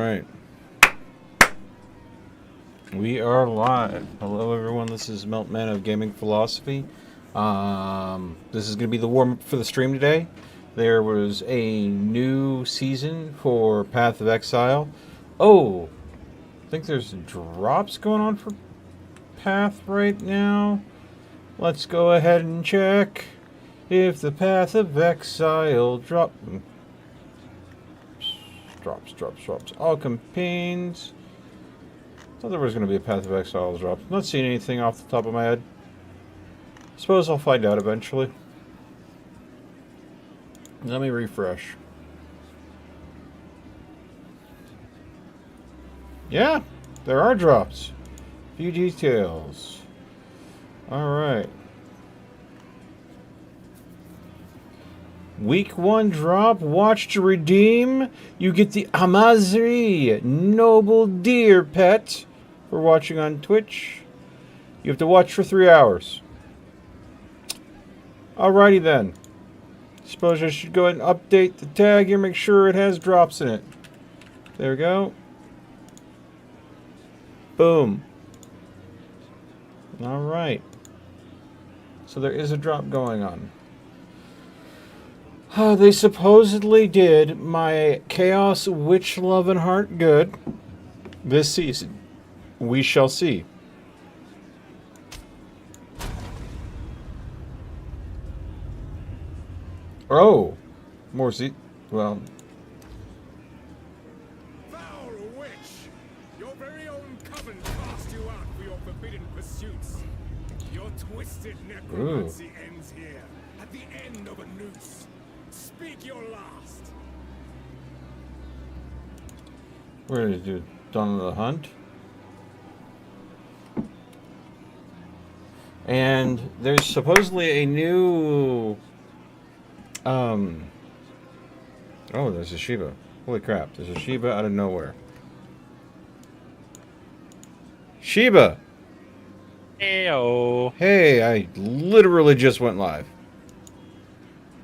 right. We are live. Hello, everyone. This is Meltman of Gaming Philosophy. This is going to be the warm-up for the stream today. There was a new season for Path of Exile. Oh, I think there's drops going on for Path right now. Let's go ahead and check if the Path of Exile drops. All campaigns. Thought there was going to be a Path of Exile drop. Not seeing anything off the top of my head. Suppose I'll find out eventually. Let me refresh. Yeah, there are drops. Few details. Alright. Week 1 drop, watch to redeem. You get the Amazri, noble deer pet. For watching on Twitch. You have to watch for 3 hours. Alrighty then. Suppose I should go ahead and update the tag here, make sure it has drops in it. There we go. Boom. Alright. So there is a drop going on. They supposedly did my Chaos Witch Love and Heart good this season. We shall see. Oh, more well. Foul witch! Your very own coven cast you out for your forbidden pursuits. Your twisted necromancy ends here, at the end of a noose. Speak your last. Where did you do? Dawn of the Hunt? And there's supposedly a new oh, there's a Shiba. Holy crap, there's a Shiba out of nowhere. Shiba! Heyo. Hey, I literally just went live.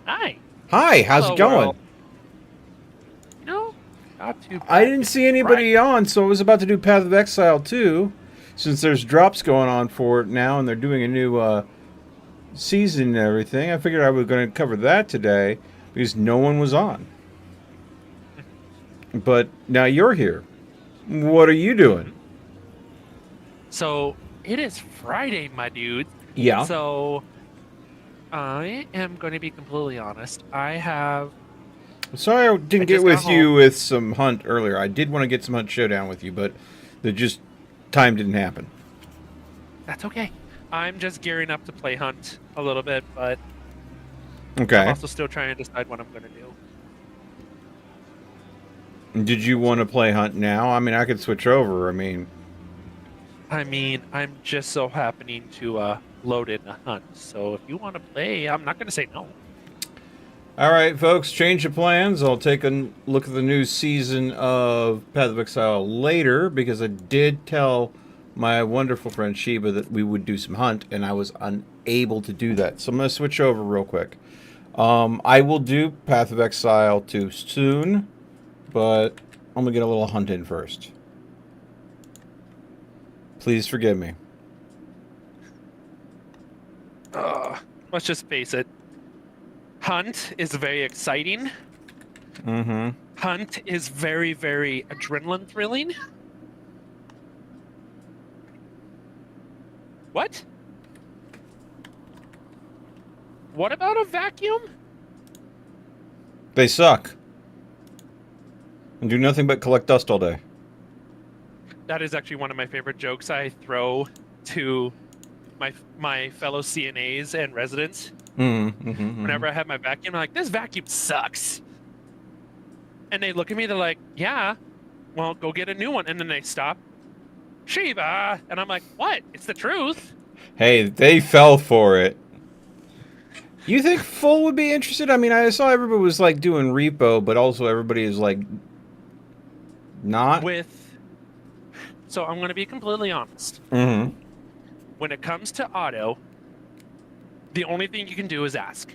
Hi. Hi, how's Hello, it going? world. No, not too bad. I didn't see anybody on, so I was about to do Path of Exile too. Since there's drops going on for it now, and they're doing a new season and everything, I figured I was going to cover that today because no one was on. But now you're here. What are you doing? So it is Friday, my dude. Yeah. So I am going to be completely honest. I have. Sorry I didn't get just with got you home. with some Hunt earlier. I did want to get some Hunt Showdown with you, but the just time didn't happen. That's okay. I'm just gearing up to play Hunt a little bit, but Okay. I'm also still trying to decide what I'm going to do. Did you want to play Hunt now? I mean, I could switch over. I mean, I'm just so happening to load in a Hunt. So if you want to play, I'm not going to say no. all right, folks, change of plans. I'll take a look at the new season of Path of Exile later because I did tell my wonderful friend Sheba that we would do some Hunt, and I was unable to do that. So I'm going to switch over real quick. I will do Path of Exile too soon, but I'm going to get a little Hunt in first. Please forgive me. Let's just face it. Hunt is very exciting. Mm-hmm. Hunt is very, very adrenaline thrilling. What? What about a vacuum? They suck. And do nothing but collect dust all day. That is actually one of my favorite jokes I throw to my fellow CNAs and residents. Whenever I have my vacuum, I'm like, this vacuum sucks. And they look at me, they're like, yeah, well, go get a new one. And then they stop. Shiva! And I'm like, what? It's the truth. Hey, they fell for it. You think Full would be interested? I mean, I saw everybody was like doing repo, but also everybody is like not. So I'm going to be completely honest. Mm-hmm. When it comes to auto, the only thing you can do is ask.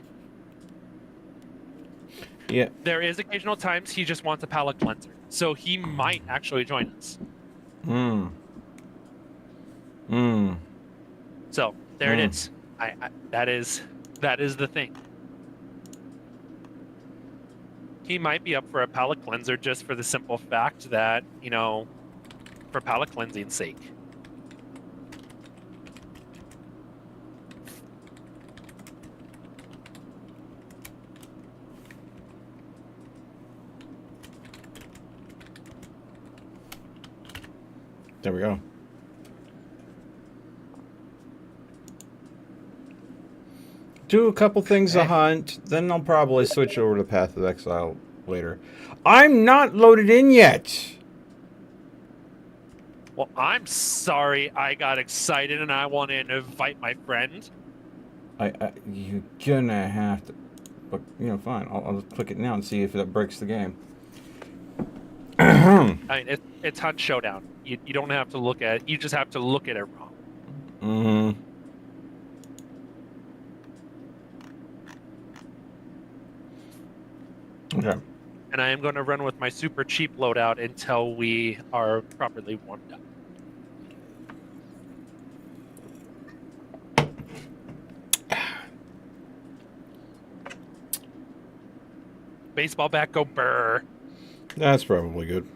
Yeah. There is occasional times he just wants a palate cleanser. so he might actually join us. So there it is. That is the thing. He might be up for a palate cleanser just for the simple fact that, for palate cleansing's sake. There we go. Do a couple things to hunt, then I'll probably switch over to Path of Exile later. I'm not loaded in yet. Well, I'm sorry I got excited and I want to invite my friend. You're gonna have to, but fine. I'll just click it now and see if that breaks the game. I mean, it's Hunt Showdown. You don't have to look at it. You just have to look at it wrong. Mm-hmm. Okay. And I am going to run with my super cheap loadout until we are properly warmed up. Baseball bat, go burr. That's probably good.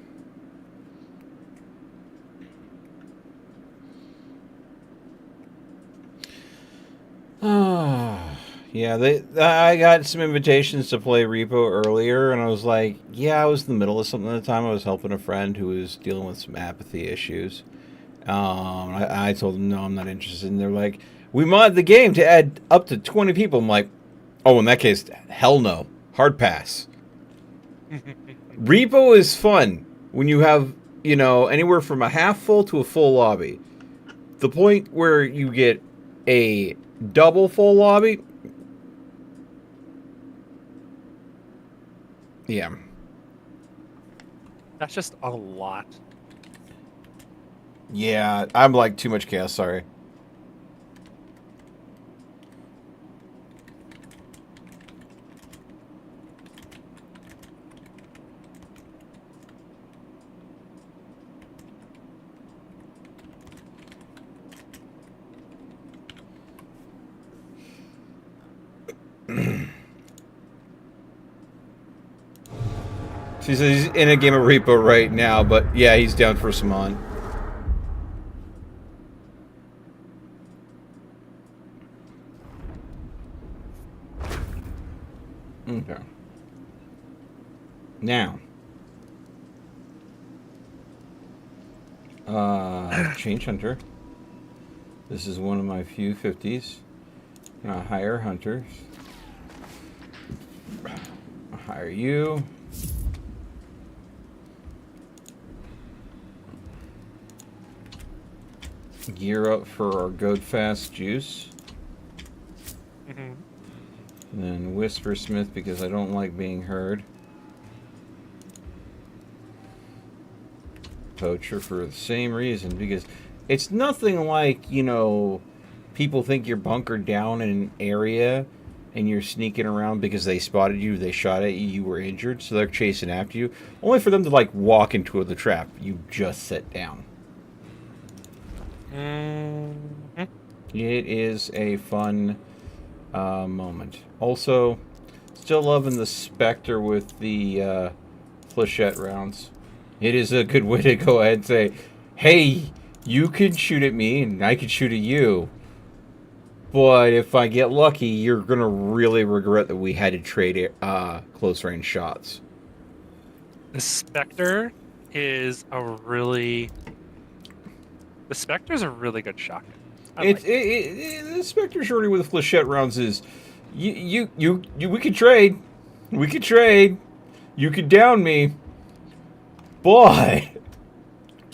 Yeah, I got some invitations to play Repo earlier, and I was like, yeah, I was in the middle of something at the time. I was helping a friend who was dealing with some apathy issues. I told them, no, I'm not interested. And they're like, we mod the game to add up to 20 people. I'm like, oh, in that case, hell no. Hard pass. Repo is fun when you have, anywhere from a half full to a full lobby. The point where you get a double full lobby, yeah. That's just a lot. Yeah, I'm like too much chaos, sorry. He says he's in a game of Repo right now, but yeah, he's down for some on. Okay. Now. Change Hunter. This is one of my few 50s. Hire hunters. I'll hire you. Gear up for our Goat Fast juice. Mm-hmm. And then Whispersmith because I don't like being heard. Poacher for the same reason, because it's nothing like, people think you're bunkered down in an area and you're sneaking around because they spotted you, they shot at you, you were injured, so they're chasing after you. Only for them to, walk into the trap you just set down. Mm-hmm. It is a fun moment. Also, still loving the Spectre with the flechette rounds. It is a good way to go ahead and say, hey, you can shoot at me and I can shoot at you. But if I get lucky, you're going to really regret that we had to trade close range shots. The Spectre is a really... The Spectre's a really good shotgun. The Spectre shorty with the flechette rounds is, we could trade. We could trade. You could down me. But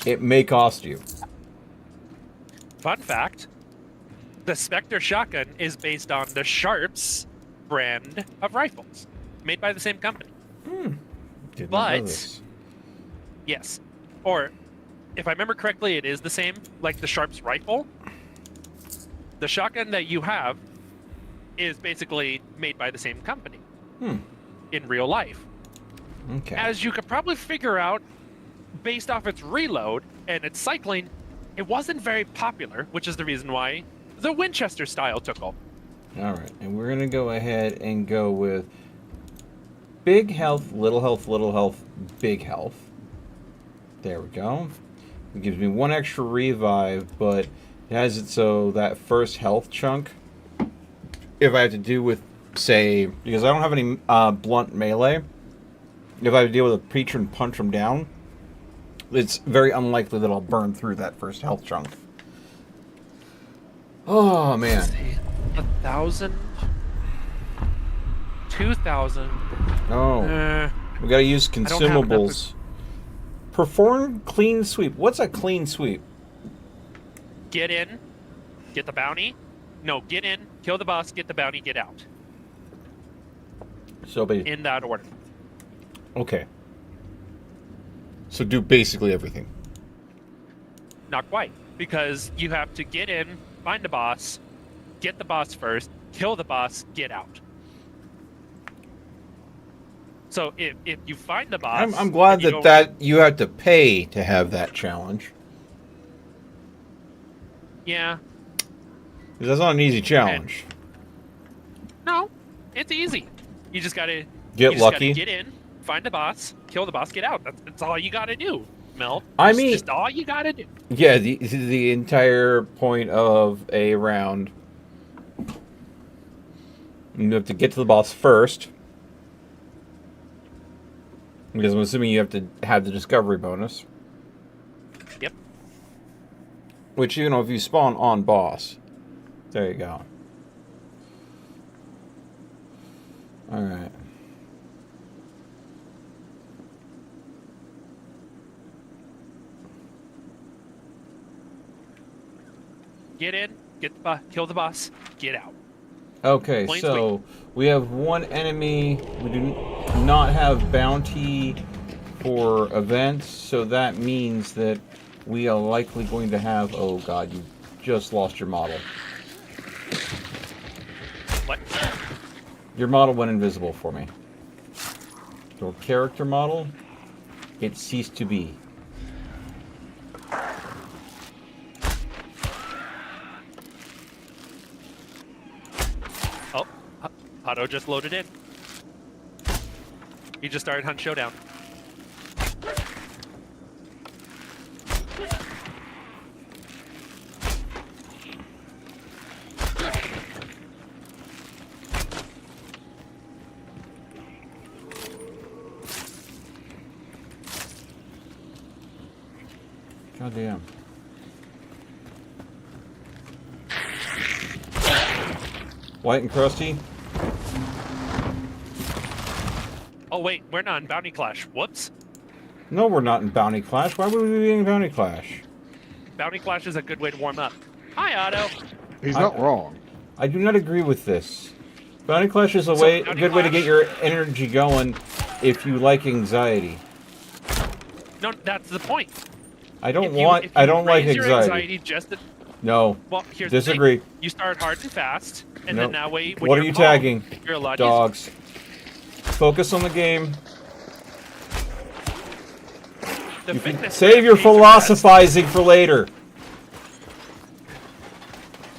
it may cost you. Fun fact, the Spectre shotgun is based on the Sharps brand of rifles, made by the same company. Did not know But, this. yes, or if I remember correctly, it is the same, like the Sharps rifle. The shotgun that you have is basically made by the same company in real life. Okay. As you could probably figure out, based off its reload and its cycling, it wasn't very popular, which is the reason why the Winchester style took off. All right, and we're gonna go ahead and go with big health, little health, big health. There we go. It gives me 1 extra revive, but it has it so that first health chunk, if I have to do with, say, because I don't have any blunt melee, if I have to deal with a preacher and punch him down, it's very unlikely that I'll burn through that first health chunk. Oh, man. 1,000? 2,000? Oh. We gotta use don't have enough consumables. Perform clean sweep. What's a clean sweep? Get in, get the bounty. No, get in, kill the boss, get the bounty, get out. So, In that order. okay. So do basically everything. Not quite, because you have to get in, find the boss, get the boss first, kill the boss, get out. So if you find the boss, I'm glad and you that don't- you have to pay to have that challenge. Yeah. 'Cause that's not an easy challenge. No, it's easy. You just gotta Get lucky. Gotta get in, find the boss, kill the boss, get out. That's all you gotta do, Mel. I It's mean- just all you gotta do. Yeah, the entire point of a round. You have to get to the boss first. Because I'm assuming you have to have the discovery bonus. Yep. Which, you know, if you spawn on boss. There you go. Alright. Get in, kill the boss, get out. Okay, Plain so we have one enemy. We do not have bounty for events, so that means that we are likely going to have... Oh god, you just lost your model. What? Your model went invisible for me. Your character model, it ceased to be. Oh, Otto just loaded in. He just started Hunt Showdown. God damn. White and crusty. Oh wait, we're not in Bounty Clash. Whoops. No, we're not in Bounty Clash. Why would we be in Bounty Clash? Bounty Clash is a good way to warm up. Hi, Otto. He's not wrong. I do not agree with this. Bounty Clash is a So, way, a Bounty good way to get Clash- your energy going if you like anxiety. No, that's the point. I don't If you want. I don't like raise your anxiety. just to, No. well, here's the Disagree. thing. You start hard and fast, and Nope. then that way, when What are you're you calm, tagging? You're a lot easier. Dogs. Focus on the game. The fitness Save your grab pacer philosophizing for later. test-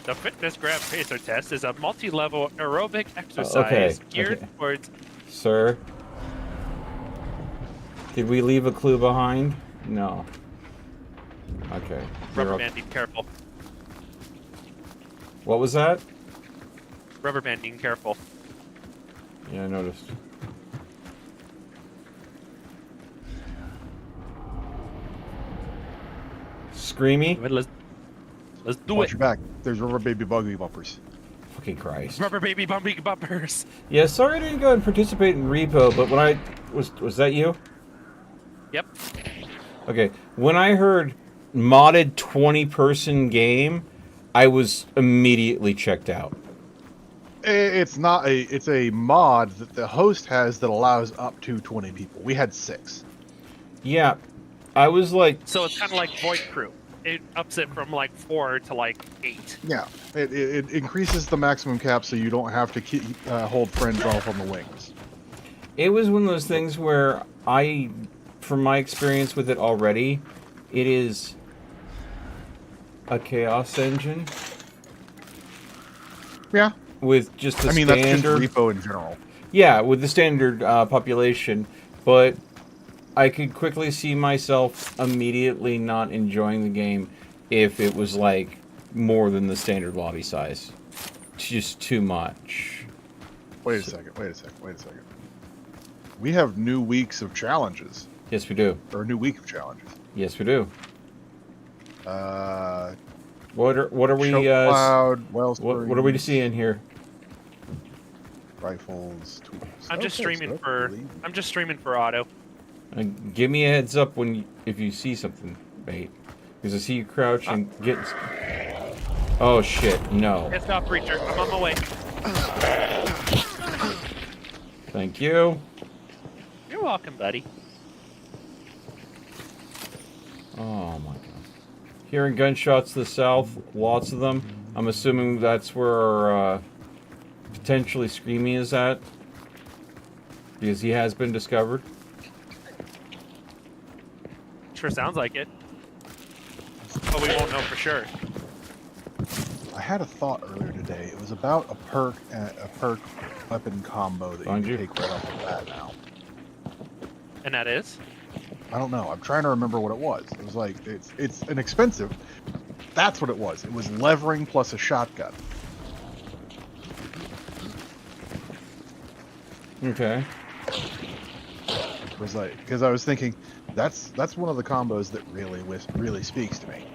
The fitness grab pacer test is a multi-level aerobic exercise geared okay. towards. Sir. Did we leave a clue behind? No. Okay. Rubber You're banding, careful. What was that? Rubber banding, careful. Yeah, I noticed. Screamy? Let's do Watch it. your back. There's rubber baby buggy bumpers. Fucking Christ. Rubber baby bumpy bumpers. Yeah, sorry I didn't go and participate in repo, but when I was that you? Yep. Okay, when I heard modded 20-person game, I was immediately checked out. It's not a. It's a mod that the host has that allows up to 20 people. We had 6. Yeah, I was like, So it's kind of like Void Crew. It ups it from like 4 to like 8. Yeah, it increases the maximum cap so you don't have to keep, hold friends off on the wings. it was one of those things where I from my experience with it already, it is a chaos engine Yeah. with just the I mean, standard. that's just repo in general. Yeah, with the standard population, but I could quickly see myself immediately not enjoying the game if it was like more than the standard lobby size. It's just too much. Wait a second. We have new weeks of challenges, Yes, we do. or a new week of challenges. Yes, we do. What What are we? Choke Cloud, What are we seeing here? Rifles, tools. I'm just Okay, streaming so for. that's I'm just streaming for auto. Give me a heads up if you see something, bait, because I see you crouch and get. Oh shit! No. It's not Preacher. I'm on my way. Thank you. You're welcome, buddy. Oh my god. Hearing gunshots to the south, lots of them. I'm assuming that's where potentially Screamy is at, because he has been discovered. Sure sounds like it. But we won't know for sure. I had a thought earlier today. It was about a perk weapon combo that Find you you. can take right off the bat now. And that is? I don't know. I'm trying to remember what it was. It was like it's an expensive. That's what it was. It was levering plus a shotgun. Okay. It was like, because I was thinking that's one of the combos that really speaks to me.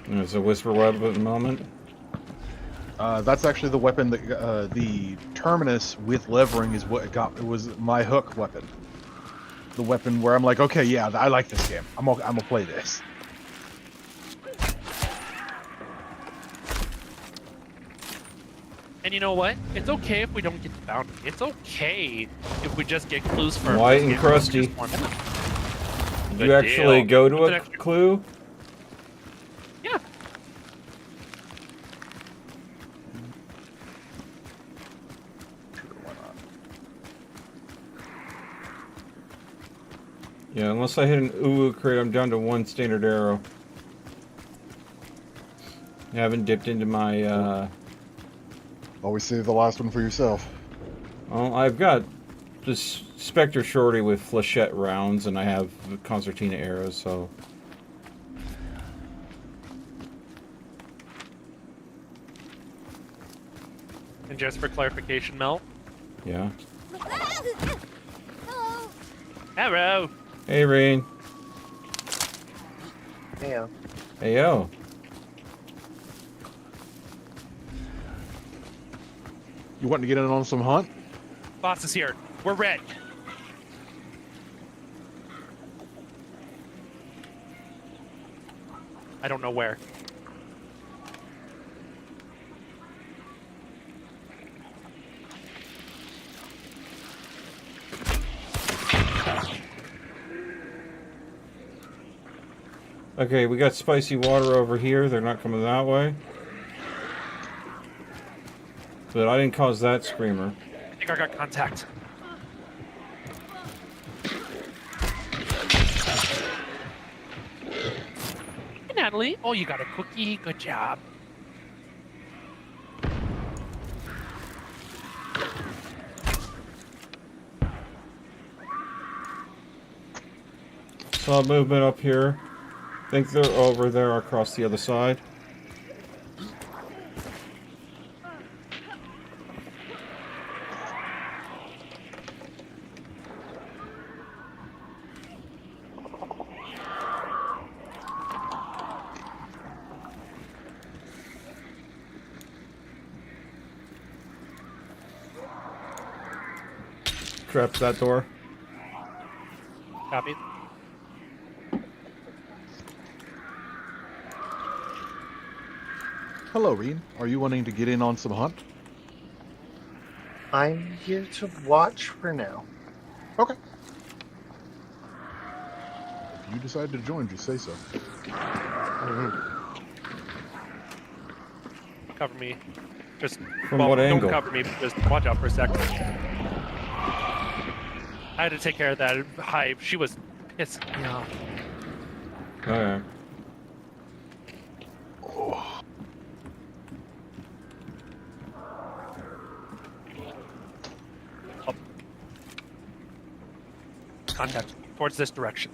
There's a whisper weapon at the moment. That's actually the weapon that the Terminus with levering is what it got. It was my hook weapon. The weapon where I'm like, okay, yeah, I like this game. I'm gonna play this. And you know what? It's okay if we don't get the bounty. It's okay if we just get clues for White and crusty. Did you actually go to a clue? Yeah. Sure, why not? Yeah, unless I hit an Uwu crate, I'm down to one standard arrow. I haven't dipped into my, Always save the last one for yourself. Well, I've got this Spectre Shorty with flechette rounds, and I have the Concertina arrows, so... And just for clarification, Mel. Yeah. Hello. Arrow. Hey, Rain. Yeah. Hey, yo. You want to get in on some hunt? Boss is here. We're red. I don't know where. Okay, we got spicy water over here. They're not coming that way. But I didn't cause that screamer. I think I got contact. Hey, Natalie. Oh, you got a cookie. Good job. Saw movement up here. Think they're over there across the other side. Traps that door. Copy. Hello, Reen. Are you wanting to get in on some hunt? I'm here to watch for now. Okay. If you decide to join, just say so. Cover me. Just From what don't angle? cover me. Just watch out for a second. I had to take care of that hive. She was piss me off. Okay. Contact towards this direction.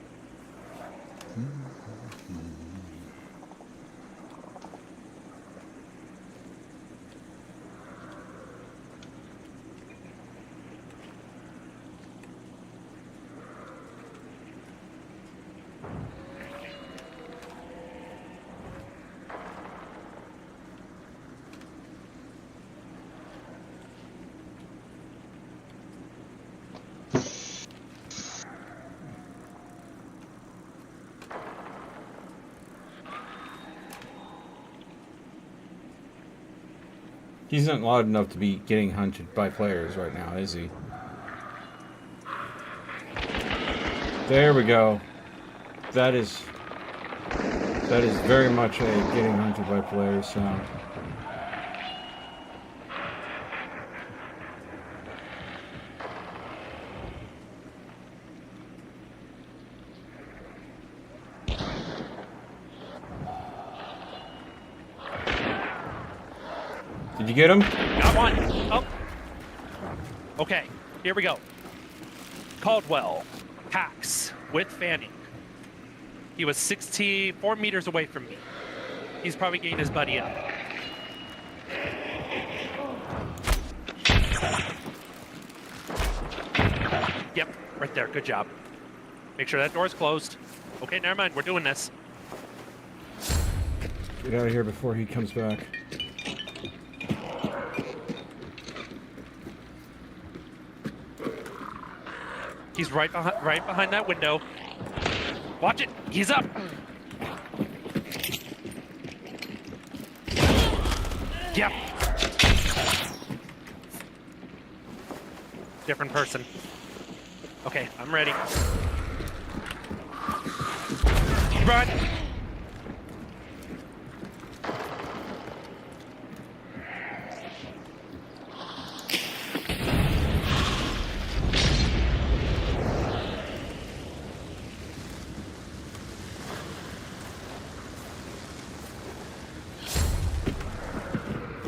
He's not loud enough to be getting hunted by players right now, is he? There we go. That is very much a getting hunted by players sound. Did you get him? Got one. Oh. Okay, here we go. Caldwell, Pax, with Fanning. He was 64 meters away from me. He's probably getting his buddy up. Yep, right there. Good job. Make sure that door's closed. Okay, never mind. We're doing this. Get out of here before he comes back. He's right behind that window. Watch it. He's up. Yep. Different person. Okay, I'm ready. Run.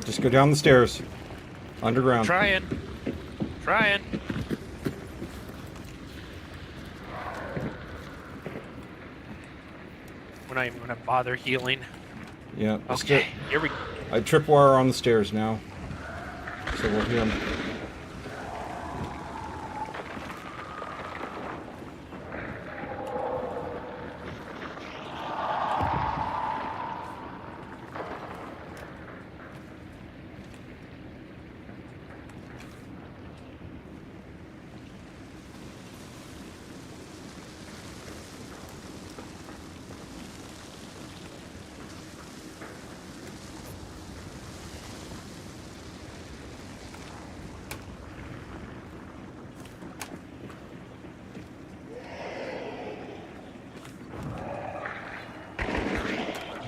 Just go down the stairs. Underground. Trying. We're not even gonna bother healing. Yeah. Okay, here we go. I tripwire on the stairs now. So we'll hear him.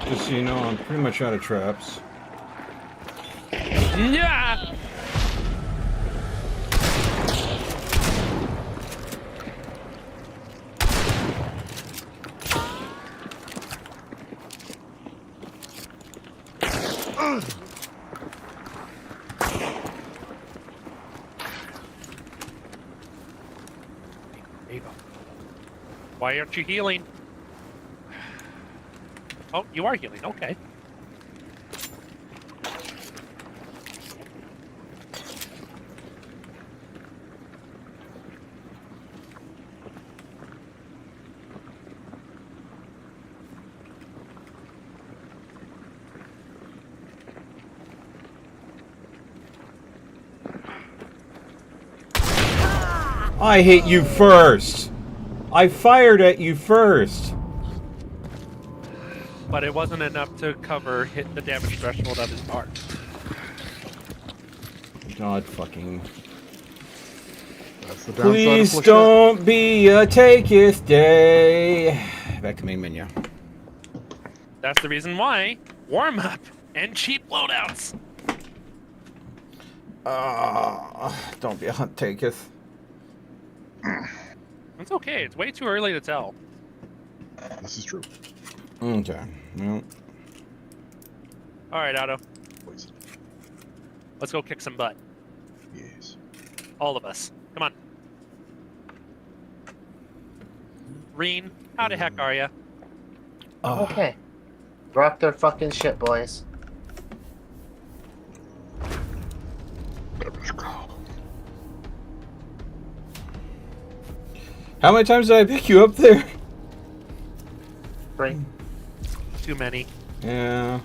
Just so you know, I'm pretty much out of traps. Yeah. There you go. Why aren't you healing? Oh, you are healing. Okay. I hit you first! I fired at you first! But it wasn't enough to hit the damage threshold of his bar. God fucking... That's the downside Please of Flechette. don't be a taketh day. Back to main menu. That's the reason why warm up and cheap loadouts. Don't be a hunt taketh. It's okay. It's way too early to tell. This is true. Okay. Well, All right, Otto. Poison. Let's go kick some butt. Yes. All of us. Come on. Reen, how the heck are you? Okay. Rock their fucking shit, boys. how many times did I pick you up there? Right. Too many. Yeah.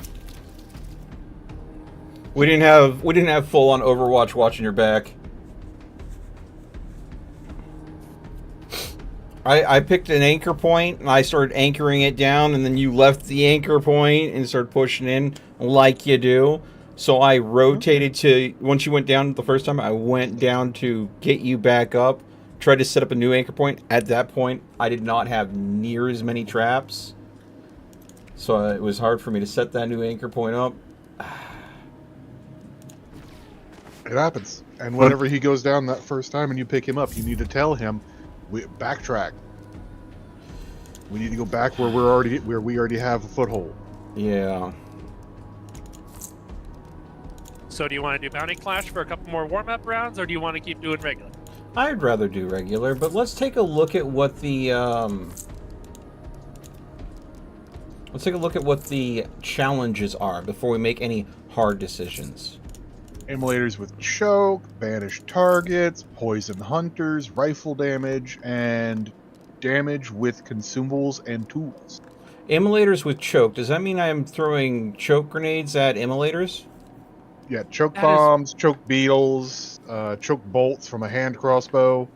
We didn't have full on Overwatch watching your back. I picked an anchor point and I started anchoring it down, and then you left the anchor point and started pushing in like you do. So I rotated to, once you went down the first time, I went down to get you back up, tried to set up a new anchor point. At that point, I did not have near as many traps. So it was hard for me to set that new anchor point up. It happens. And whenever he goes down that first time and you pick him up, you need to tell him, backtrack. We need to go back where we already have a foothold. Yeah. So do you want to do Bounty Clash for a couple more warm-up rounds, or do you want to keep doing regular? I'd rather do regular, but let's take a look at what the challenges are before we make any hard decisions. Immolators with choke, banished targets, poison hunters, rifle damage, and damage with consumables and tools. Immolators with choke. Does that mean I'm throwing choke grenades at immolators? Yeah, choke That bombs, choke beetles, choke bolts from a hand crossbow.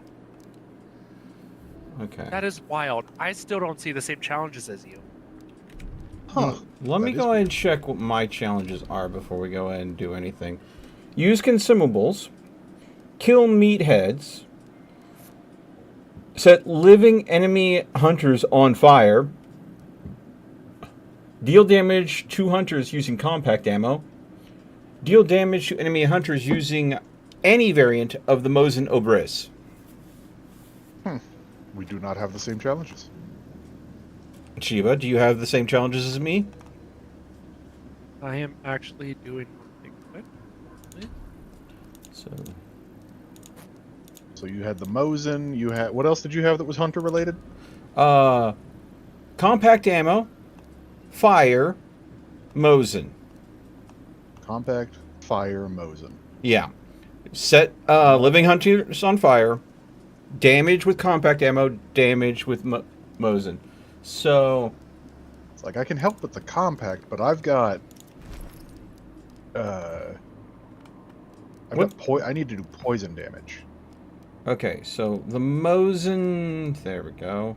Okay. That is wild. I still don't see the same challenges as you. Huh. Let me That is go ahead and check what my challenges are before we go ahead and do anything. Use consumables. Kill meatheads. Set living enemy hunters on fire. Deal damage to hunters using compact ammo. Deal damage to enemy hunters using any variant of the Mosin Obris. We do not have the same challenges. Shiva, do you have the same challenges as me? I am actually doing something quick. So you had the Mosin, you had... What else did you have that was hunter related? Compact ammo, fire, Mosin. Compact, fire, Mosin. Yeah. Set living hunters on fire. Damage with compact ammo. Damage with Mosin. So... It's like, I can help with the compact, but I've got... I need to do poison damage. Okay, so the Mosin... There we go.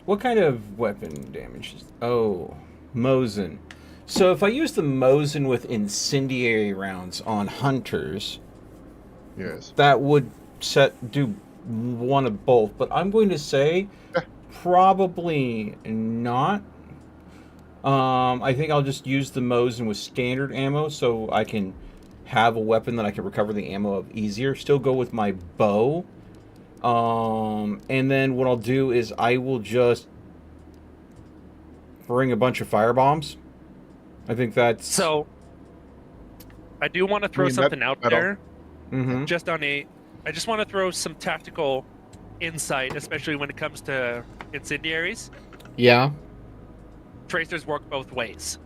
What kind of weapon damage is... Oh, Mosin. So if I use the Mosin with incendiary rounds on hunters... Yes. that would do one of both, but I'm going to say probably not. I think I'll just use the Mosin with standard ammo so I can have a weapon that I can recover the ammo of easier. Still go with my bow. And then what I'll do is I will just bring a bunch of firebombs. I think that's... So, I do want to throw something out there. Mhm. I just want to throw some tactical insight, especially when it comes to incendiaries. Yeah, Tracers work both ways.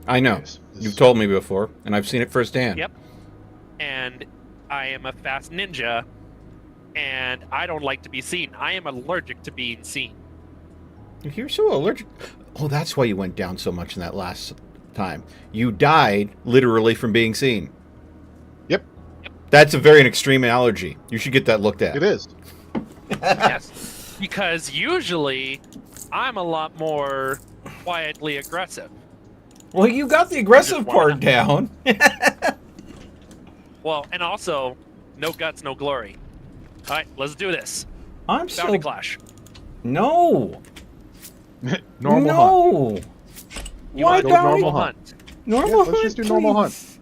I know. Yes. You've told me before, and I've seen it firsthand. Yep. And I am a fast ninja, and I don't like to be seen. I am allergic to being seen. You're so allergic. Oh, that's why you went down so much in that last time. You died literally from being seen. Yep. That's a very extreme allergy. You should get that looked at. It is. Yes. Because usually I'm a lot more quietly aggressive. Well, you got the aggressive just part wanna- down. Well, and also, no guts, no glory. All right, let's do this. I'm Bounty still... Clash. No. Normal hunt. No. You Why want to do bounty? normal hunt? Normal Yeah, let's just do normal hunt.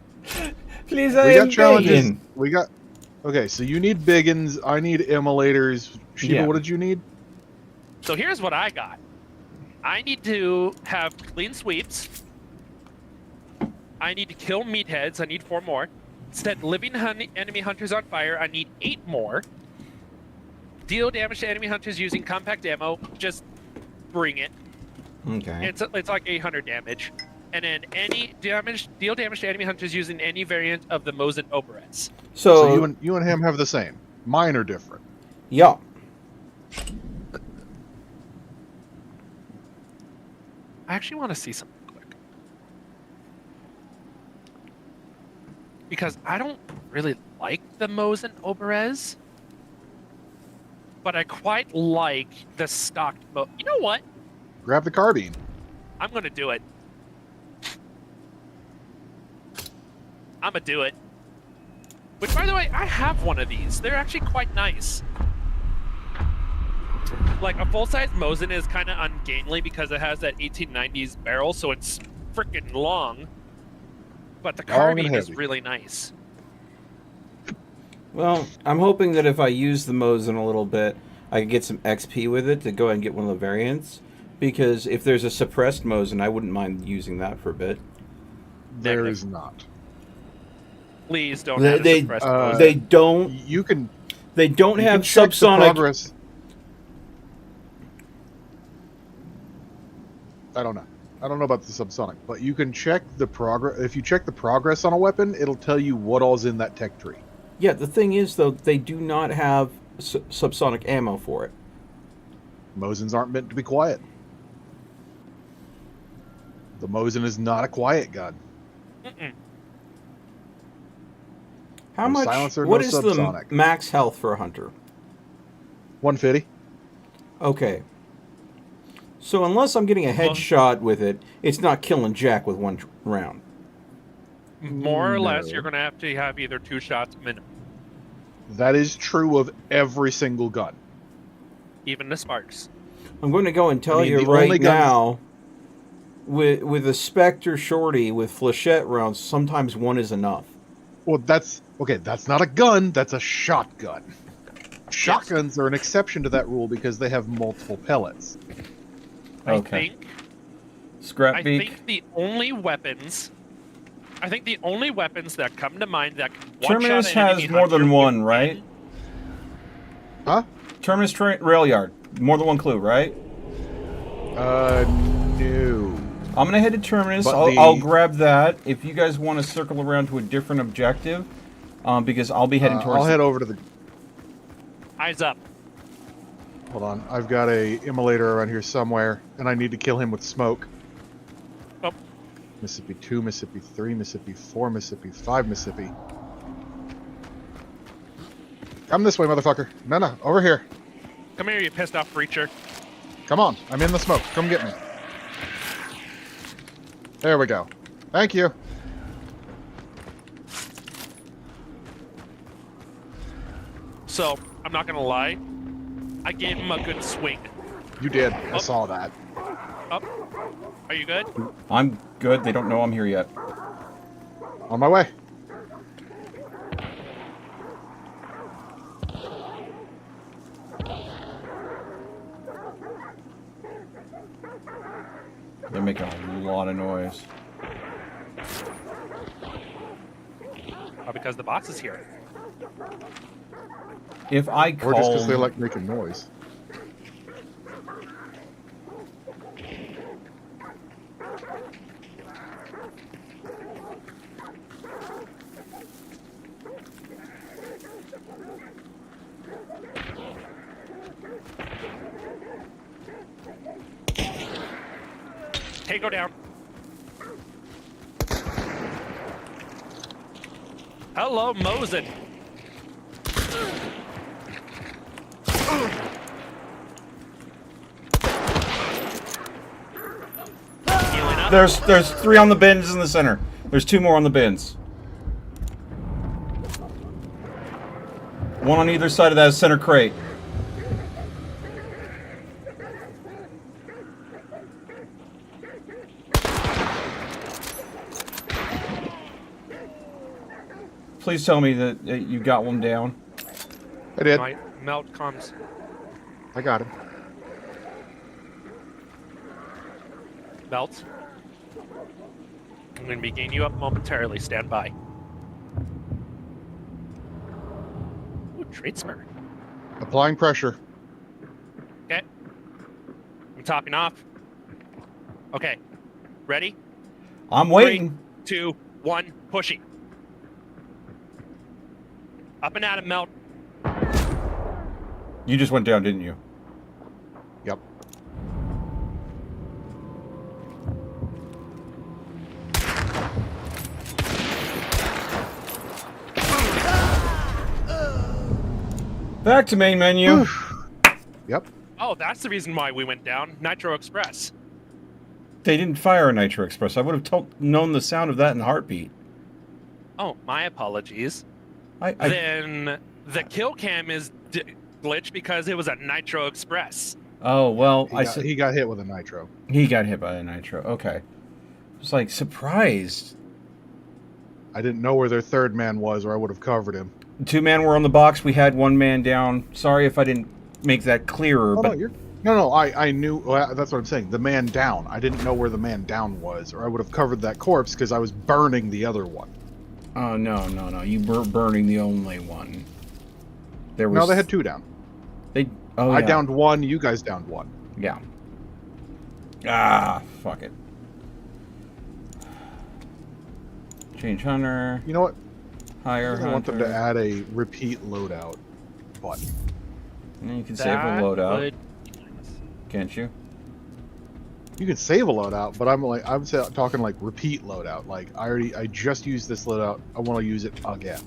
Please, We I got am challenges. begging. We got Okay, so you need biggins. I need immolators. Shiva, Yeah. what did you need? So here's what I got. I need to have clean sweeps. I need to kill meatheads. I need 4 more. Set living enemy hunters on fire. I need 8 more. Deal damage to enemy hunters using compact ammo. Just bring it. Okay. It's like 800 damage. And then deal damage to enemy hunters using any variant of the Mosin Oberez. So you and him have the same. Mine are different. Yeah. I actually want to see something quick. Because I don't really like the Mosin Oberez. But I quite like the stocked You know what? Grab the carbine. I'm going to do it. I'm going to do it. Which, by the way, I have one of these. They're actually quite nice. Like, a full-size Mosin is kind of ungainly because it has that 1890s barrel, so it's freaking long. But the Long and carbine is heavy. really nice. Well, I'm hoping that if I use the Mosin a little bit, I can get some XP with it to go ahead and get one of the variants. Because if there's a suppressed Mosin, I wouldn't mind using that for a bit. There Negative. is not. Please don't They- have a they- suppressed uh, Mosin. They don't. You can. They don't You have can check the subsonic. progress. I don't know. I don't know about the subsonic, but you can check the progress. If you check the progress on a weapon, it'll tell you what all's in that tech tree. Yeah, the thing is though, they do not have subsonic ammo for it. Mosins aren't meant to be quiet. The Mosin is not a quiet gun. Mm-mm. How No much? silencer, What no is the subsonic. max health for a hunter? 150. Okay. So unless I'm getting a headshot with it, it's not killing Jack with one round. More or less, No. you're going to have either 2 shots minimum. That is true of every single gun. Even the Sparks. I'm going to go and tell I mean, you the only right guns- now, with a Spectre Shorty with flechette rounds, sometimes one is enough. Well, that's okay. That's not a gun. That's a shotgun. Shotguns are an exception to that rule because they have multiple pellets. I think Scrap beak. think the only weapons that come to mind that can one-shot Terminus an enemy has more than hunter one, would right? be- Huh? Terminus rail yard. More than one clue, right? No. I'm gonna head to Terminus. But I'll grab that. If you guys want to circle around to a different objective, because I'll be heading towards. I'll head over to the. Eyes up. Hold on. I've got a immolator around here somewhere, and I need to kill him with smoke. Oh. Mississippi 2, Mississippi 3, Mississippi 4, Mississippi 5, Mississippi. Come this way, motherfucker. No, over here. Come here, you pissed off preacher. Come on. I'm in the smoke. Come get me. There we go. Thank you. So, I'm not going to lie. I gave him a good swing. You did. I Oh. saw that. Up. Are you good? I'm good. They don't know I'm here yet. On my way. They're making a lot of noise. Oh, because the box is here. If I Or just because call, they like making noise. Hey, go down. Hello, Mosin. Healing up. there's 3 on the bins in the center. There's 2 more on the bins. One on either side of that center crate. please tell me that you got one down. I did. My melt comes. I got him. Melt. I'm going to be gaining you up momentarily. Stand by. Ooh, tradesman. Applying pressure. Okay. I'm topping off. Okay. Ready? I'm waiting. 3, 2, 1, pushing. Up and at him, Melt. You just went down, didn't you? Yep. Back to main menu. Yep. Oh, that's the reason why we went down. Nitro Express. They didn't fire a Nitro Express. I would have known the sound of that in a heartbeat. Oh, my apologies. I Then the kill cam is glitched because it was a Nitro Express. oh well. He got hit with a nitro. He got hit by a Nitro. Okay. I was like surprised. I didn't know where their third man was, or I would have covered him. 2 men were on the box. We had 1 man down. Sorry if I didn't make that clearer, Oh, but no, I knew. Well, that's what I'm saying. The man down. I didn't know where the man down was, or I would have covered that corpse because I was burning the other one. oh no. You were burning the only one. There was No, they had 2 down. They. Oh I yeah. downed 1. You guys downed 1. Yeah. Ah, fuck it. Change hunter. You know what? Hire I hunter. want them to add a repeat loadout button. And you can save a loadout, can't you? You can save a loadout, but I'm talking like repeat loadout. Like I just used this loadout. I want to use it again.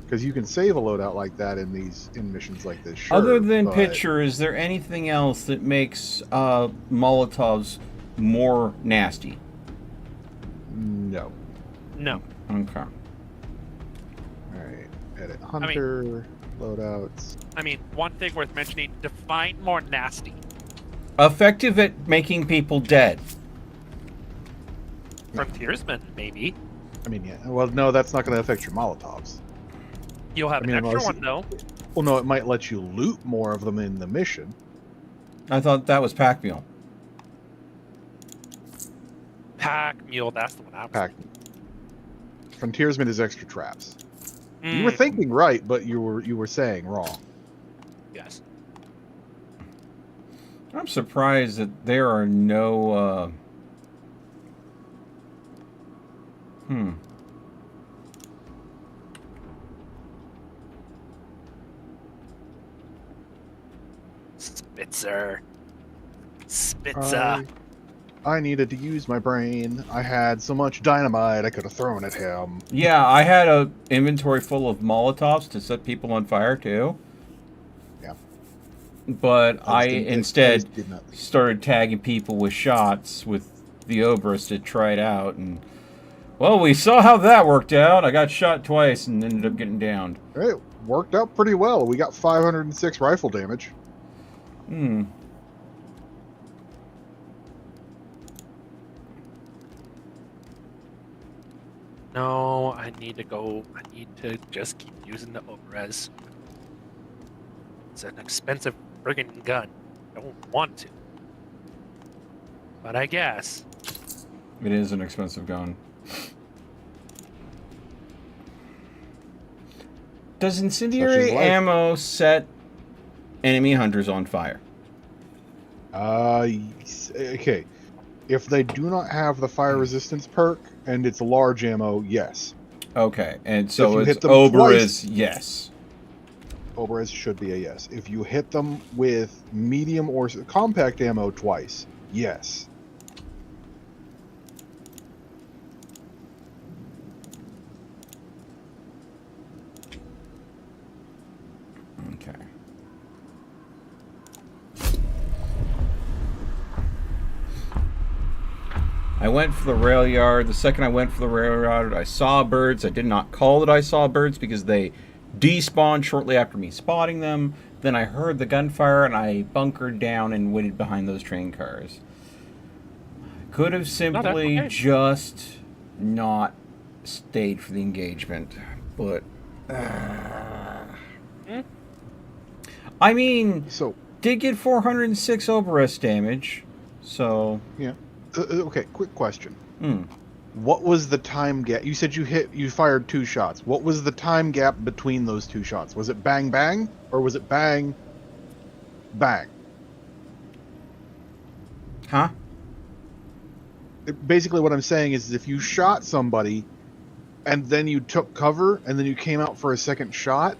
Because you can save a loadout like that in missions like this. Sure, Other than but picture, is there anything else that makes Molotovs more nasty? no. No. Okay. All right, edit hunter loadouts. I mean, one thing worth mentioning, define more nasty. Effective at making people dead. Frontiersman, maybe. I mean, yeah. Well, no, that's not going to affect your Molotovs. You'll have I mean, an extra unless- one, though. Well, no, it might let you loot more of them in the mission. I thought that was pack mule. Pack Mule, that's the one I was Pack. Frontiersman is extra traps. thinking. You were thinking right, but you were saying wrong. Yes. I'm surprised that there are no. Spitzer. Spitzer. I needed to use my brain. I had so much dynamite I could have thrown at him. Yeah, I had a inventory full of Molotovs to set people on fire too. Yeah. But I just instead did not. started tagging people with shots with the Obrus to try it out, and well, we saw how that worked out. I got shot twice and ended up getting downed. It worked out pretty well. We got 506 rifle damage. Hmm. No, I need to go. I need to just keep using the Obrez. It's an expensive friggin' gun. I don't want to. But I guess. It is an expensive gun. Does incendiary life. ammo set enemy hunters on fire? Okay. If they do not have the fire resistance perk and it's large ammo, yes. Okay, and If so you it's hit them Ober twice- is yes. Obrez should be a yes. If you hit them with medium or compact ammo twice, yes. Okay. I went for the rail yard. The second I went for the rail yard, I saw birds. I did not call that I saw birds because they despawned shortly after me spotting them. Then I heard the gunfire and I bunkered down and waited behind those train cars. Could have simply okay. just not stayed for the engagement, but I mean, So did get 406 Oberest damage, so yeah. Okay, quick question. hmm. What was the time gap? You said you fired 2 shots. What was the time gap between those 2 shots? Was it bang bang or was it bang bang? Huh? Basically what I'm saying is if you shot somebody and then you took cover and then you came out for a second shot,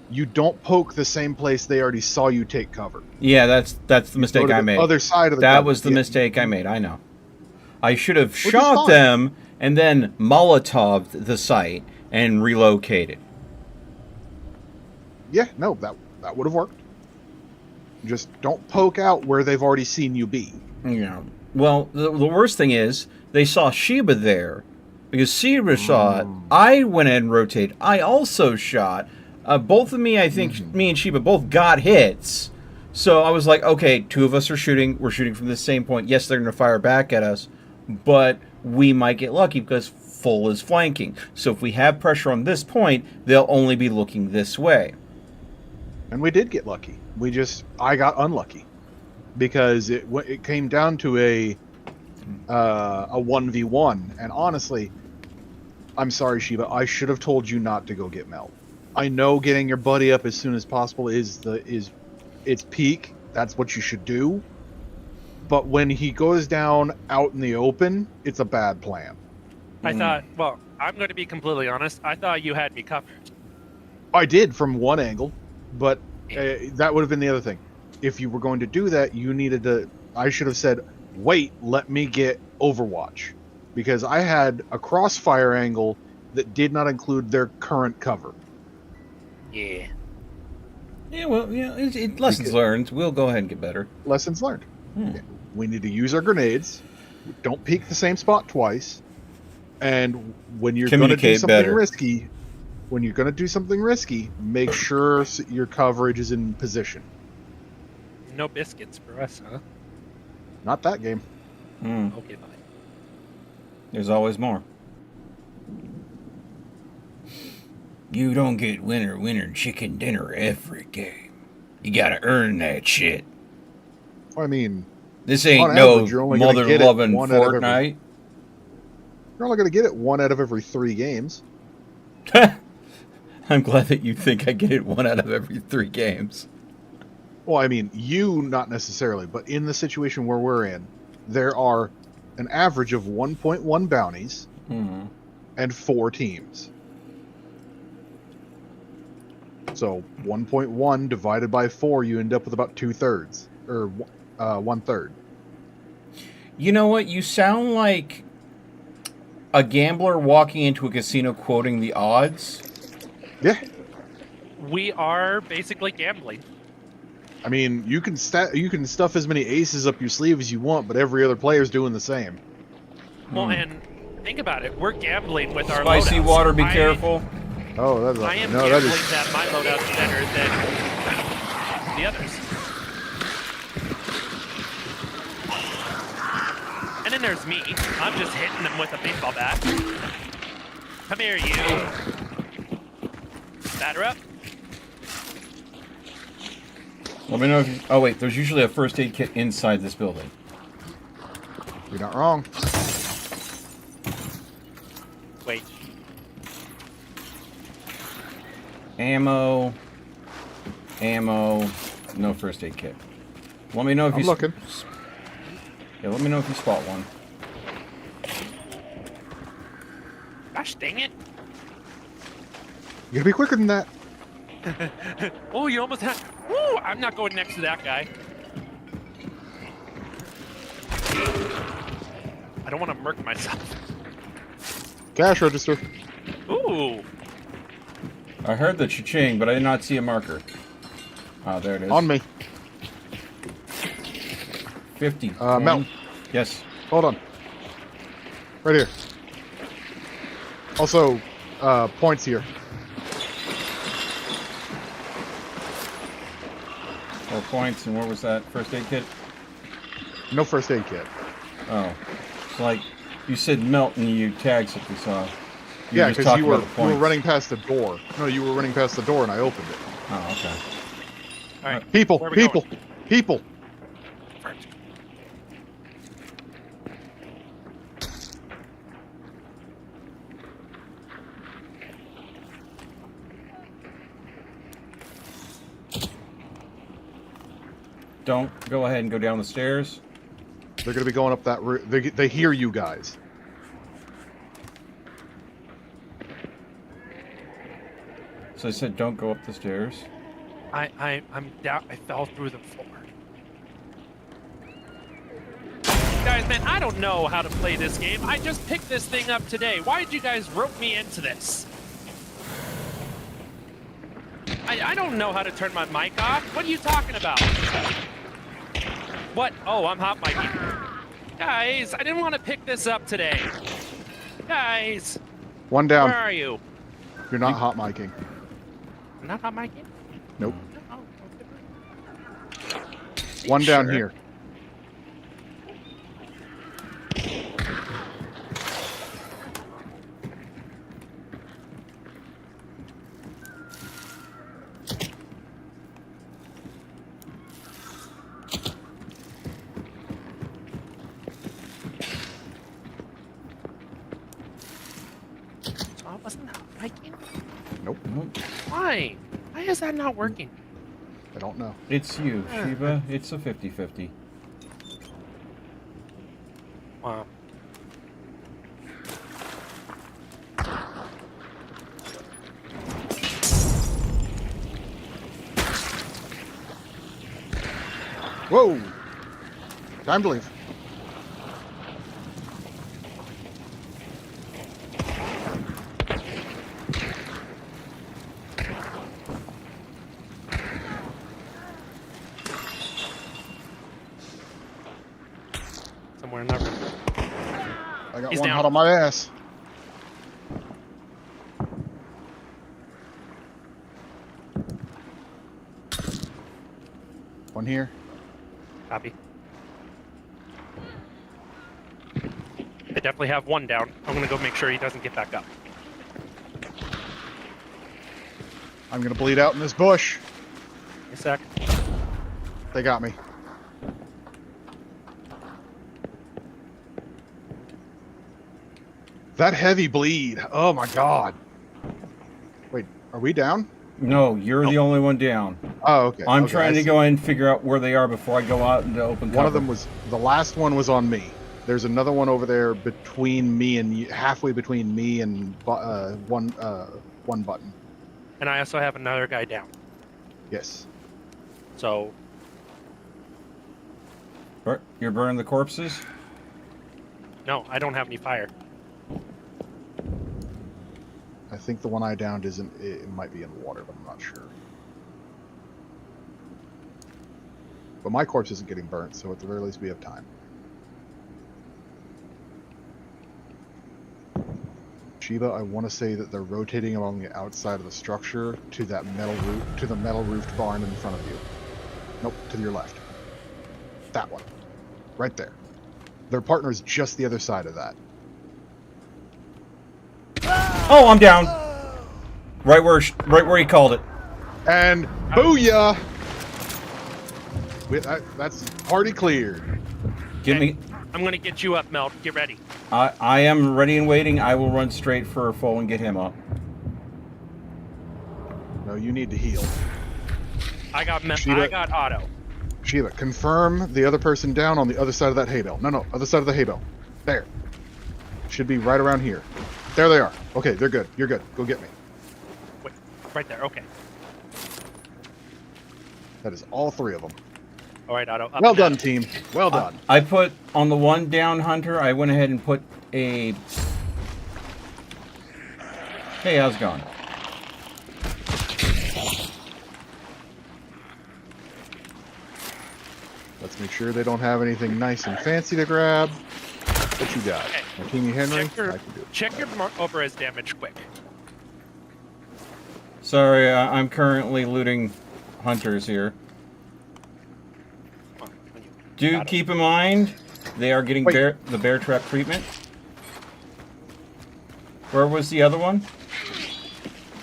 you don't poke the same place they already saw you take cover. Yeah, that's the Go mistake to I the made. other side of the That cover. was the Yeah. mistake I made. I know. I should have is shot fine. them and then Molotoved the site and relocated. Yeah, no, that would have worked. Just don't poke out where they've already seen you be. Yeah. Well, the worst thing is they saw Sheba there because Sheba shot. I went in and rotated. I also shot. Both of me, I think, me and Sheba both got hits. So I was like, okay, 2 of us are shooting. We're shooting from the same point. Yes, they're going to fire back at us, but we might get lucky because full is flanking. So if we have pressure on this point, they'll only be looking this way. And we did get lucky. I got unlucky because it came down to a 1v1. And honestly, I'm sorry, Sheba. I should have told you not to go get Melt. I know getting your buddy up as soon as possible is its peak. That's what you should do. But when he goes down out in the open, it's a bad plan. I thought, well, I'm going to be completely honest. I thought you had me covered. I did from one angle, but that would have been the other thing. If you were going to do that, you needed to. I should have said, "Wait, let me get Overwatch," because I had a crossfire angle that did not include their current cover. Yeah. Yeah, well, yeah, lessons learned. We'll go ahead and get better. Lessons learned. We need to use our grenades. Don't peek the same spot twice. And when you're going to do Communicate something better. risky, make sure your coverage is in position. No biscuits for us, huh? Not that game. Okay, fine. There's always more. You don't get winner chicken dinner every game. You gotta earn that shit. I mean, This ain't on no average, you're only gonna mother get it loving one out of every- Fortnite. you're only going to get it 1 out of every 3 games. I'm glad that you think I get it 1 out of every 3 games. Well, I mean, you not necessarily, but in the situation where we're in, there are an average of 1.1 bounties and 4 teams. So 1.1 divided by 4, you end up with about 2/3 or 1/3. You know what? You sound like a gambler walking into a casino quoting the odds. Yeah, We are basically gambling. I mean, you can stuff as many aces up your sleeve as you want, but every other player's doing the same. Well, and think about it. We're gambling with our Spicy loadouts. water, be careful. Oh, that's I am no, gambling that is that my loadout's better than the others. And then there's me. I'm just hitting them with a baseball bat. Come here, you. Batter up. Let me know if you... Oh, wait. There's usually a first aid kit inside this building. you're not wrong. Wait. Ammo. No first aid kit. Let me know if I'm you... looking. Yeah, let me know if you spot one. Gosh dang it. You gotta be quicker than that. Oh, you almost had... Woo! I'm not going next to that guy. I don't want to murk myself. Cash register. Ooh. I heard the cha-ching, but I did not see a marker. Oh, there it is. On me. 50. Mel. Yes. Hold on. Right here. Also, points here. 4 points, and what was that first aid kit? No first aid kit. Oh. It's like, you said melt and you tagged something, so... Yeah, just because talking you were about the points. running past the door. No, you were running past the door, and I opened it. Oh, okay. All right. People, Where are we people, going? people. Don't go ahead and go down the stairs. They're going to be going up that route. They hear you guys. So I said don't go up the stairs. I'm down. I fell through the floor. Guys, man, I don't know how to play this game. I just picked this thing up today. Why did you guys rope me into this? I don't know how to turn my mic off. What are you talking about? What? Oh, I'm hot micing. Guys, I didn't want to pick this up today. Guys, One down. where are you? You're not hot micing. I'm not hot micing? Nope. Oh, okay. One down Sure. here. Oh, wasn't hot micing? Nope. Why? Why is that not working? I don't know. It's you, Shiva. It's a 50-50. Wow. Whoa! Time to leave. Somewhere in that room. I got He's one down. hot on my ass. One here. Copy. I definitely have one down. I'm gonna go make sure he doesn't get back up. I'm gonna bleed out in this bush. A sec. They got me. That heavy bleed. Oh my god. Wait, are we down? No, you're the only one down. Oh, okay. I'm Okay, trying I to see. go in and figure out where they are before I go out into open cover. One of them was the last one was on me. There's another one over there between me and you, halfway between me and one button. And I also have another guy down. Yes. So You're burning the corpses? no, I don't have any fire. I think the one I downed isn't. It might be in water, but I'm not sure. But my corpse isn't getting burnt, so at the very least we have time. Shiva, I want to say that they're rotating along the outside of the structure to that metal roof, to the metal roofed barn in front of you. Nope, to your left. That one, right there. Their partner's just the other side of that. Oh, I'm down. Right where he called it. And booyah! That's party cleared. Give Okay. me. I'm gonna get you up, Mel. Get ready. I am ready and waiting. I will run straight for a full and get him up. No, you need to heal. I got Sheila- I got auto. Sheila, confirm the other person down on the other side of that hay bale. No, other side of the hay bale. There. Should be right around here. There they are. Okay, they're good. You're good. Go get me. Wait, right there. Okay. That is all three of them. All right, auto. Up Well and done, out. team. Well done. I put on the one down hunter. I went ahead and put a. Hey, how's it going? Let's make sure they don't have anything nice and fancy to grab. What you got? Okay. Martini Henry? Check your, I can do it. check your over as damage quick. Sorry, I'm currently looting hunters here. Come on, when you Do got 'em. keep in mind they are getting Wait. the bear trap treatment. Where was the other one?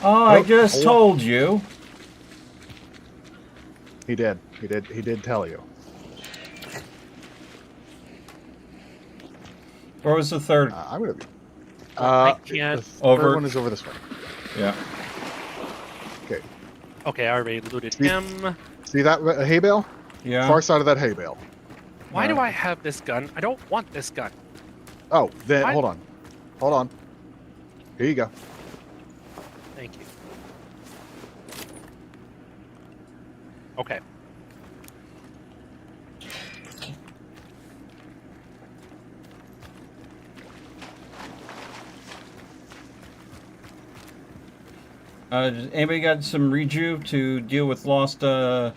Oh, I just told you. He did. He did tell you. Where was the third? I'm gonna be. I can't. The Over. third one is over this way. Yeah. Okay. Okay, I already looted him. See that hay bale? Yeah. Far side of that hay bale. Why do I have this gun? I don't want this gun. Oh, then Why- hold on. Hold on. Here you go. Thank you. Okay. Does anybody got some rejuve to deal with lost? Nope.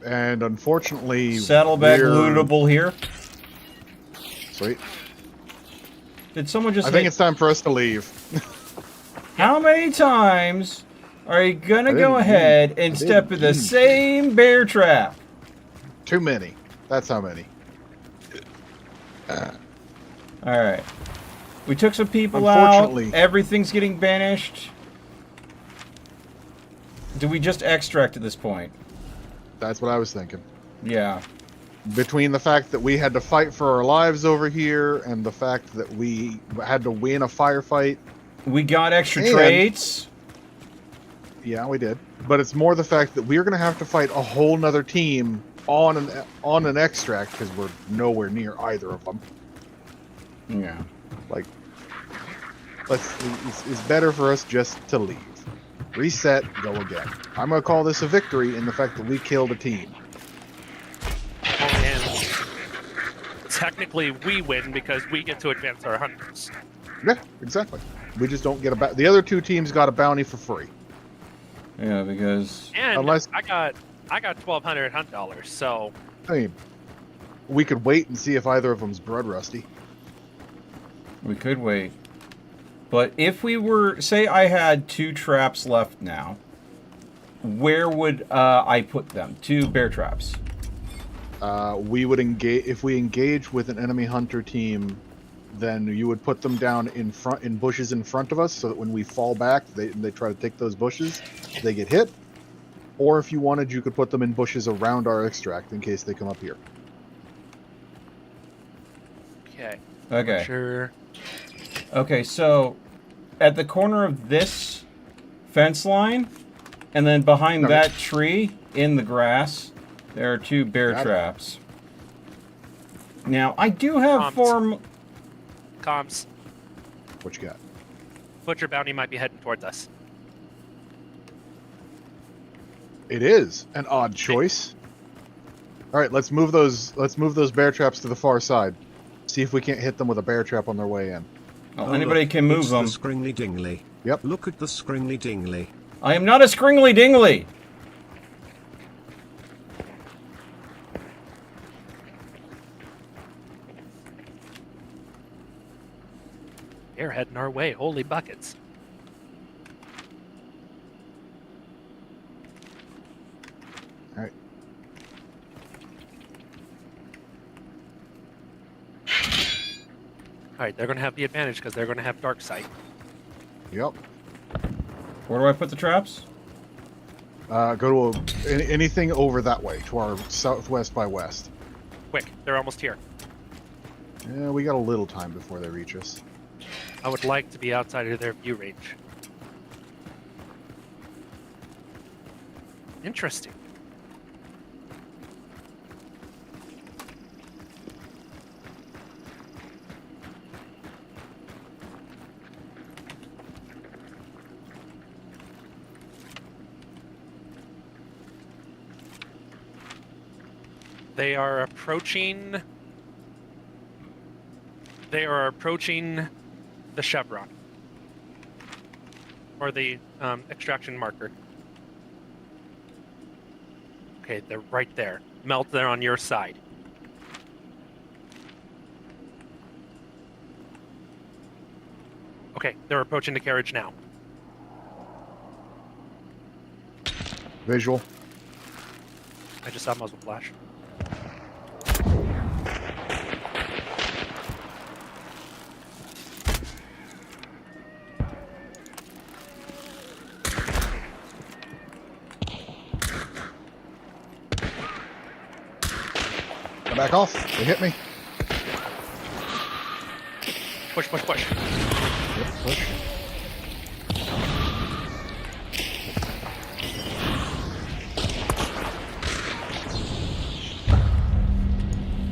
And unfortunately, Saddlebag we're- lootable here. Sweet. Did someone just? I think hit- it's time for us to leave. How many times are you gonna I go didn't ahead mean- and I step in didn't the mean- same bear trap? Too many. That's how many. All right. We took some people out. Unfortunately- Everything's getting banished. Do we just extract at this point? That's what I was thinking. Yeah. Between the fact that we had to fight for our lives over here and the fact that we had to win a firefight, We got extra And- traits. yeah, we did. But it's more the fact that we're going to have to fight a whole nother team on an extract because we're nowhere near either of them. Yeah. Like, it's better for us just to leave. Reset, go again. I'm going to call this a victory in the fact that we killed a team. And technically, we win because we get to advance our hunters. Yeah, exactly. We just don't get a the other two teams got a bounty for free. Yeah, because And Unless- I got 1,200 hunt dollars. So I mean, we could wait and see if either of them's blood rusty. we could wait. But if we were, say I had 2 traps left now, where would I put them? 2 bear traps. We would engage if we engage with an enemy hunter team. Then you would put them down in bushes in front of us, so that when we fall back, they try to take those bushes, they get hit. Or if you wanted, you could put them in bushes around our extract in case they come up here. okay, Okay. sure. Okay, so at the corner of this fence line, and then behind Okay. that tree in the grass, there are 2 bear Got it. traps. Now, I do have Comms. What you got? Butcher bounty might be heading towards us. It is an odd choice. All right, let's move those bear traps to the far side. See if we can't hit them with a bear trap on their way in. Well, Oh, anybody look, can move it's them. the Scringly Dingly. Yep. Look at the Scringly Dingly. I am not a scringly dingly. They're heading our way. Holy buckets. All right. All right, they're going to have the advantage because they're going to have dark sight. Yep. Where do I put the traps? Go to anything over that way to our southwest by west. Quick, they're almost here. Yeah, we got a little time before they reach us. I would like to be outside of their view range. Interesting. They are approaching. They are approaching the chevron. Or the extraction marker. Okay, they're right there. Melt, they're on your side. Okay, they're approaching the carriage now. Visual. I just saw muzzle flash. Back off. They hit me. Push, push, push. Yep, push.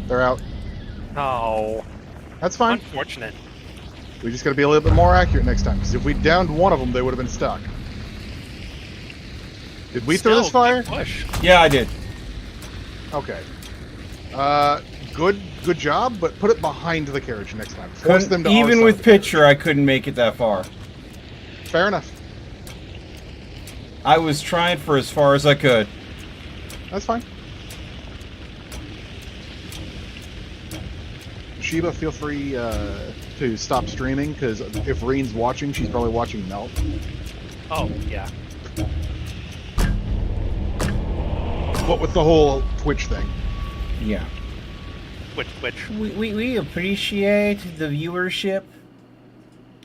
They're out. Oh, That's fine. unfortunate. We just got to be a little bit more accurate next time. Because if we downed one of them, they would have been stuck. Did we throw this Still, fire? good push. Yeah, I did. Okay. Good job, but put it behind the carriage next time. Force them to our Even side with of the carriage. picture, I couldn't make it that far. Fair enough. I was trying for as far as I could. That's fine. Sheba, feel free to stop streaming, because if Reen's watching, she's probably watching Melt. Oh, yeah. What with the whole Twitch thing? Yeah. Which. We appreciate the viewership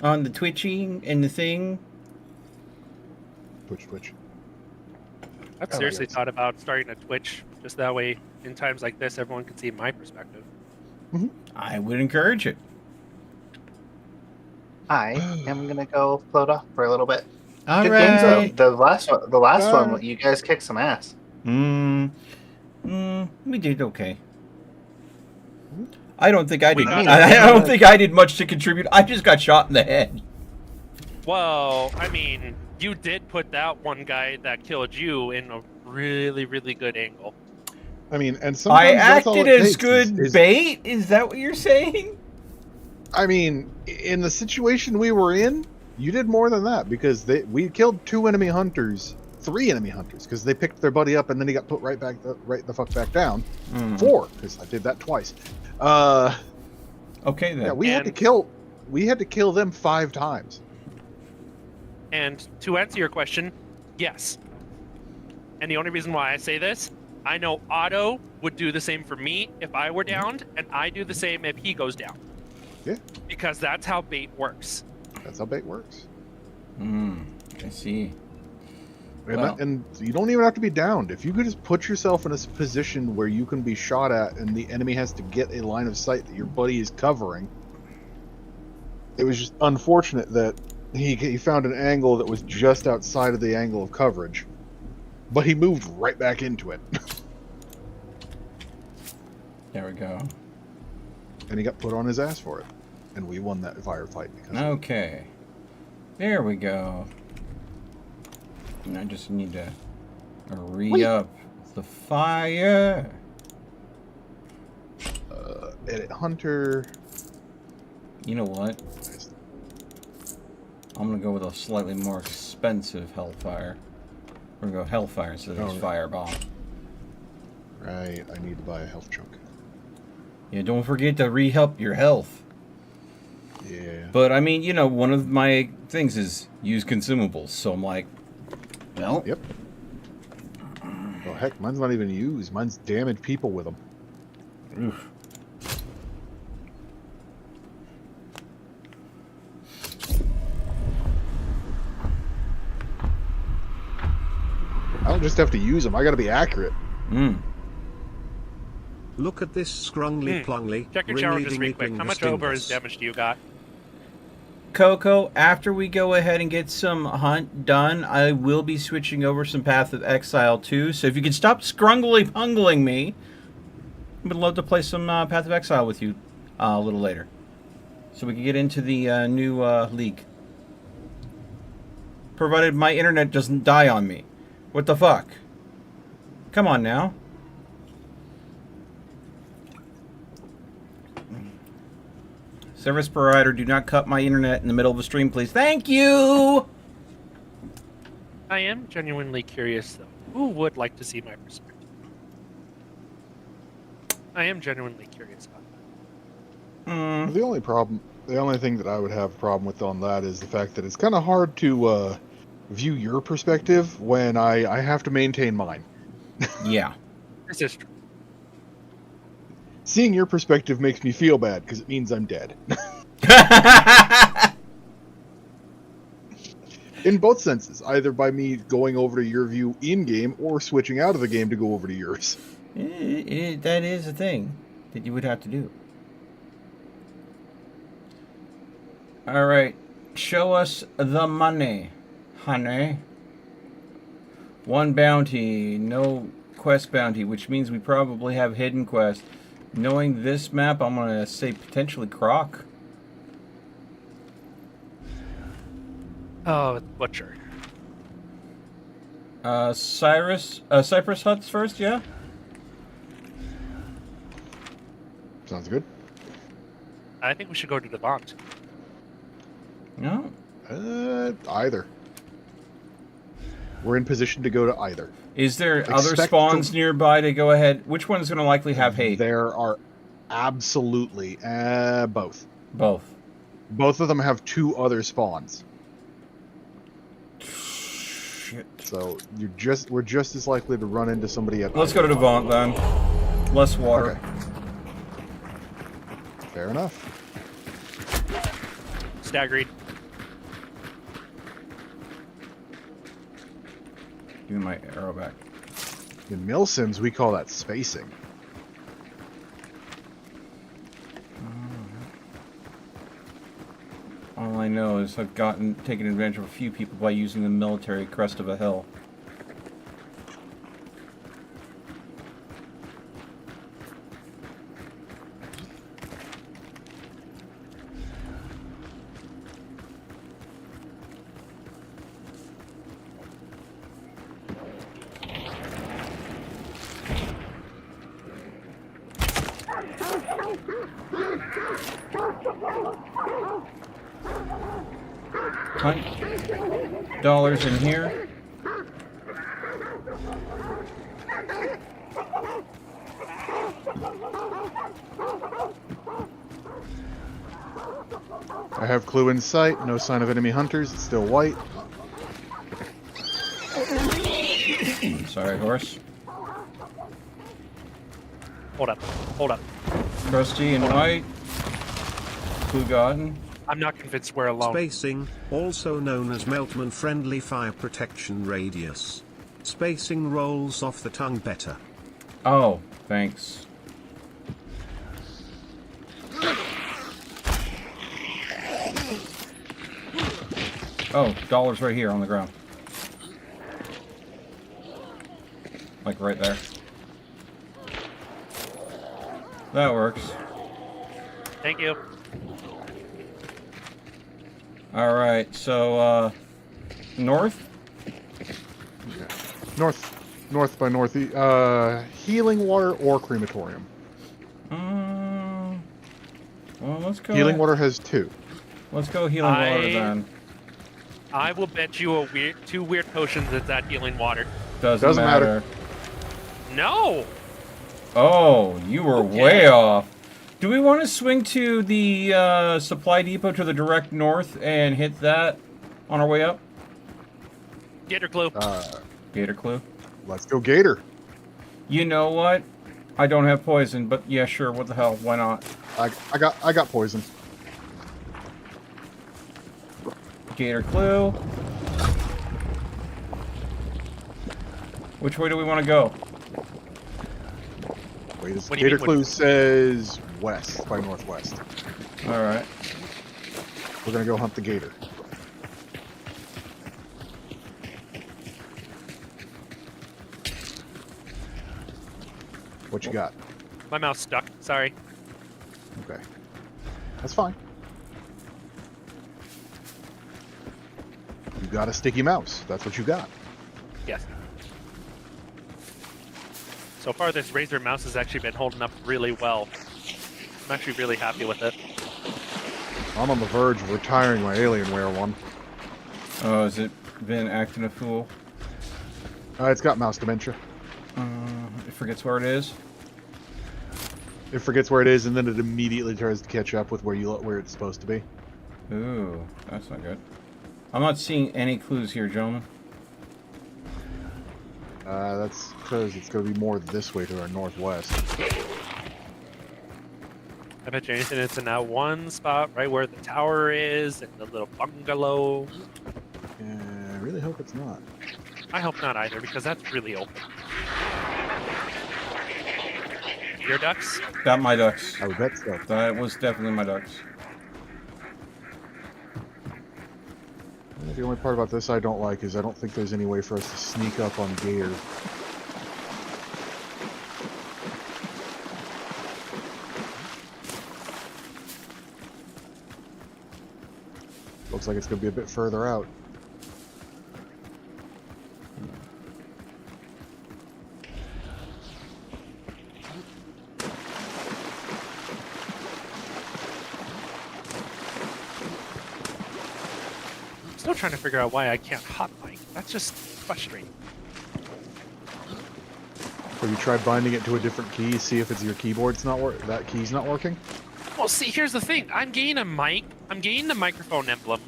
on the Twitching and the thing. Twitch. I've Oh, seriously yes. thought about starting a Twitch, just that way, in times like this, everyone can see my perspective. I would encourage it. I am gonna go float off for a little bit. All Good games though. right. The last one, you guys kicked some ass. We did okay. I don't think I did. got- I don't think I did much to contribute. I just got shot in the head. Well, I mean, you did put that one guy that killed you in a really, really good angle. I mean, and I sometimes that's all acted it as takes good is- bait. Is that what you're saying? I mean, in the situation we were in, you did more than that, because we killed 2 enemy hunters, 3 enemy hunters, because they picked their buddy up and then he got put right the fuck back down. 4, because I did that twice. Okay then. Yeah, we had to kill them 5 times. And to answer your question, yes. And the only reason why I say this, I know Otto would do the same for me if I were downed, and I do the same if he goes down. Yeah. Because that's how bait works. That's how bait works. I see. And, Well- and you don't even have to be downed. If you could just put yourself in a position where you can be shot at and the enemy has to get a line of sight that your buddy is covering. It was just unfortunate that he found an angle that was just outside of the angle of coverage. But he moved right back into it. There we go. And he got put on his ass for it. And we won that firefight because of it. Okay. There we go. And I just need to re-up the fire. Edit Hunter. You know what? I'm gonna go with a slightly more expensive Hellfire. We're gonna go Hellfire instead of Oh, right. Fireball. Right, I need to buy a health chunk. Yeah, don't forget to re-help your health. Yeah. But I mean, you know, one of my things is use consumables. So I'm like, well, Yep. Oh heck, mine's not even used. Mine's damaged people with them. oof. I don't just have to use them. I got to be accurate. Look at this scrongly plongly. Check your shower just real quick. How much over is damage do you got? Coco, after we go ahead and get some hunt done, I will be switching over some Path of Exile too. So if you can stop scrungly pungling me, I would love to play some Path of Exile with you a little later. So we can get into the new league. Provided my internet doesn't die on me. What the fuck? Come on now. Service provider, do not cut my internet in the middle of the stream, please. Thank you! I am genuinely curious, though. Who would like to see my perspective? I am genuinely curious about that. The only thing that I would have a problem with on that is the fact that it's kind of hard to view your perspective when I have to maintain mine. Yeah. This is true. Seeing your perspective makes me feel bad because it means I'm dead. In both senses, either by me going over to your view in game or switching out of the game to go over to yours. That is a thing. that you would have to do. All right, show us the money, honey. 1 bounty, no quest bounty, which means we probably have hidden quest. Knowing this map, I'm gonna say potentially Croc. Oh, Butcher. Cypress Huts first, yeah? Sounds good. I think we should go to Devant. No? Either. We're in position to go to either. Is there other Expect spawns nearby to go ahead? Which one's going to likely have hate? There are absolutely both. Both. Both of them have 2 other spawns. Shit. So we're just as likely to run into somebody at. Let's go to Devant then. Less water. Okay. Fair enough. Staggered. Give me my arrow back. In Milsims, we call that spacing. All I know is I've taken advantage of a few people by using the military crest of a hill. $100 in here. I have clue in sight. No sign of enemy hunters. It's still white. Sorry, horse. Hold up. Hold up. Rusty and white. Clue gotten. I'm not convinced we're alone. Spacing, also known as Meltman Friendly Fire Protection Radius. Spacing rolls off the tongue better. Oh, thanks. Oh, dollars right here on the ground. Like right there. That works. Thank you. Alright, so, north? North by northeast. Healing water or crematorium. Well, let's go. Healing water has 2. Let's go healing water then. I will bet you 2 weird potions that's that healing water. Doesn't matter. No! Oh, you were way off. Do we want to swing to the supply depot to the direct north and hit that on our way up? Gator clue. Gator clue. Let's go Gator. You know what? I don't have poison, but yeah, sure. What the hell? Why not? I got poison. Gator clue. Which way do we want to go? Wait, What do you Gator mean, clue says west by northwest. All right. We're gonna go hunt the gator. What you got? My mouse stuck. Sorry. Okay. That's fine. You got a sticky mouse. That's what you got. Yes. So far, this Razer mouse has actually been holding up really well. I'm actually really happy with it. I'm on the verge of retiring my Alienware one. Oh, has it been acting a fool? It's got mouse dementia. It forgets where it is. It forgets where it is, and then it immediately tries to catch up with where it's supposed to be. Ooh, that's not good. I'm not seeing any clues here, gentlemen. That's because it's going to be more this way to our northwest. I bet you anything it's in that one spot right where the tower is and the little bungalow. I really hope it's not. I hope not either, because that's really open. Your ducks? Got my ducks. I would bet so. That was definitely my ducks. The only part about this I don't like is I don't think there's any way for us to sneak up on Gator. Looks like it's going to be a bit further out. Still trying to figure out why I can't hot mic. That's just frustrating. Have you tried binding it to a different key, see if it's your keyboard's not that key's not working? Well, see, here's the thing. I'm getting a mic. I'm getting the microphone emblem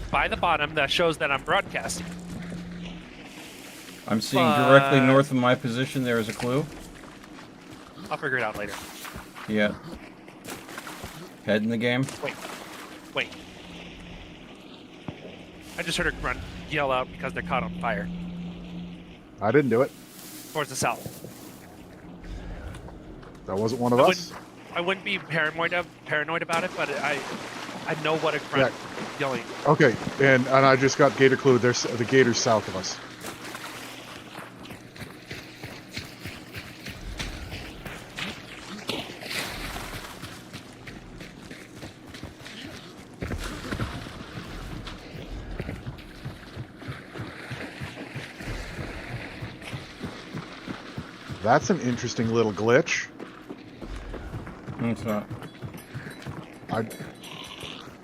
by the bottom that shows that I'm broadcasting. I'm seeing directly north of my position. There is a clue. I'll figure it out later. Yeah. Head in the game. Wait. I just heard a grunt yell out because they're caught on fire I didn't do it. towards the south. That wasn't one of us. I wouldn't be paranoid about it, but I know what a grunt yelling. Okay, and I just got Gator clue. There's the Gator's south of us. That's an interesting little glitch. It's not.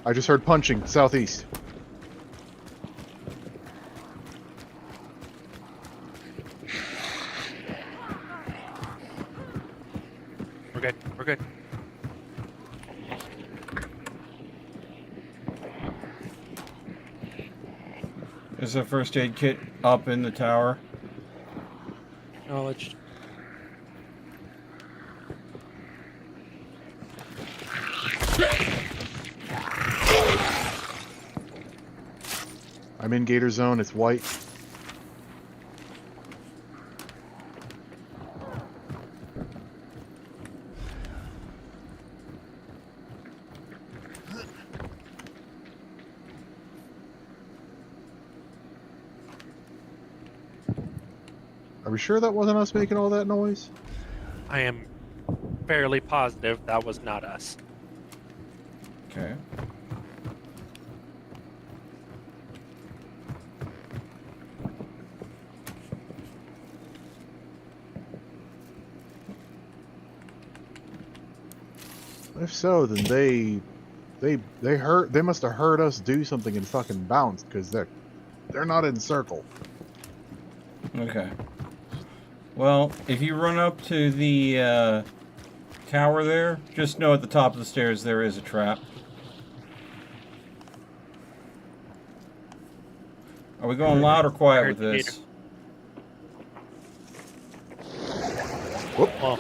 I just heard punching southeast. We're good. We're good. Is a first aid kit up in the tower? Knowledge. I'm in Gator zone. It's white. Are we sure that wasn't us making all that noise? I am fairly positive that was not us. Okay. If so, then they must have heard us do something and fucking bounced because they're not in circle. Okay. Well, if you run up to the tower there, just know at the top of the stairs there is a trap. Are we going loud or quiet with this? Whoop. Well,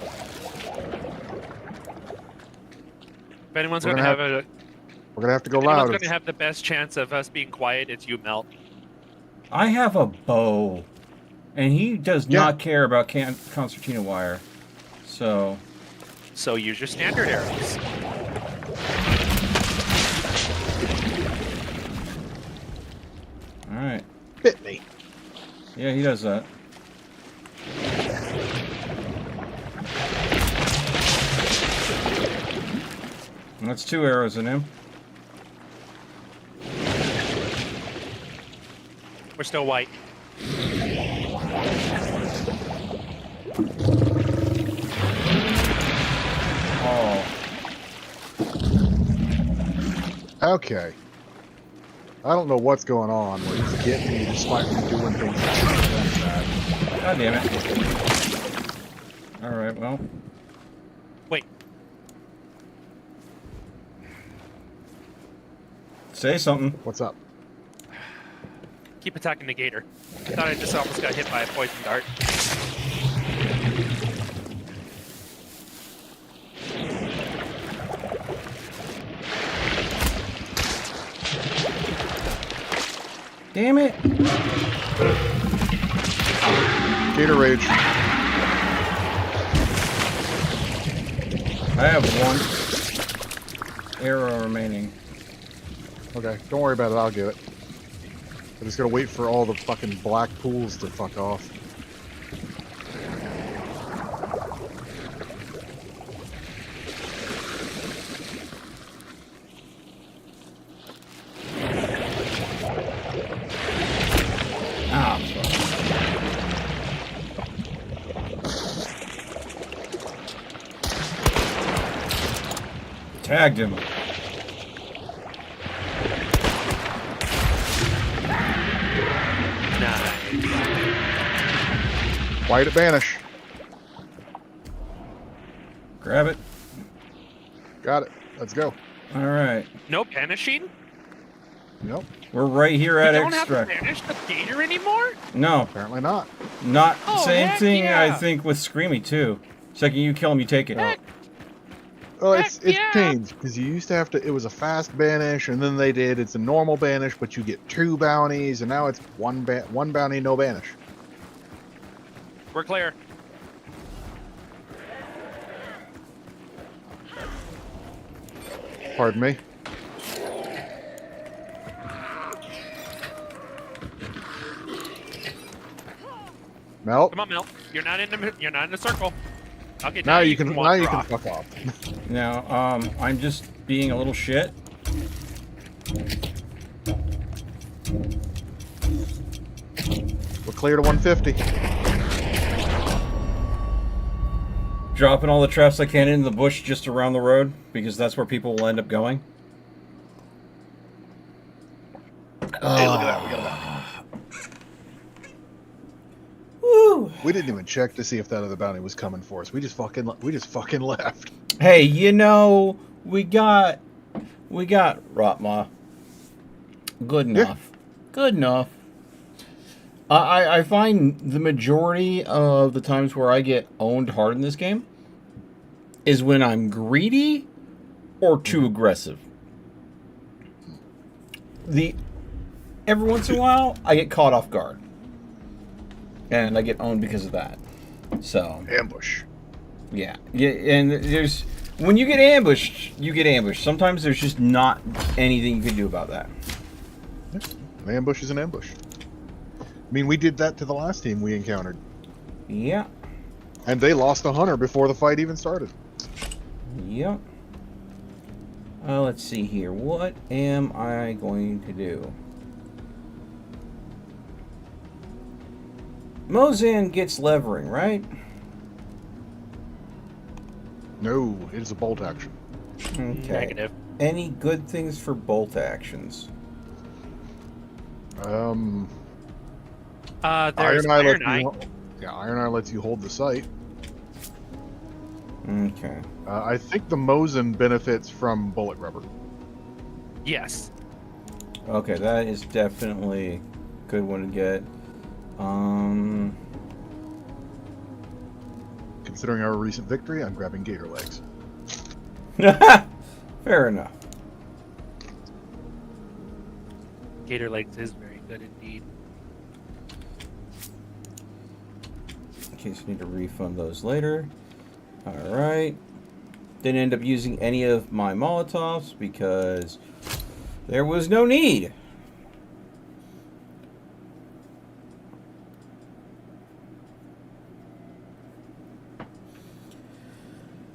if anyone's We're going to gonna have We're gonna have to go anyone's loud. going to have the best chance of us being quiet, it's you, Melt. I have a bow, and he does not care about concertina wire. So use your standard arrows. all right. Bit me. Yeah, he does that. And that's 2 arrows in him. We're still white. Oh, Okay. I don't know what's going on where he's getting me despite me doing things that god damn it. All right, well. Wait. Say something. What's up? Keep attacking the gator. I thought I just almost got hit by a poison dart. Damn it. Gator rage. I have one arrow remaining. Okay, don't worry about it. I'll get it. I'm just gonna wait for all the fucking black pools to fuck off. Ah, fuck. Tagged him. Nice. White at banish. Grab it. Got it. Let's go. All right. No banishing? Nope. We're right here You at don't have to extract. banish the gator anymore? No, Apparently not. not Oh, same heck thing. I yeah. think with Screamy too. Second you kill him, you take it. Heck. Well, Heck it's yeah. changed because you used to have to. It was a fast banish, and then they did. It's a normal banish, but you get 2 bounties, and now it's one bounty, no banish. We're clear. Pardon me. Melt. Come on, Mel. You're not in the circle. Okay, Now you can. walk Now you can off. fuck off. Now, I'm just being a little shit. We're clear to 150. Dropping all the traps I can in the bush just around the road because that's where people will end up going. Hey, look at that. We got that. Woo! We didn't even check to see if that other bounty was coming for us. We just fucking left. Hey, you know, we got Rotma. Good enough. Good enough. I find the majority of the times where I get owned hard in this game is when I'm greedy or too aggressive. Every once in a while, I get caught off guard. And I get owned because of that. So, Ambush. yeah. And there's... When you get ambushed, you get ambushed. Sometimes there's just not anything you can do about that. An ambush is an ambush. I mean, we did that to the last team we encountered. Yeah. And they lost a hunter before the fight even started. Yep. Let's see here. What am I going to do? Mozan gets levering, right? No, it is a bolt action. Okay. Negative. Any good things for bolt actions? There's There's Iron Eye Iron lets Eye. you. Yeah, Iron Eye lets you hold the site. Okay. I think the Mosin benefits from bullet rubber. Yes. Okay, that is definitely a good one to get. Considering our recent victory, I'm grabbing gator legs. Fair enough. Gator legs is very good indeed. In case you need to refund those later. Alright. Didn't end up using any of my Molotovs because there was no need.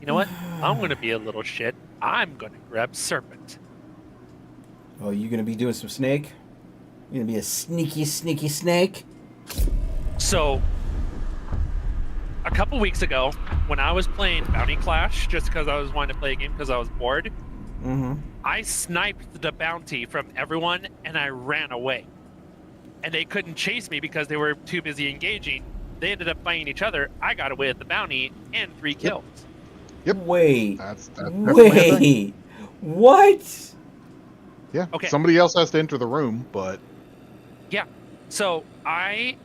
You know what? I'm gonna be a little shit. I'm gonna grab Serpent. Oh, you gonna be doing some snake? You gonna be a sneaky snake? So, a couple weeks ago, when I was playing Bounty Clash, just because I was wanting to play a game because I was bored, Mm-hmm. I sniped the bounty from everyone and I ran away. And they couldn't chase me because they were too busy engaging. They ended up fighting each other. I got away with the bounty and 3 kills. Yep. Wait. That's definitely a thing. Wait. What? Yeah. Okay. Somebody else has to enter the room, but Yeah. So I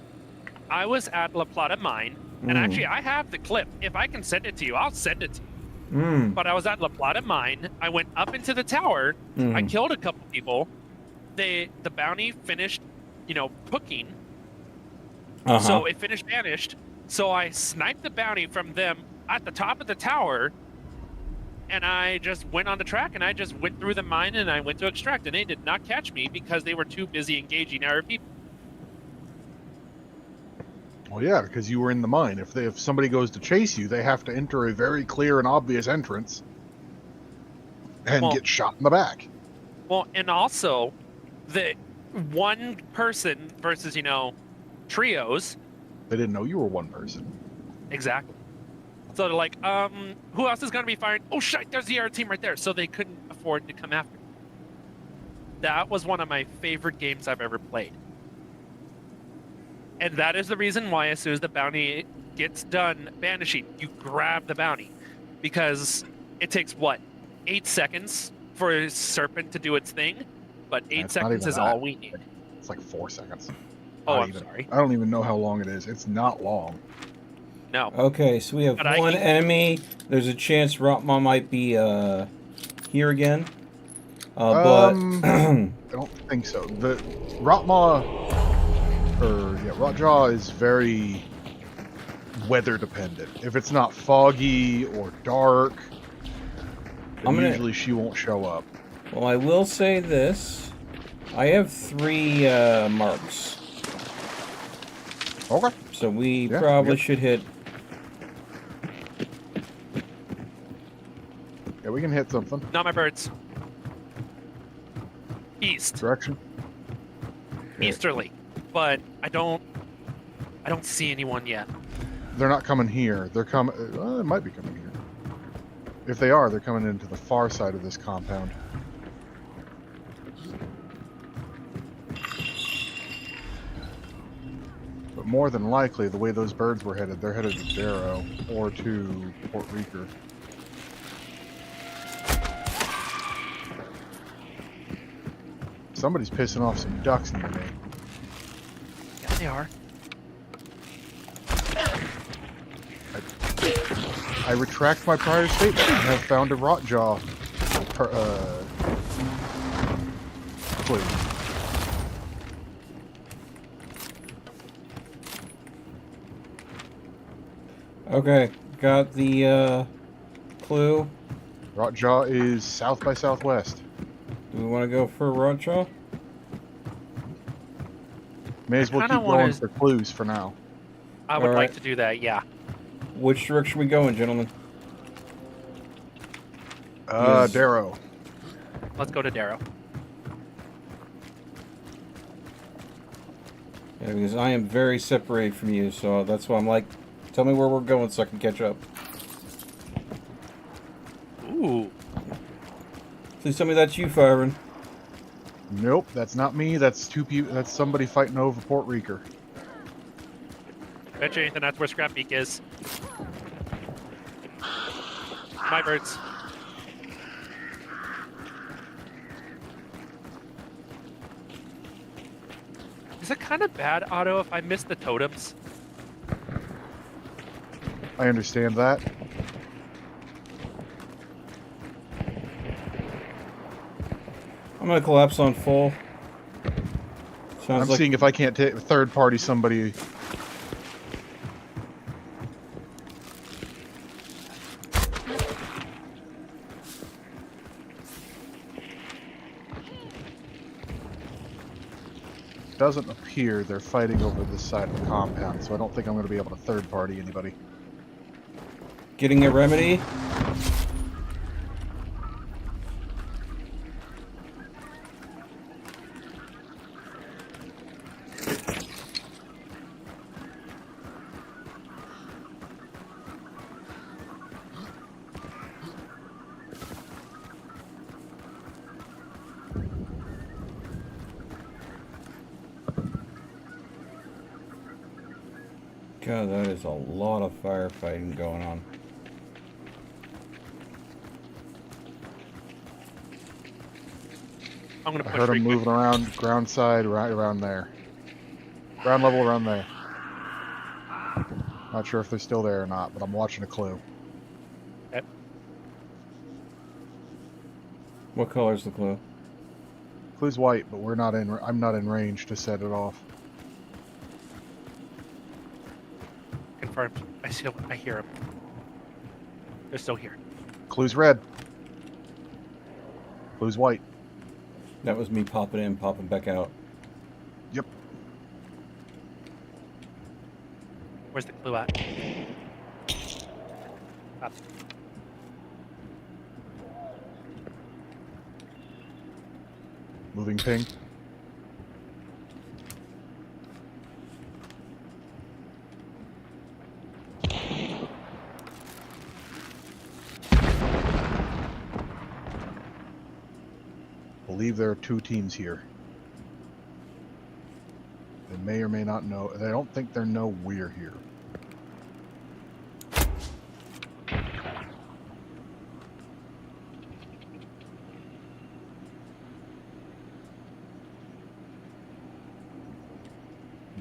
was at La Plata Mine, and actually I have the clip. If I can send it to you, I'll send it to you. But I was at La Plata Mine. I went up into the tower. I killed a couple people. The bounty finished, cooking. So it finished vanished. So I sniped the bounty from them at the top of the tower. and I just went on the track and I just went through the mine and I went to extract, and they did not catch me because they were too busy engaging our people. Well, yeah, because you were in the mine. If somebody goes to chase you, they have to enter a very clear and obvious entrance and Well- get shot in the back. Well, and also, the one person versus, trios. They didn't know you were one person. Exactly. So they're like, who else is going to be firing? Oh, shit, there's the air team right there. So they couldn't afford to come after me. That was one of my favorite games I've ever played. And that is the reason why as soon as the bounty gets done banishing, you grab the bounty. Because it takes, 8 seconds for a serpent to do its thing? But 8 It's not seconds even is that. all we need. It's like 4 seconds. Oh, Not I'm even. sorry. I don't even know how long it is. It's not long. No. Okay, so we have But I one can- enemy. There's a chance Rotma might be here again. I don't think so. The Rotjaw is very weather dependent. If it's not foggy or dark, then usually she won't show up. Well, I will say this. I have 3 marks. Okay. So we Yeah, probably yep. should hit. Yeah, we can hit something. Not my birds. East. Direction. Easterly. But I don't see anyone yet. They're not coming here. They're coming. Well, they might be coming here. If they are, they're coming into the far side of this compound. But more than likely, the way those birds were headed, they're headed to Darrow or to Port Reeker. Somebody's pissing off some ducks near me. Yeah, they are. I retract my prior statement. I have found a Rotjaw clue. Okay, got the clue. Rotjaw is south by southwest. Do we want to go for Rotjaw? May as well kinda keep going wanna- for clues for now. I would All like right. to do that, yeah. Which direction we going, gentlemen? Yes. Darrow. Let's go to Darrow. Yeah, because I am very separated from you, so that's why I'm like, tell me where we're going so I can catch up. Ooh. Please tell me that's you firing. Nope, that's not me. That's two people. That's somebody fighting over Port Reeker. Bet you anything that's where Scrap Beak is. My birds. Is it kind of bad, Otto, if I miss the totems? I understand that. I'm gonna collapse on full. Sounds I'm like seeing if I can't third party somebody. Doesn't appear they're fighting over this side of the compound, so I don't think I'm going to be able to third party anybody. getting a remedy. God, that is a lot of firefighting going on. I'm gonna I push heard them Rico. moving around ground side, right around there. Ground level around there. Not sure if they're still there or not, but I'm watching a clue. What color's the clue? Clue's white, but we're not in. I'm not in range to set it off. Confirmed. I hear them. They're still here. Clue's red. Blue's white. That was me popping in, popping back out. Yep. Where's the clue at? Up. Moving ping. Believe there are 2 teams here. They may or may not know. They don't think they know we're here.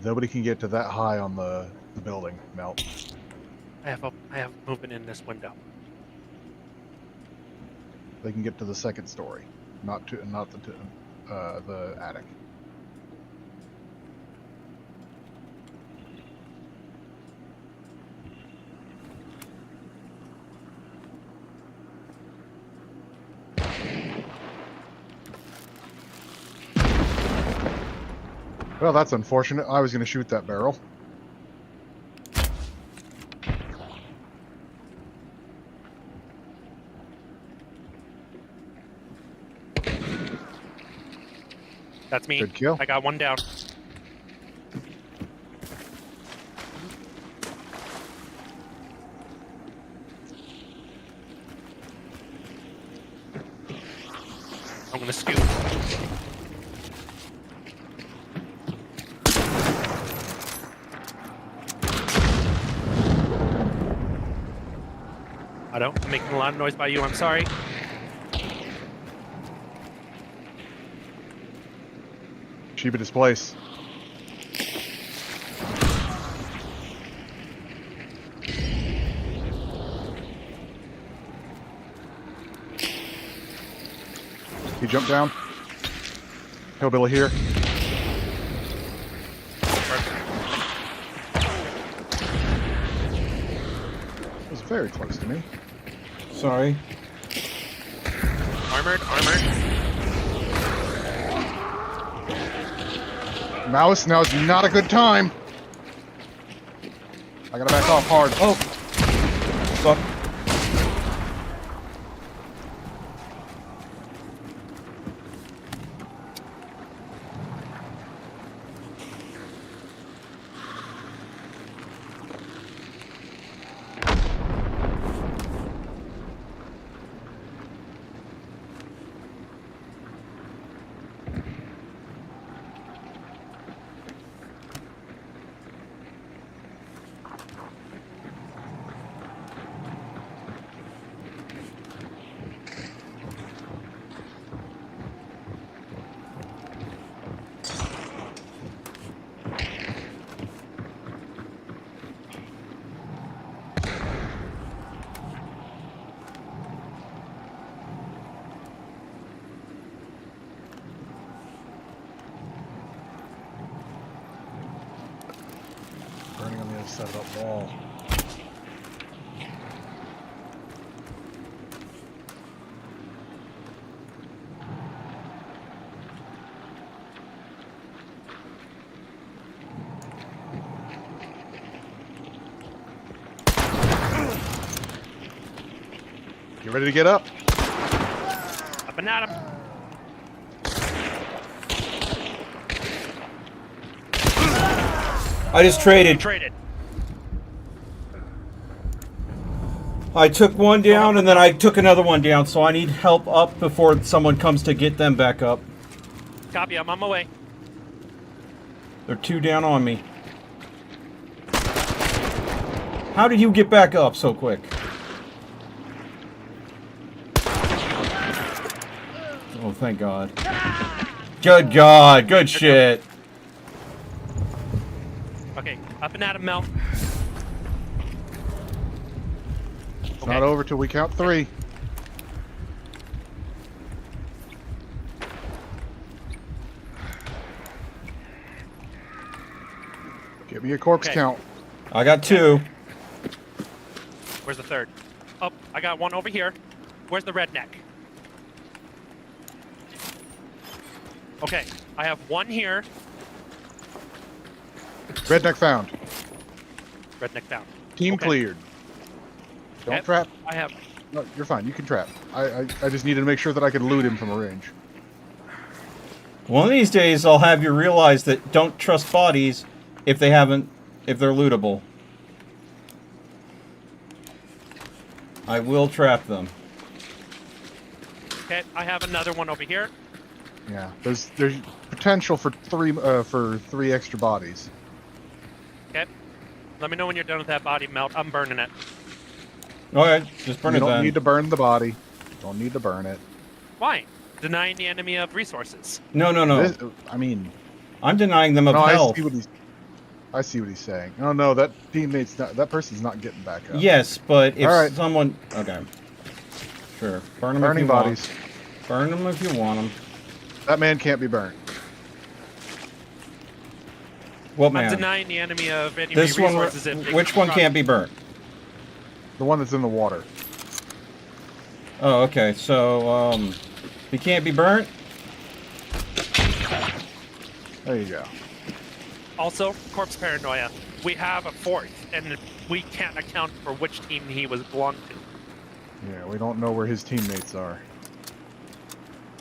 Nobody can get to that high on the building, Melt. I have movement in this window. They can get to the 2nd story, not the attic. Well, that's unfortunate. I was going to shoot that barrel. That's me. Good kill. I got one down. I'm gonna scoop. I don't. I'm making a lot of noise by you. I'm sorry. Sheba displace. He jumped down. Hillbilly here. It was very close to me. Sorry. Armored. Mouse, now is not a good time. I gotta back off hard. Oh. Fuck. Burning on the other side of that wall. You ready to get up? Up and at him. I just traded. Traded. I took one down and then I took another one down, so I need help up before someone comes to get them back up. Copy. I'm on my way. They're 2 down on me. How did you get back up so quick? Oh, thank God. Good God. Good shit. Okay. Up and at him, Mel. It's not over till we count 3. Give me a corpse Okay. count. I got 2. Where's the third? Oh, I got one over here. Where's the redneck? Okay, I have one here. Redneck found. Redneck down. Team Okay. cleared. Don't Yep. trap. I have. No, you're fine. You can trap. I just needed to make sure that I could loot him from a range. One of these days, I'll have you realize that don't trust bodies if they're lootable. I will trap them. Okay, I have another one over here. Yeah. There's potential for three extra bodies. Okay. Let me know when you're done with that body melt. I'm burning it. Alright, just burn You it don't then. need to burn the body. Don't need to burn it. Why? Denying the enemy of resources. No. I mean, I'm denying them of no, health. I see what he's saying. Oh no, that person's not getting back up. Yes, but if Alright. someone... Okay. Sure. Burn them Burning if you bodies. want. Burn them if you want them. That man can't be burned. What I'm man? denying the enemy of any This one... resources. if they Which one cross- can't be burnt? The one that's in the water. Oh, okay. So, he can't be burnt? There you go. Also, corpse paranoia. We have a fourth, and we can't account for which team he was belonged to. Yeah, we don't know where his teammates are.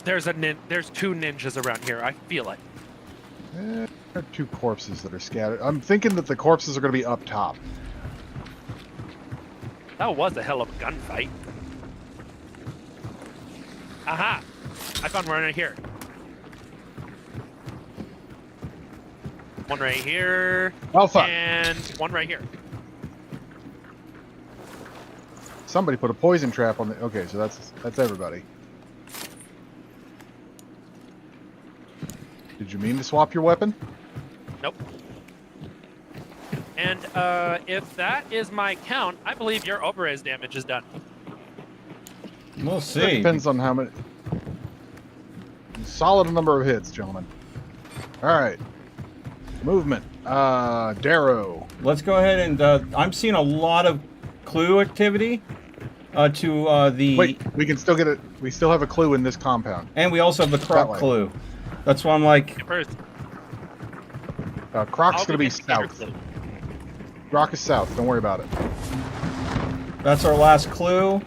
There's two ninjas around here. I feel it. There are two corpses that are scattered. I'm thinking that the corpses are going to be up top. That was a hell of a gunfight. Aha! I found one right here. One right here. Alpha! And one right here. Somebody put a poison trap on the... Okay, so that's everybody. Did you mean to swap your weapon? Nope. And if that is my count, I believe your Oberez damage is done. We'll That see. depends on how many... Solid number of hits, gentlemen. Alright. Movement. Darrow. Let's go ahead and... I'm seeing a lot of clue activity to the... Wait, we can still get it. We still have a clue in this compound. And we also have the croc way. clue. That's why I'm like... First, Croc's I'll going to be get the bigger south. clue. Croc is south. Don't worry about it. That's our last clue.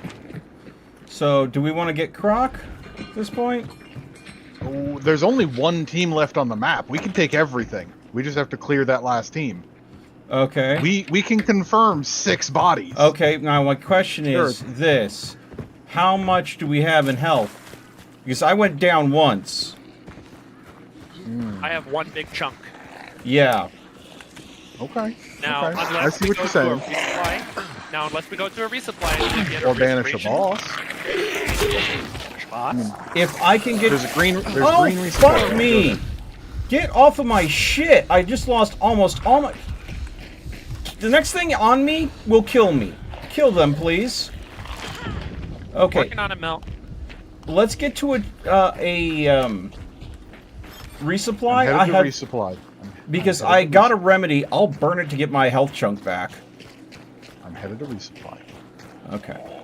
So, do we want to get croc at this point? Oh, there's only one team left on the map. We can take everything. We just have to clear that last team. Okay. We can confirm 6 bodies. Okay, now my question is Sure. this. How much do we have in health? Because I went down once. I have one big chunk. Yeah. Okay. Now, okay. I unless see we what go you're to a saying. resupply, unless we go to a resupply, we get a Or banish a restoration. boss. If I can get... There's green Oh, resupply. fuck me! Get off of my shit! I just lost almost all my... The next thing on me will kill me. Kill them, please. Okay, Working on it, Mel. let's get to a resupply. I'm I headed have... to resupply. Because I'm headed I to got a remedy. I'll burn it to get my health chunk back. I'm headed to resupply. Okay.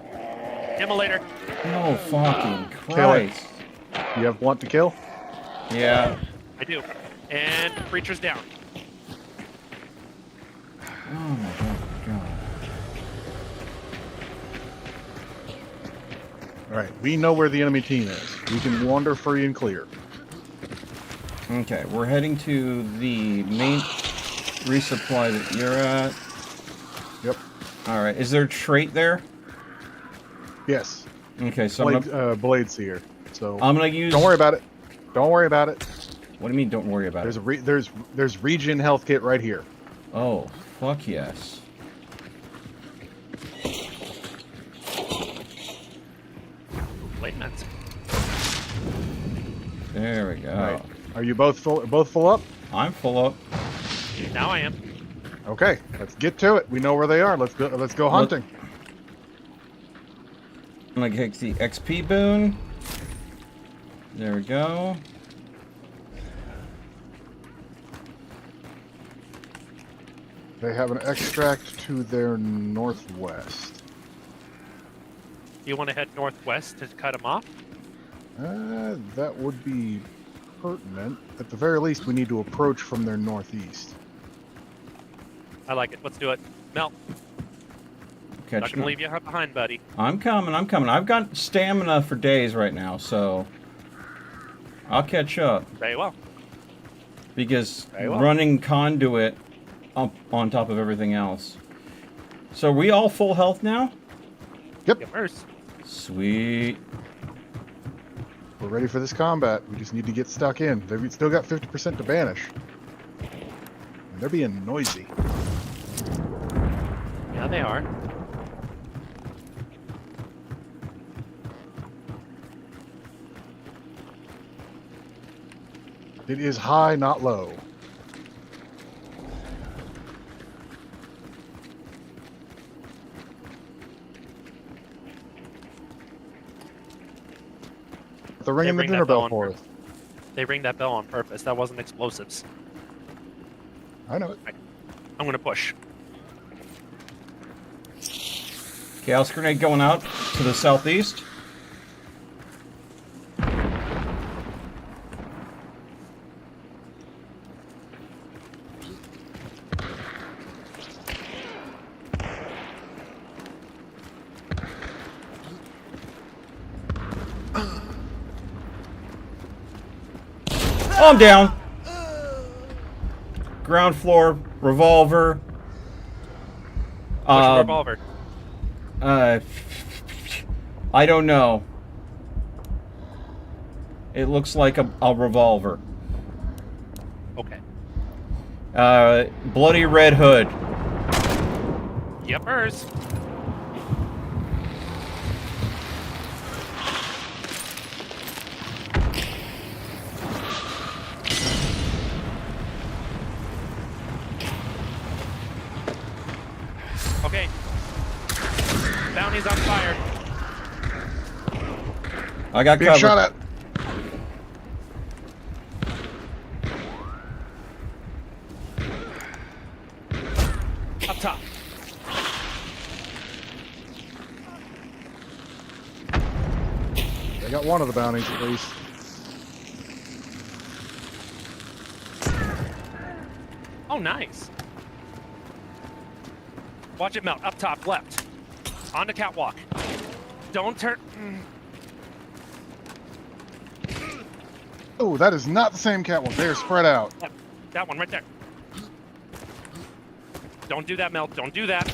Immolator. Oh, fucking Kill it. Christ. You have blunt to kill? Yeah. I do. And creature's down. Oh my god. Alright, we know where the enemy team is. We can wander free and clear. Okay, we're heading to the main resupply that you're at. Yep. Alright, is there a trait there? Yes. Okay, so Blade's here. So I'm gonna use... don't worry about it. Don't worry about it. What do you mean, don't worry about There's it? there's regen health kit right here. Oh, fuck yes. Maintenance. There we go. Alright. Are you both full up? I'm full up. Now I am. Okay, let's get to it. We know where they are. Let's go hunting. I'm gonna take the XP boon. There we go. They have an extract to their northwest. You want to head northwest to cut him off? That would be pertinent. At the very least, we need to approach from their northeast. I like it. Let's do it. Melt. Not Catch gonna me. leave you behind, buddy. I'm coming. I've got stamina for days right now, so I'll catch up. Very well. Because Very well. running conduit up on top of everything else. So are we all full health now? Get first. Sweet. We're ready for this combat. We just need to get stuck in. They've still got 50% to banish. And they're being noisy. Yeah, they are. It is high, not low. They're ringing the ring dinner that bell bell on for purpose. us. They ring that bell on purpose. That wasn't explosives. I know it. I'm gonna push. Chaos grenade going out to the southeast. Oh, I'm down. Ground floor, revolver. Push a revolver. I don't know. It looks like a revolver. Okay. Bloody Red Hood. Yepers. Okay. Bounty's on fire. I got Being cover. shot at. Up top. They got one of the bounties at least. Oh, nice. Watch it melt. Up top, left. On the catwalk. Don't turn. Oh, that is not the same catwalk. They are spread out. That one right there. Don't do that, Melt. Don't do that.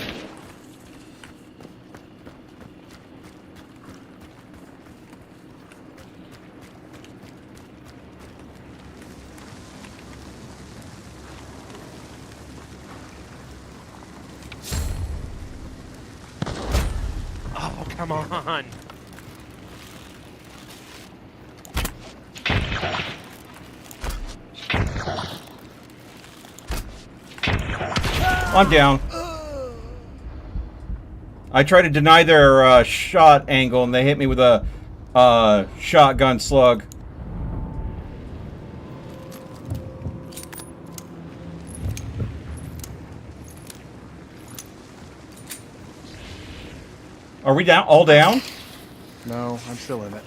Oh, come on. I'm down. I tried to deny their shot angle, and they hit me with a shotgun slug. Are we down? All down? No, I'm still in it.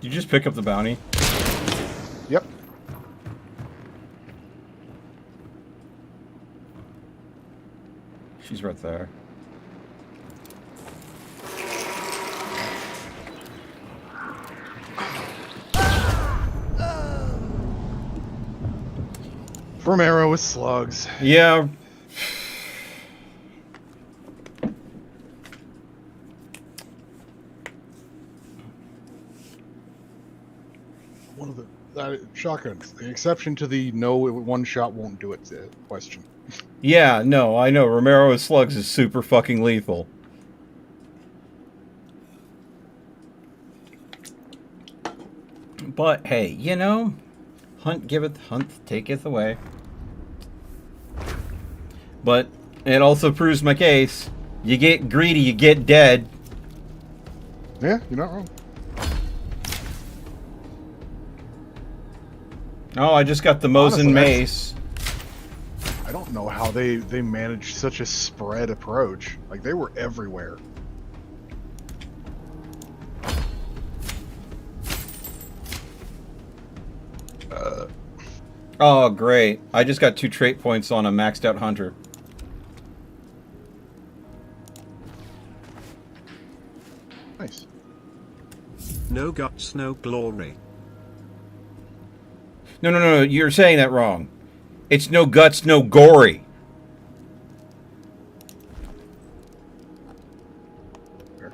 Did you just pick up the bounty? Yep. She's right there. From arrow with slugs. Yeah. One of the shotguns. The exception to the no, one shot won't do it question. Yeah, no, I know. Romero with slugs is super fucking lethal. But hey, you know, hunt giveth, hunt taketh away. But it also proves my case. You get greedy, you get dead. Yeah, you're not wrong. Oh, I just got the Honestly, Mosin Mace. I don't know how they managed such a spread approach. Like, they were everywhere. Oh, great. I just got 2 trait points on a maxed out hunter. Nice. No guts, no glory. No. You're saying that wrong. It's no guts, no gory. Fair.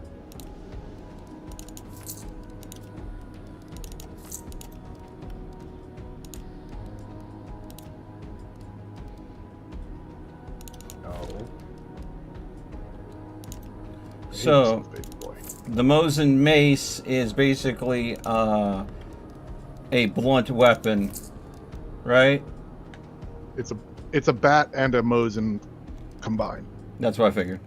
No. So, Baby boy. the Mosin Mace is basically a blunt weapon, right? It's a bat and a Mosin combined. That's what I figured.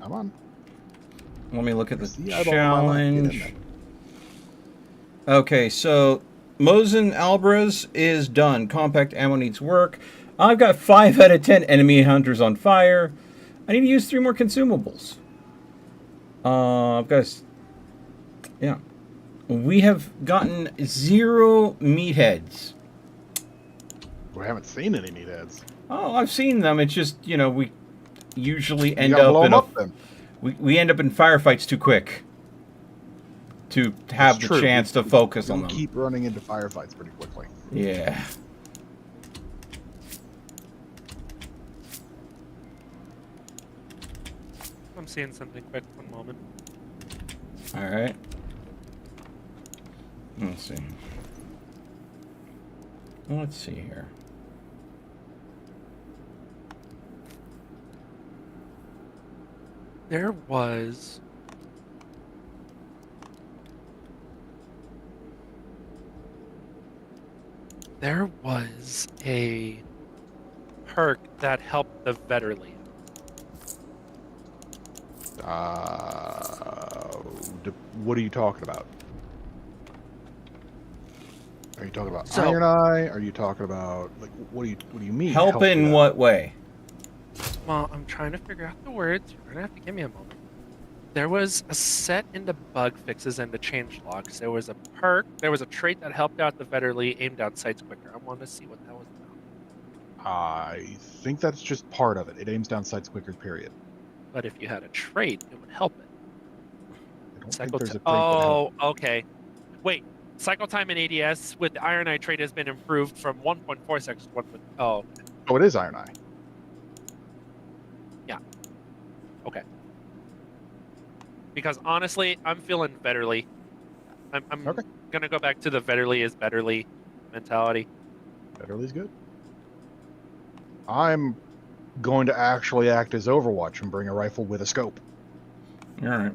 Come on. Let me look at the See, eyeball mama, get in challenge. Okay, so Mosin Alvarez is done. Compact ammo needs work. I've got 5 out of 10 enemy hunters on fire. I need to use 3 more consumables. I've got... Yeah. We have gotten 0 meatheads. We haven't seen any meatheads. Oh, I've seen them. It's just, you know, we usually You end gotta blow up in 'em a... up then. We end up in firefights too quick to have It's the true. chance to focus on We them. keep running into firefights pretty quickly. Yeah. I'm seeing something quick. One moment. All right. Let's see. Let's see here. There was. There was a perk that helped the Vetterli. What are you talking about? Are you talking about So- Iron Eye? Are you talking about like what do you mean? Help in you out? what way? Well, I'm trying to figure out the words. You're gonna have to give me a moment. There was a set into bug fixes and the change logs. There was a perk. There was a trait that helped out the Vetterli, aimed down sights quicker. I want to see what that was about. I think that's just part of it. It aims down sights quicker. Period. But if you had a trait, it would help it. I don't Cycle think there's a time. trait that helps. Oh, okay. Wait. Cycle time in ADS with the Iron Eye trait has been improved from 1.4 seconds to 1. Oh, Oh, it is Iron Eye. okay. Because honestly, I'm feeling Vetterli. I'm Okay. gonna go back to the Vetterli is betterly mentality. Betterly's good. I'm going to actually act as Overwatch and bring a rifle with a scope. All right.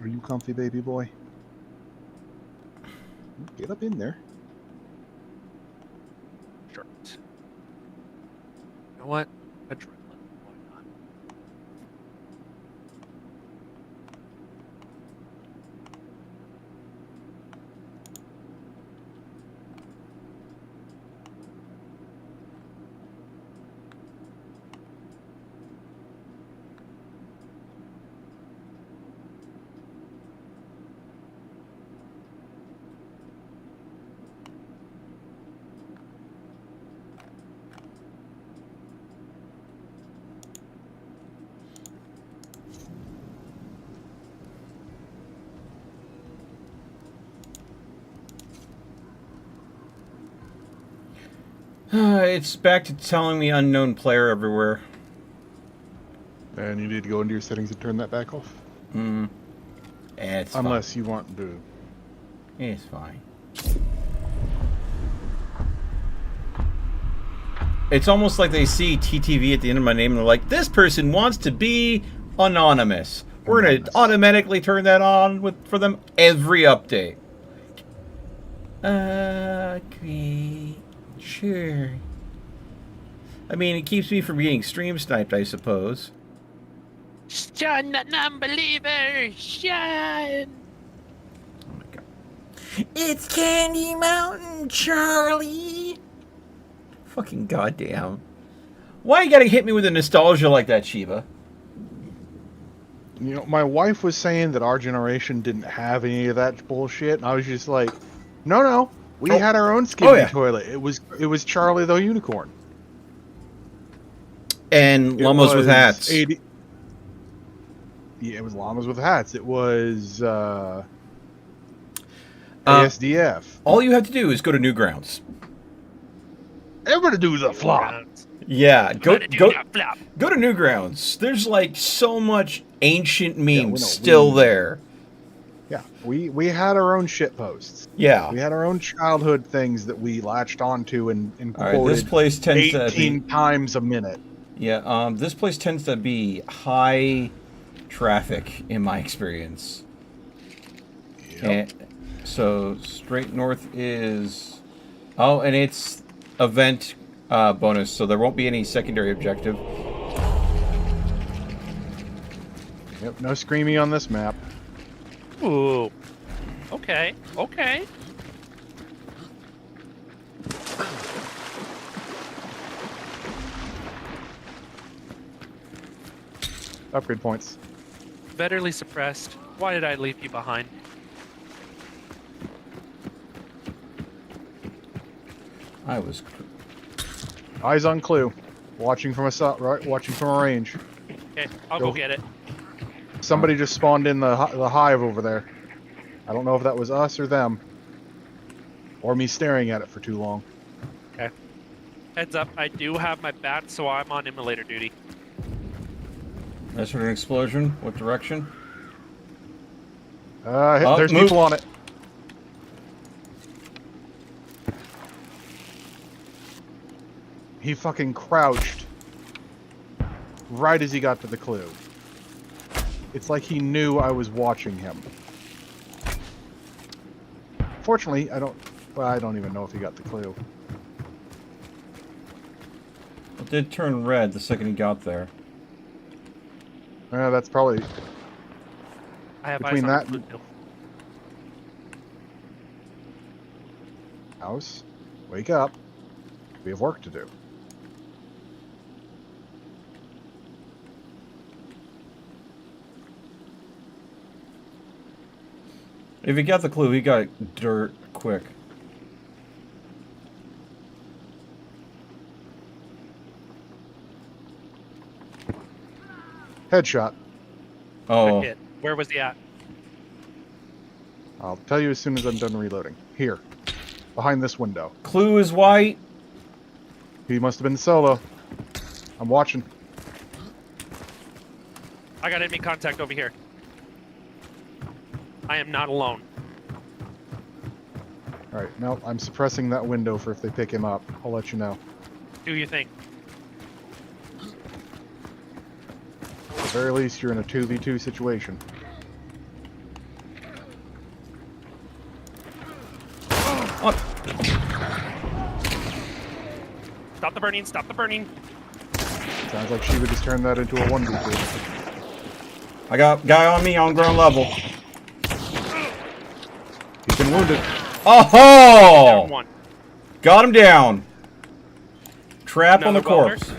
Are you comfy, baby boy? Get up in there. Sure. You know what? Adrenaline. Why not? It's back to telling me unknown player everywhere. And you need to go into your settings and turn that back off. It's Unless you want to. fine. It's fine. It's almost like they see TTV at the end of my name and they're like, this person wants to be anonymous. We're going to automatically turn that on for them every update. Great. Sure. I mean, it keeps me from getting stream sniped, I suppose. Shun the non-believer! Shun! Oh my god. It's Candy Mountain, Charlie! Fucking goddamn. Why you gotta hit me with a nostalgia like that, Shiva? You know, my wife was saying that our generation didn't have any of that bullshit, and I was just like, no, we had our own Skippy toilet. It was Charlie the Unicorn. And llamas with hats. Yeah, it was llamas with hats. It was ASDF. All you have to do is go to Newgrounds. Everybody do the flop. Yeah, go to Flop. Newgrounds. There's like so much ancient memes still there. Yeah, we had our own shit posts. Yeah. We had our own childhood things that we latched onto and All right, quoted this place tends 18 to be, times a minute. yeah, this place tends to be high traffic in my experience. Yep. And so straight north is, oh, and it's event bonus, so there won't be any secondary objective. Yep, no screaming on this map. Ooh. Okay. Okay. Upgrade points. Betterly suppressed. Why did I leave you behind? I was. Eyes on clue. Watching from watching from a range. Okay, I'll go get it. Somebody just spawned in the hive over there. I don't know if that was us or them. Or me staring at it for too long. Okay. Heads up, I do have my bat, so I'm on immolator duty. That's an explosion. What direction? There's move. people on it. He fucking crouched right as he got to the clue. It's like he knew I was watching him. Fortunately, I don't even know if he got the clue. It did turn red the second he got there. That's probably I have between eyes that on the and blue. house. Wake up. We have work to do. If he got the clue, he got dirt quick. Headshot. Oh, Good hit. Where was he at? I'll tell you as soon as I'm done reloading. Here. Behind this window. clue is white. He must have been solo. I'm watching. I got enemy contact over here. I am not alone. Alright, no, I'm suppressing that window for if they pick him up. I'll let you know. Do you think? At the very least, you're in a 2v2 situation. Stop the burning! Stop the burning! Sounds like she would just turn that into a 1v2. I got guy on me on ground level. He's been wounded. Oh! Down one. Got him down. Trap on the Another welder. corpse.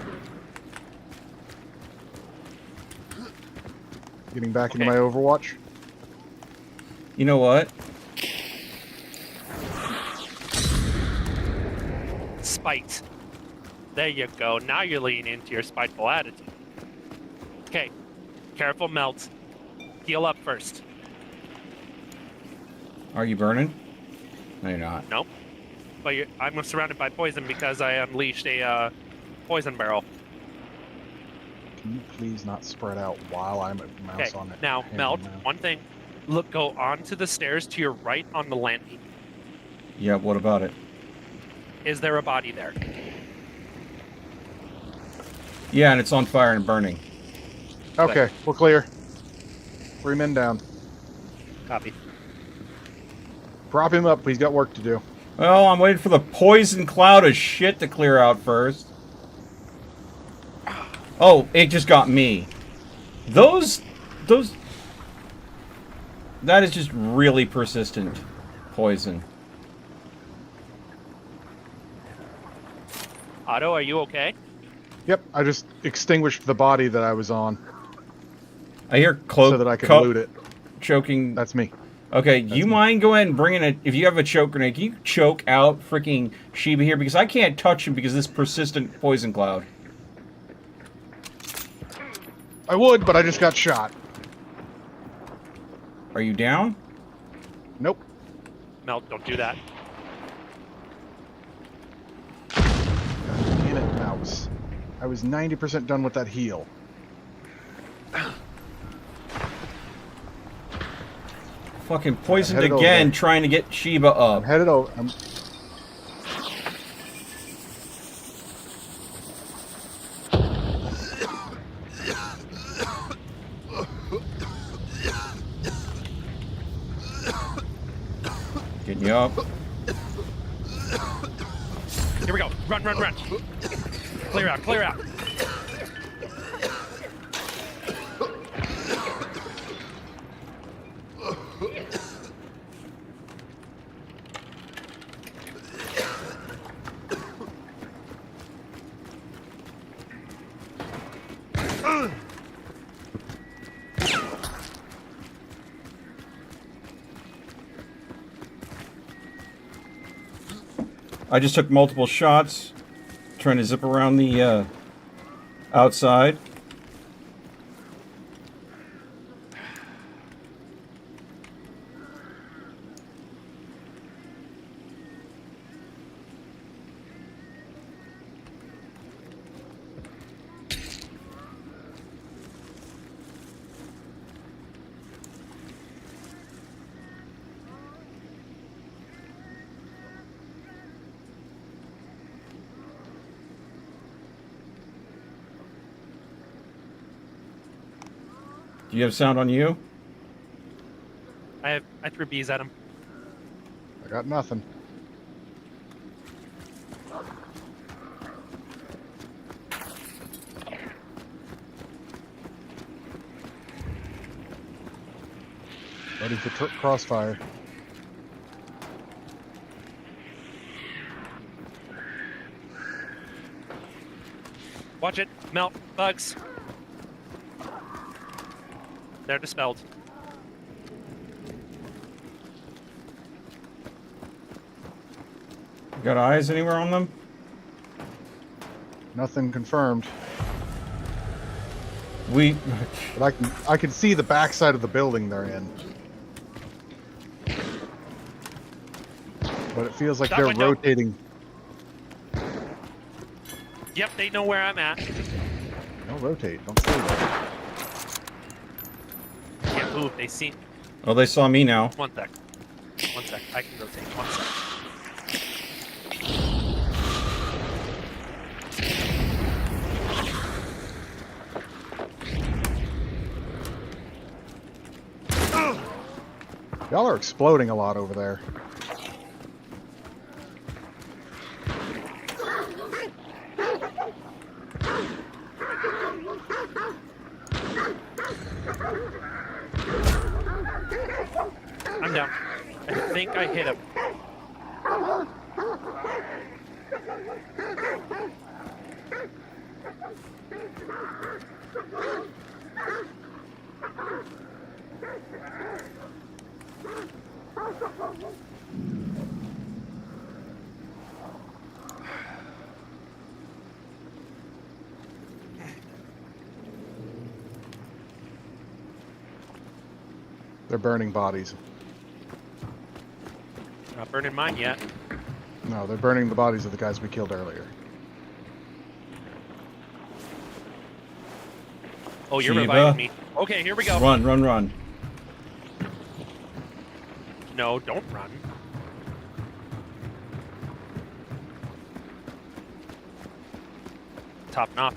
Getting back into Okay. my Overwatch. You know what? Spite. There you go. Now you're leaning into your spiteful attitude. Okay. Careful, melt. Heal up first. Are you burning? No, you're not. Nope. But I'm surrounded by poison because I unleashed a poison barrel. Can you please not spread out while I'm a mouse Okay. on it? Now, Hand melt. now. One thing. Look, go onto the stairs to your right on the landing. Yeah, what about it? Is there a body there? Yeah, and it's on fire and burning. Okay, we're clear. 3 men down. Copy. Prop him up. He's got work to do. Well, I'm waiting for the poison cloud of shit to clear out first. Oh, it just got me. Those... That is just really persistent poison. Otto, are you okay? Yep, I just extinguished the body that I was on I hear cloak so that I could loot it. choking. That's me. Okay, you mind go ahead and bring in a... If you have a choke grenade, can you choke out freaking Sheba here? Because I can't touch him because of this persistent poison cloud. I would, but I just got shot. Are you down? Nope. Melt, don't do that. Damn it, mouse. I was 90% done with that heal. Fucking poisoned headed again, over. trying to get Sheba up. I'm headed over. Getting you up. Here we go. Run, run, run. Clear out, clear out. I just took multiple shots, trying to zip around the outside. Do you have sound on you? I threw bees at him. I got nothing. Ready for crossfire. Watch it. Melt. Bugs. They're dispelled. Got eyes anywhere on them? Nothing confirmed. We... But I can see the backside of the building they're in. But it feels like That they're window. rotating. Yep, they know where I'm at. Don't rotate. Don't say that. Can't move. They see. Oh, they saw me now. One sec. One sec. I can rotate. One sec. Y'all are exploding a lot over there. I'm down. I think I hit him. They're burning bodies. Not burning mine yet. No, they're burning the bodies of the guys we killed earlier. Oh, you're Shiva. reviving me. Okay, here we go. Run, run, run. No, don't run. Top knock.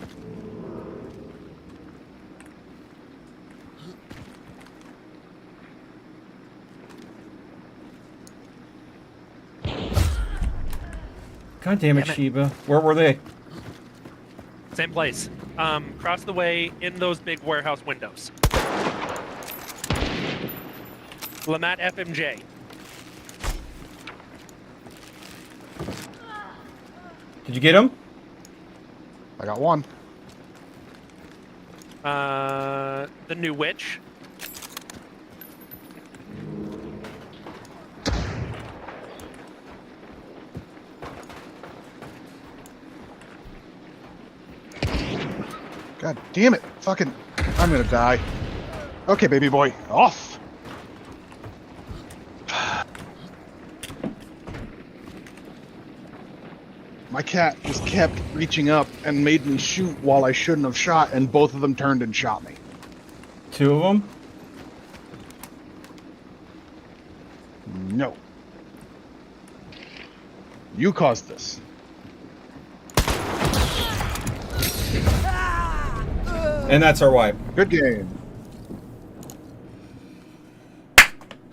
God damn it, Damn it. Sheba. Where were they? Same place. Across the way in those big warehouse windows. Lamat FMJ. Did you get him? I got one. The new witch. God damn it. Fucking, I'm gonna die. Okay, baby boy, off. My cat just kept reaching up and made me shoot while I shouldn't have shot, and both of them turned and shot me. 2 of them? No. You caused this. And that's our wipe. Good game.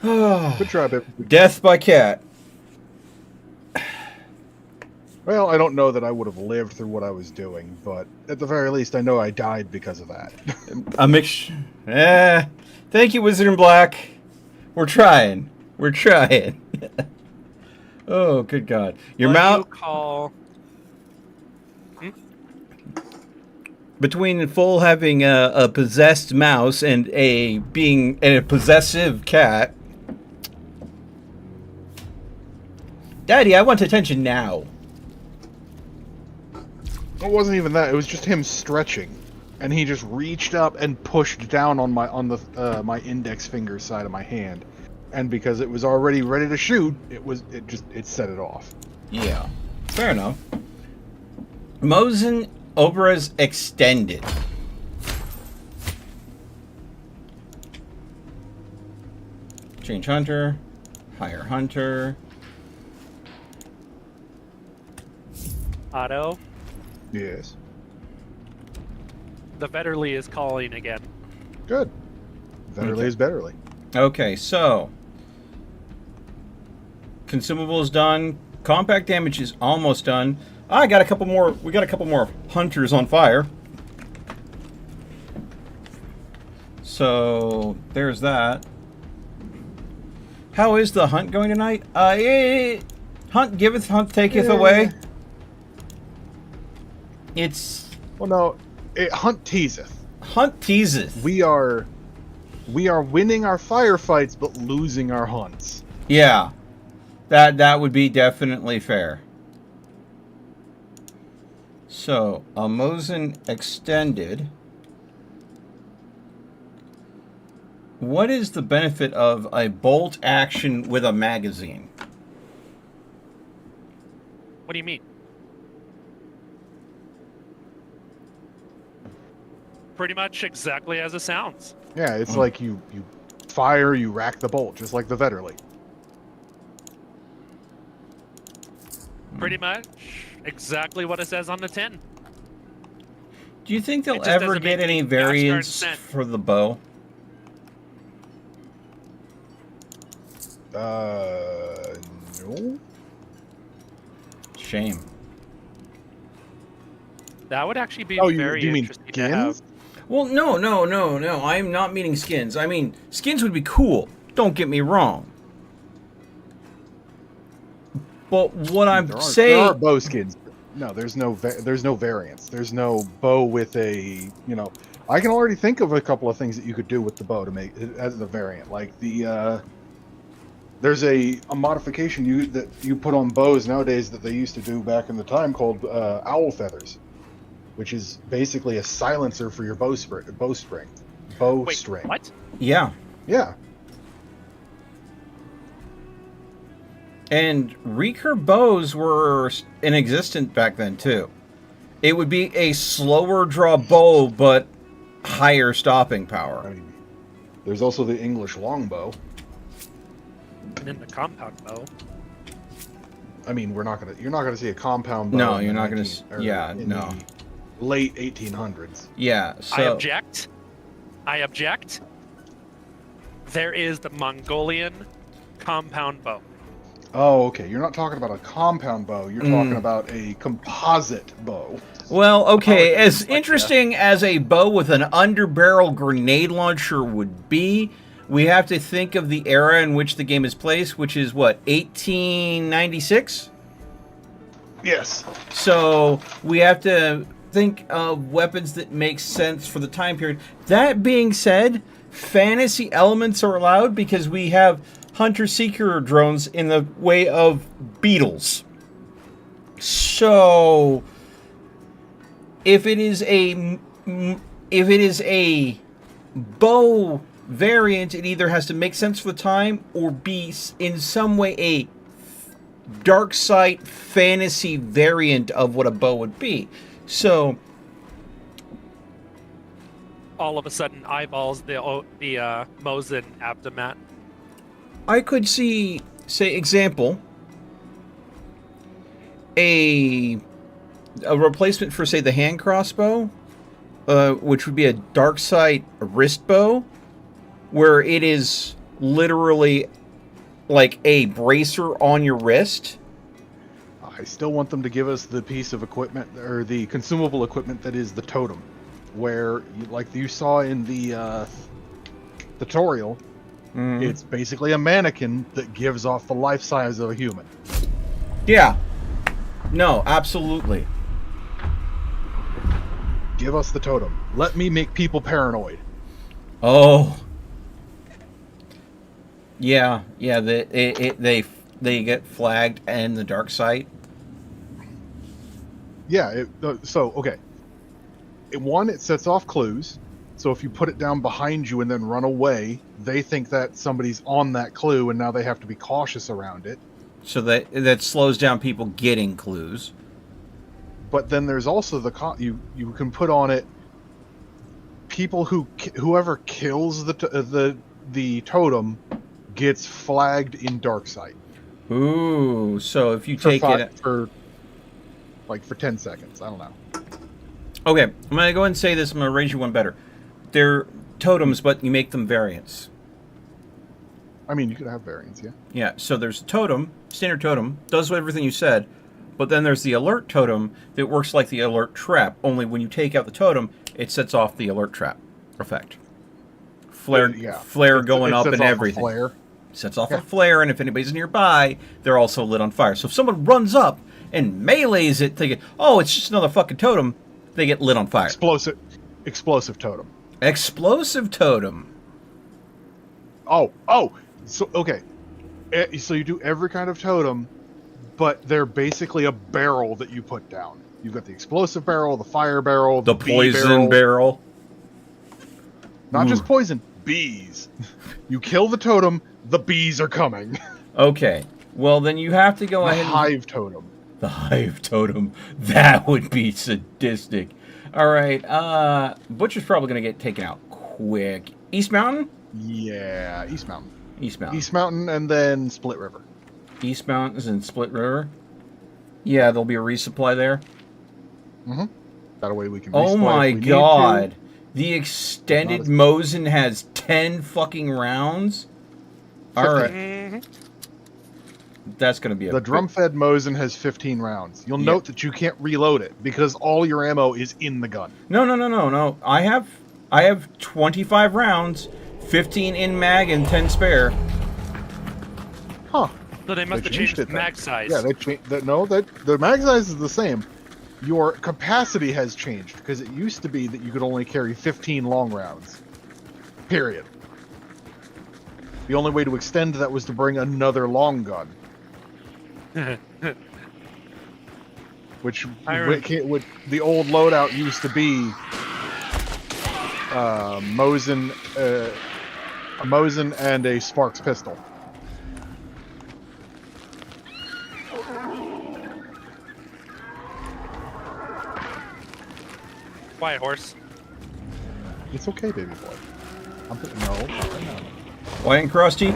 Good try, baby. Death by cat. Well, I don't know that I would have lived through what I was doing, but at the very least, I know I died because of that. A mixture. Thank you, Wizard in Black. We're trying. We're trying. Oh, good God. Your What do you mouth. call? Between full having a possessed mouse and a possessive cat. Daddy, I want attention now. It wasn't even that. It was just him stretching, and he just reached up and pushed down on my index finger side of my hand, and because it was already ready to shoot, it set it off. Yeah, fair enough. Mosin Obras Extended. Change Hunter. Hire Hunter. Otto. Yes. The Vetterly is calling again. Good. Betterly Okay. is betterly. Okay, so consumables done. Compact damage is almost done. I got a couple more. We got a couple more hunters on fire. So there's that. How is the hunt going tonight? Hunt giveth, hunt taketh away. It's Well, no, hunt teaseth. hunt teaseth. We are winning our firefights, but losing our hunts. Yeah, that would be definitely fair. So, a Mosin Extended. What is the benefit of a bolt action with a magazine? What do you mean? Pretty much exactly as it sounds. Yeah, it's like you fire, you rack the bolt, just like the Vetterly. Pretty much exactly what it says on the tin. Do you think they'll It just ever doesn't get make any any gosh darn variants sense. for the bow? No. Shame. That would actually be Oh, very you mean interesting to have. skins? Well, no. I'm not meaning skins. I mean, skins would be cool. Don't get me wrong. But what I'm There are saying, bow skins. No, there's no variants. There's no bow with a, I can already think of a couple of things that you could do with the bow to make it as the variant. Like there's a modification that you put on bows nowadays that they used to do back in the time called owl feathers, which is basically a silencer for your bowstring. Wait, String. what? yeah. Yeah. And recurve bows were in existence back then too. It would be a slower draw bow, but higher stopping I power. mean, there's also the English longbow. And then the compound bow. I mean, you're not gonna see a compound bow. No, in you're the not gonna 19 s- or yeah, in no. the late 1800s. Yeah. I So object. I object. There is the Mongolian compound bow. Oh, okay. You're not talking about a compound bow. You're talking about a composite bow. Well, okay, Apologies, as like that. interesting as a bow with an underbarrel grenade launcher would be, we have to think of the era in which the game is placed, which is what, 1896? Yes. So we have to think of weapons that make sense for the time period. That being said, fantasy elements are allowed because we have hunter-seeker drones in the way of beetles. So if it is a bow variant, it either has to make sense for the time or be in some way a dark side fantasy variant of what a bow would be. So All of a sudden, eyeballs the Mosin Abdomat. I could see, say, example, a replacement for, say, the hand crossbow, which would be a dark side wrist bow, where it is literally like a bracer on your wrist. I still want them to give us the piece of equipment or the consumable equipment that is the totem, where, like you saw in the tutorial, it's basically a mannequin that gives off the life size of a human. Yeah. No, absolutely. Give us the totem. Let me make people paranoid. Oh. Yeah, yeah. They get flagged and the dark side. Yeah. So okay. It sets off clues. So if you put it down behind you and then run away, they think that somebody's on that clue, and now they have to be cautious around it. So that slows down people getting clues. But then there's also you can put on it people whoever kills the totem gets flagged in dark sight. Ooh, so if you take it for 10 seconds, I don't know. Okay, I'm gonna go ahead and say this. I'm gonna raise you one better. They're totems, but you make them variants. I mean, you could have variants, yeah. Yeah, so there's a totem, standard totem, does everything you said, but then there's the alert totem that works like the alert trap, only when you take out the totem, it sets off the alert trap effect. Flare going up and everything. Flare. Sets off a flare, and if anybody's nearby, they're also lit on fire. So if someone runs up and melees it, thinking, oh, it's just another fucking totem, they get lit on fire. Explosive totem. Explosive totem. Oh, so okay. So you do every kind of totem, but they're basically a barrel that you put down. You've got the explosive barrel, the fire barrel, The bee poison barrel. Not Ooh. just poison, bees. You kill the totem, the bees are coming. Okay. Well, then you have to go The ahead. hive totem. The hive totem. That would be sadistic. All right. Butcher's probably going to get taken out quick. East Mountain? Yeah, East Mountain. East Mountain. East Mountain and then Split River. East Mountains and Split River. Yeah, there'll be a resupply there. Mm-hmm. That way we can Oh resupply my if we need god. to. The extended Not as- Mosin has 10 fucking rounds? Alright. Mm-hmm. That's going to be a The drum-fed Mosin has 15 rounds. You'll Yeah. note that you can't reload it because all your ammo is in the gun. No. I have 25 rounds, 15 in mag and 10 spare. Huh. So they must They have changed the it then. mag size. Yeah, they changed that. No, the mag size is the same. Your capacity has changed because it used to be that you could only carry 15 long rounds. Period. The only way to extend that was to bring another long gun, which the old loadout used to be a Mosin and a Sparks pistol. Quiet horse. It's okay, baby boy. No, not right now. White and crusty.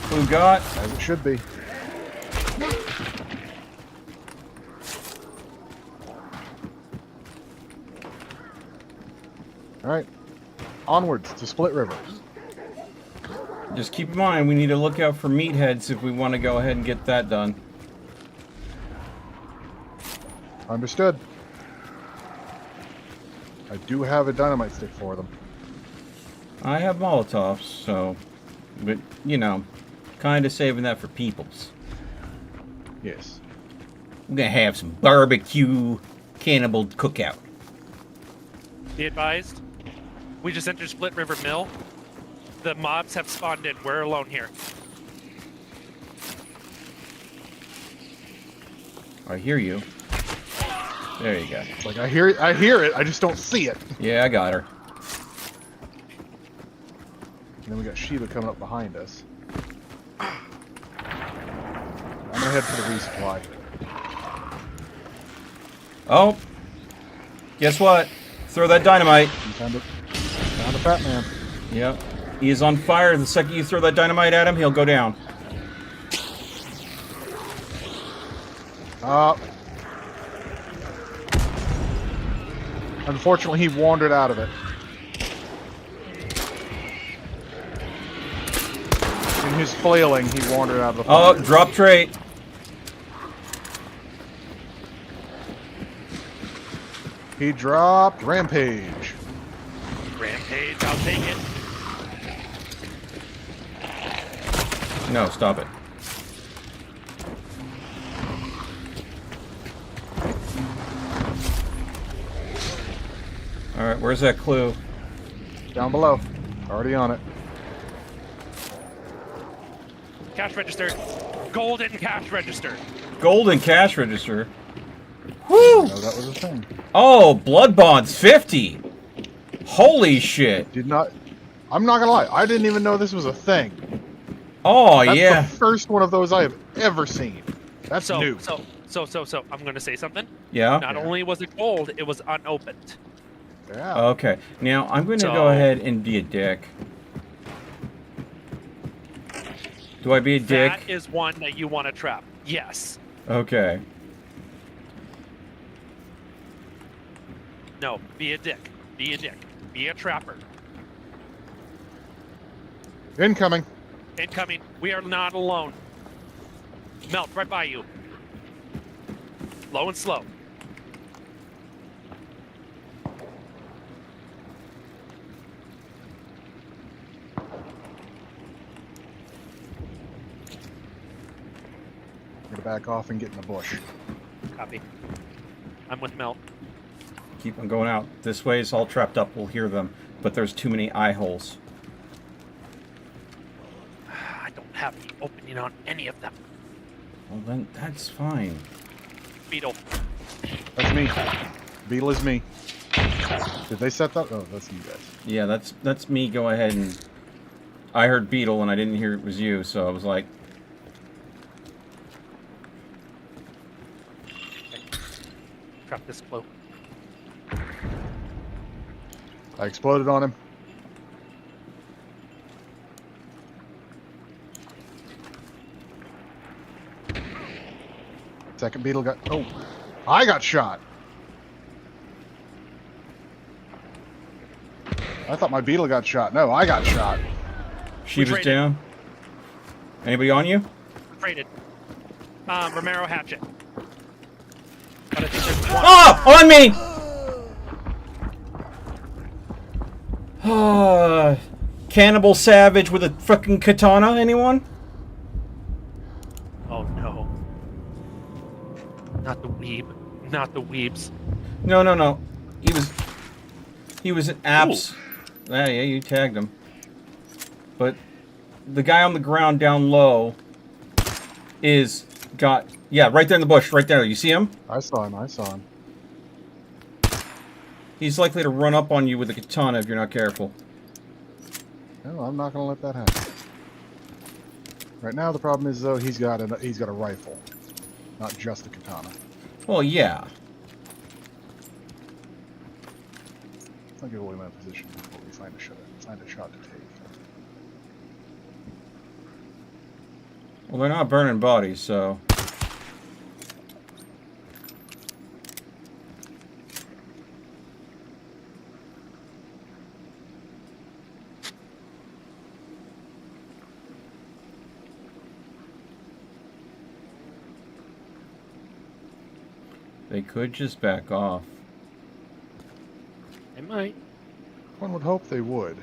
Who got? As it should be. All right, onwards to Split River. Just keep in mind, we need to look out for meatheads if we want to go ahead and get that done. Understood. I do have a dynamite stick for them. I have Molotovs, so... But, you know, kind of saving that for peoples. Yes. We're gonna have some barbecue cannibal cookout. Be advised, we just entered Split River Mill. The mobs have spawned in. We're alone here. I hear you. There you go. It's like I hear it, I just don't see it. Yeah, I got her. And then we got Shiva coming up behind us. I'm gonna head for the resupply. Oh! Guess what? Throw that dynamite. Found a fat man. Yep. He is on fire. The second you throw that dynamite at him, he'll go down. Unfortunately, he wandered out of it. In his flailing, he wandered out of the Oh, fire. drop trait. He dropped Rampage. Rampage, I'll take it. No, stop it. Alright, where's that clue? Down below. Already on it. Cash register. Golden cash register. Golden cash register. No, that was a thing. Oh, Blood Bonds 50. Holy shit. Did not. I'm not gonna lie. I didn't even know this was a thing. Oh, That's yeah. the first one of those I have ever seen. That's new. So, I'm going to say something. Yeah? Not only was it gold, it was unopened. Yeah. Okay. Now, I'm going to So- go ahead and be a dick. Do I be a dick? That is one that you want to trap. Yes. Okay. No, be a dick. Be a dick. Be a trapper. Incoming. Incoming. We are not alone. Melt right by you. Low and slow. I'm gonna back off and get in the bush. Copy. I'm with Melt. Keep on going out. This way is all trapped up. We'll hear them. But there's too many eye holes. I don't have the opening on any of them. Well, then that's fine. Beetle. That's me. Beetle is me. Did they set that? Oh, that's you guys. Yeah, that's me. Go ahead and... I heard Beetle and I didn't hear it was you, so I was like... Trap this flow. I exploded on him. Second beetle got... Oh! I got shot! I thought my beetle got shot. No, I got shot. She was traded. down. Anybody on you? Traded. Romero hatchet. But I think there's one. Ah! On me! Cannibal Savage with a fucking katana, anyone? Oh no. Not the weeb. Not the weebs. No. He was an apps. Yeah, you tagged him. But the guy on the ground down low is got... Yeah, right there in the bush, right there. You see him? I saw him. He's likely to run up on you with a katana if you're not careful. No, I'm not gonna let that happen. Right now, the problem is though he's got a rifle, not just a katana. Well, yeah. I'll get away my position before we find a shot to take. Well, they're not burning bodies, so... They could just back off. They might. One would hope they would.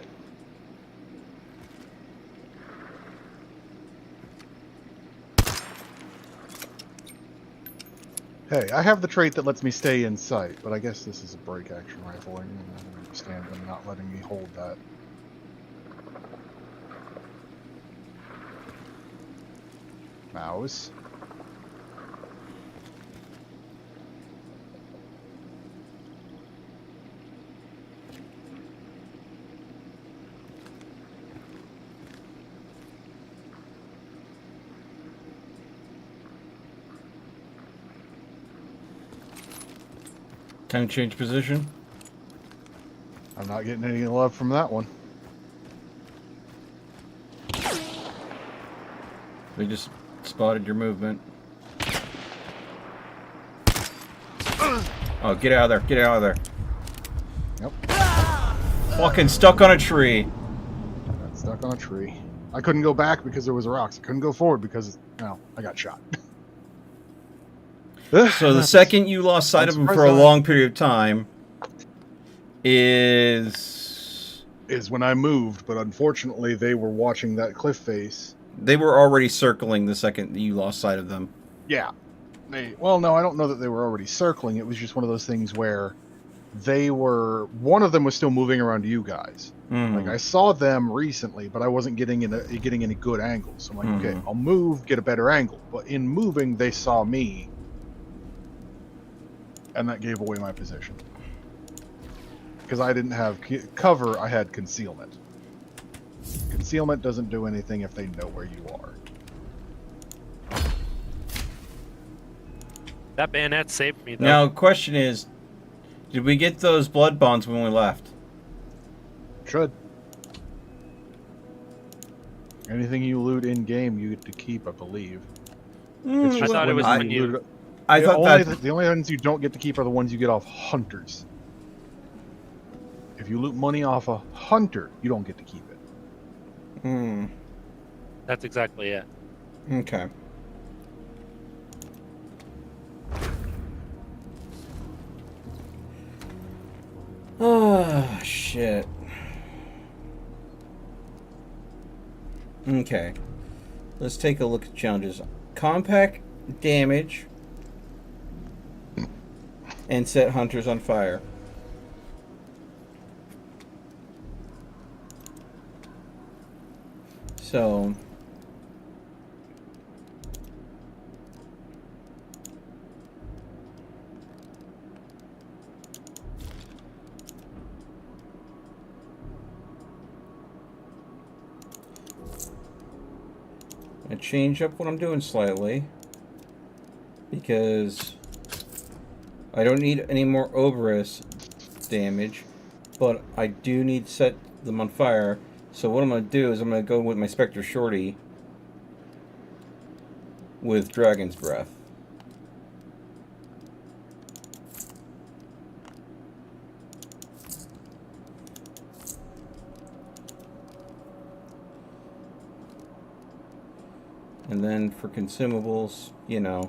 Hey, I have the trait that lets me stay in sight, but I guess this is a break action rifle. I don't understand them not letting me hold that. Mouse. Time to change position. I'm not getting any love from that one. They just spotted your movement. Oh, get out of there. Get out of there. Yep. Fucking stuck on a tree. Got stuck on a tree. I couldn't go back because there was rocks. I couldn't go forward because, well, I got shot. So the second you lost sight of them for a long period of time is when I moved, but unfortunately they were watching that cliff face. they were already circling the second that you lost sight of them. Yeah. Well, no, I don't know that they were already circling. It was just one of those things where one of them was still moving around you guys. Like I saw them recently, but I wasn't getting any good angles. So I'm like, okay, I'll move, get a better angle. But in moving, they saw me, and that gave away my position. Because I didn't have cover, I had concealment. Concealment doesn't do anything if they know where you are. That bayonet saved me, though. Now, question is, did we get those blood bonds when we left? Should. Anything you loot in game, you get to keep, I believe. It's I just thought it was when you... loot I the thought only, that... the only ones you don't get to keep are the ones you get off hunters. If you loot money off a hunter, you don't get to keep it. That's exactly it. Okay. Oh, shit. Okay. Let's take a look at challenges. Compact damage and set hunters on fire. So... I change up what I'm doing slightly because I don't need any more Oberus damage, but I do need to set them on fire. So what I'm going to do is I'm going to go with my Spectre Shorty with Dragon's Breath. And then for consumables, you know,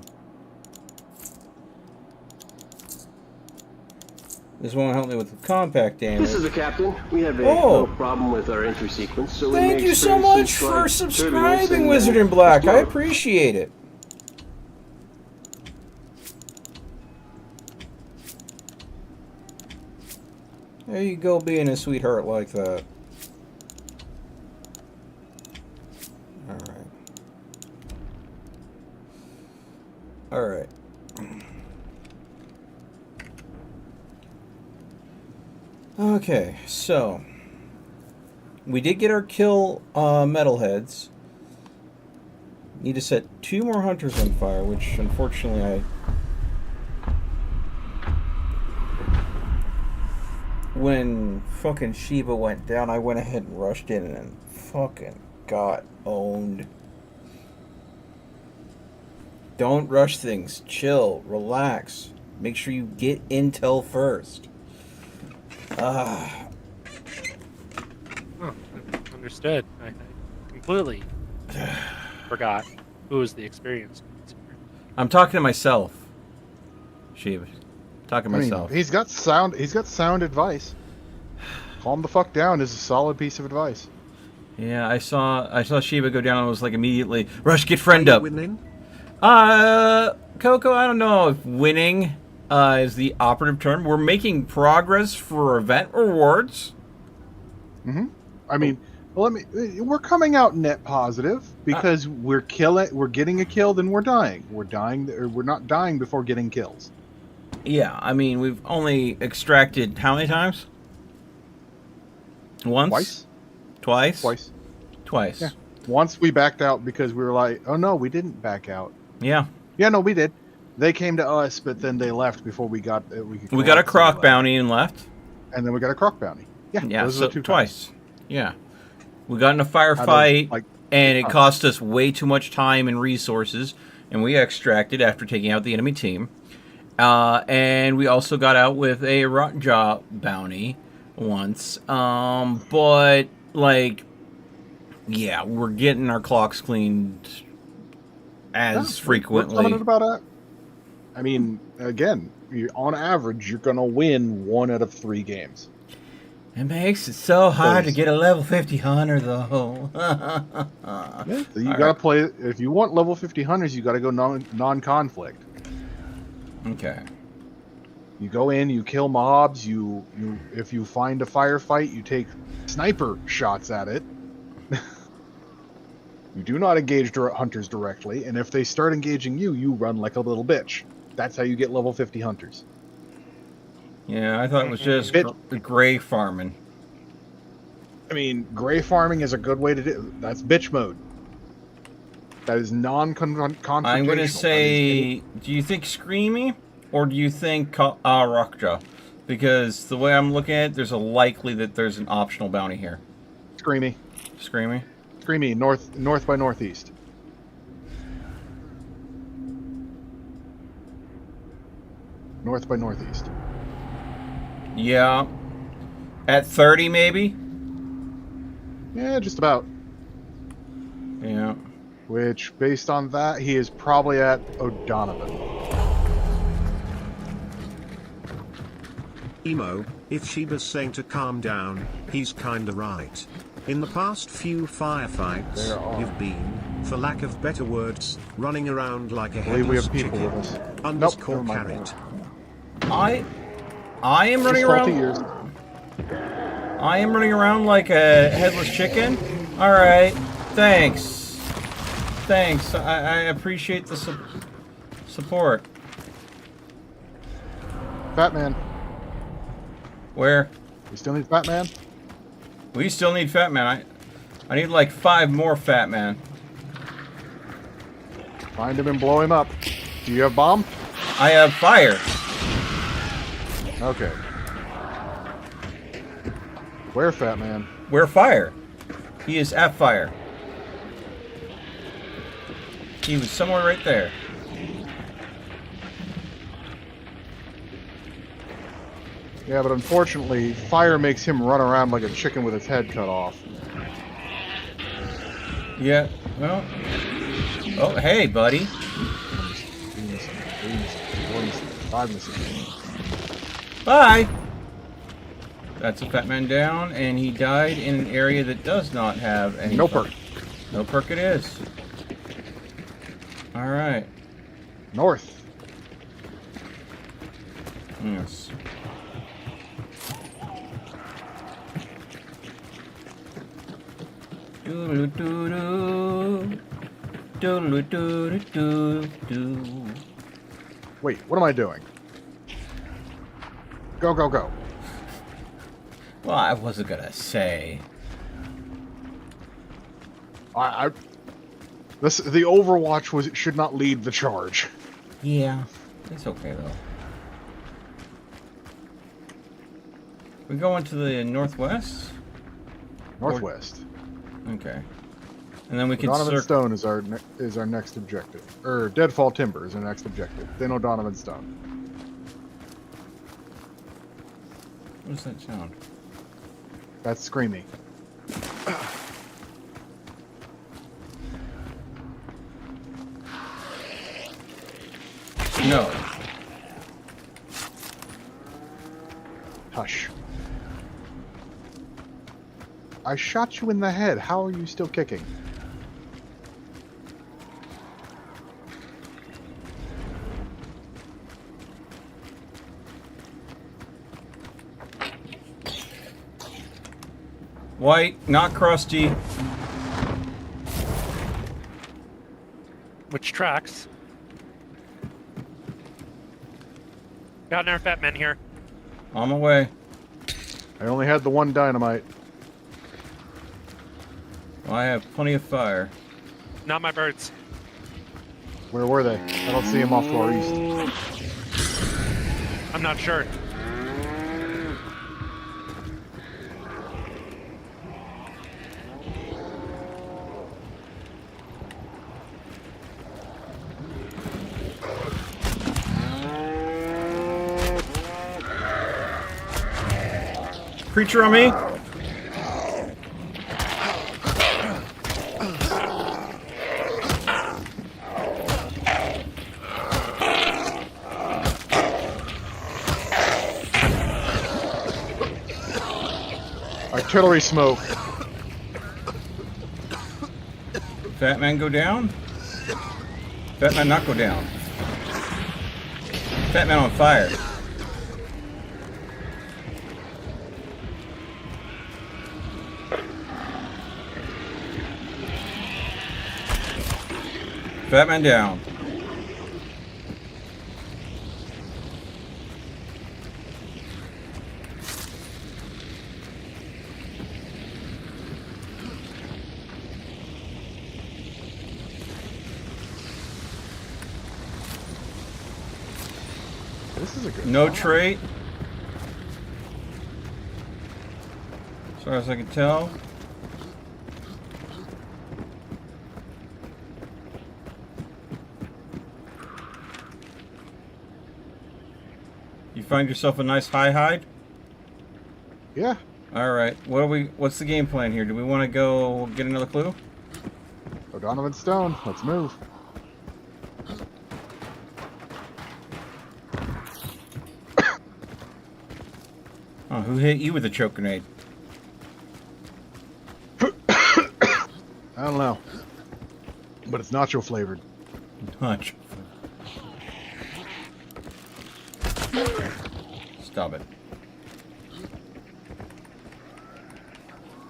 this won't help me with the compact damage. This is the captain. We have a little problem with our entry sequence, so we Thank may you so experience much some for slight subscribing, turbulence Wizard and, in Black. I storm. appreciate it. There you go, being a sweetheart like that. Alright. Okay, so we did get our kill metalheads. Need to set 2 more hunters on fire, which unfortunately when fucking Shiva went down, I went ahead and rushed in and fucking got owned. Don't rush things. Chill. Relax. Make sure you get intel first. Oh, understood. I completely forgot who was the experienced. I'm talking to myself. Sheba. Talking I mean, myself. he's got sound advice. Calm the fuck down is a solid piece of advice. Yeah, I saw Sheba go down and was like immediately, Rush, get friend up. Winning? Coco, I don't know if winning is the operative term. We're making progress for event rewards. I mean, we're coming out net positive because we're getting a kill, then we're dying. We're not dying before getting kills. Yeah, I mean, we've only extracted how many times? Once? Twice? Twice. Yeah. Once we backed out because we were like, oh no, we didn't back out. Yeah. Yeah, no, we did. They came to us, but then they left before we got. We got a croc bounty and left. And then we got a croc bounty. Yeah. Yeah, those are so the two twice. times. Yeah. We got in a firefight, like, and it times. cost us way too much time and resources, and we extracted after taking out the enemy team. And we also got out with a Rotjaw bounty once. But, like, yeah, we're getting our clocks cleaned as frequently. We're coming about it. I mean, again, on average, you're going to win 1 out of 3 games. It makes it so hard to Please. get a level 50 hunter, though. Yeah, so you got to play. If you want level 50 hunters, you got to go non-conflict. Okay. You go in, you kill mobs. If you find a firefight, you take sniper shots at it. You do not engage hunters directly, and if they start engaging you, you run like a little bitch. That's how you get level 50 hunters. Yeah, I thought it was just gray farming. I mean, gray farming is a good way to do. That's bitch mode. That is non-confrontational. I'm going to say, do you think Screamy or do you think Rockjaw? Because the way I'm looking at it, there's a likely that there's an optional bounty here. Screamy. Screamy? Screamy, north by northeast. North by northeast. Yeah. At 30, maybe? Yeah, just about. Yeah. Which, based on that, he is probably at O'Donovan. Emo, if Sheba's saying to calm down, he's kinda right. In the past few firefights, There are. you've been, for lack of better words, running around like a I believe we headless have people chicken. with us. Underscore Nope, never mind. carrot. I am running His faulty around. ears. I am running around like a headless chicken. All right. Thanks. Thanks. I appreciate the support. Fat Man. Where? We still need Fat Man? We still need Fat Man. I need like 5 more Fat Man. Find him and blow him up. Do you have bomb? I have fire. Okay. Where, Fat Man? Where fire? He is at fire. He was somewhere right there. Yeah, but unfortunately, fire makes him run around like a chicken with its head cut off. Yeah. Well. Oh, hey, buddy. 5 misses. Bye. That's a Fat Man down, and he died in an area that does not have any. No perk. No perk it is. All right. North. Yes. Doodle-doo-doo. Doodle-doo-doo-doo. Wait, what am I doing? Go, go, go. Well, I wasn't gonna say. The Overwatch should not lead the charge. Yeah, it's okay though. We going to the northwest? Northwest. Okay. And then we can Donovan circle. Stone is our next objective. Or Deadfall Timber is our next objective. Then O'Donovan Stone. What does that sound? That's Screamy. No. Hush. I shot you in the head. How are you still kicking? White, not crusty. Which tracks? Got another fat man here. On my way. I only had the one dynamite. I have plenty of fire. Not my birds. Where were they? I don't see them off to our east. I'm not sure. Creature on me. Artillery smoke. Fat man go down. Fat man not go down. Fat man on fire. Fat man down. This is a good No fight. trait. As far as I can tell. You find yourself a nice high hide? Yeah. Alright, what's the game plan here? Do we want to go get another clue? O'Donovan Stone. Let's move. Oh, who hit you with a choke grenade? I don't know. But it's nacho flavored. Punch. Stop it.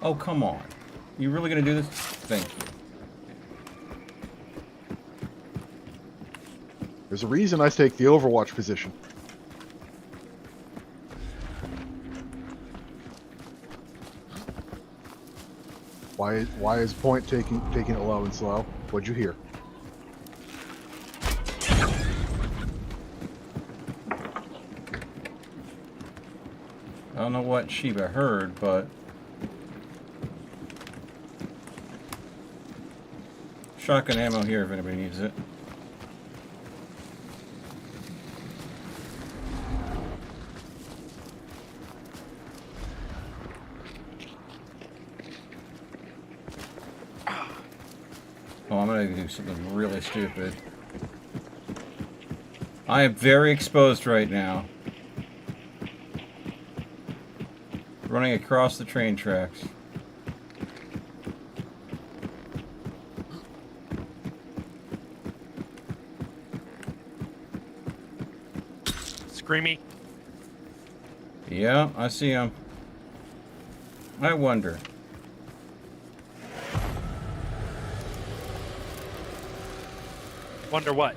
Oh, come on. You really gonna do this? Thank you. There's a reason I take the Overwatch position. Why is Point taking it low and slow? What'd you hear? I don't know what Sheba heard, but... Shotgun ammo here if anybody needs it. Oh, I'm gonna do something really stupid. I am very exposed right now. Running across the train tracks. Screamy. Yeah, I see him. I wonder. Wonder what?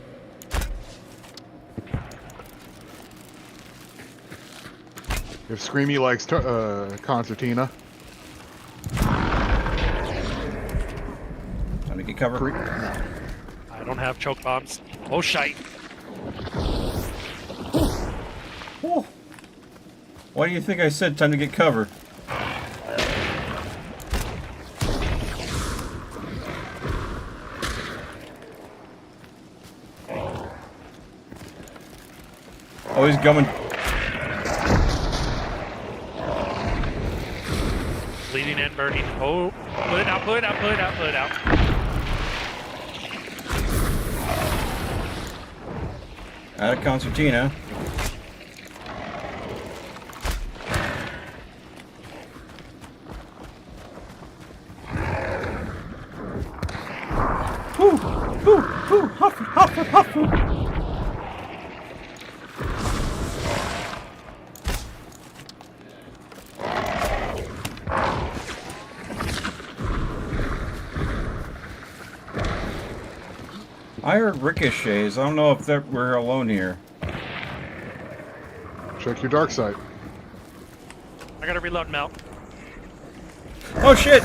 If Screamy likes concertina, Time to get cover. I don't have choke bombs. Oh, shite. Whew. Why do you think I said time to get cover? Oh, he's coming. Bleeding and burning. Oh, put it out, put it out, put it out, put it out. Out of concertina. I heard ricochets. I don't know if we're alone here. Check your dark side. I gotta reload Melt. Oh shit!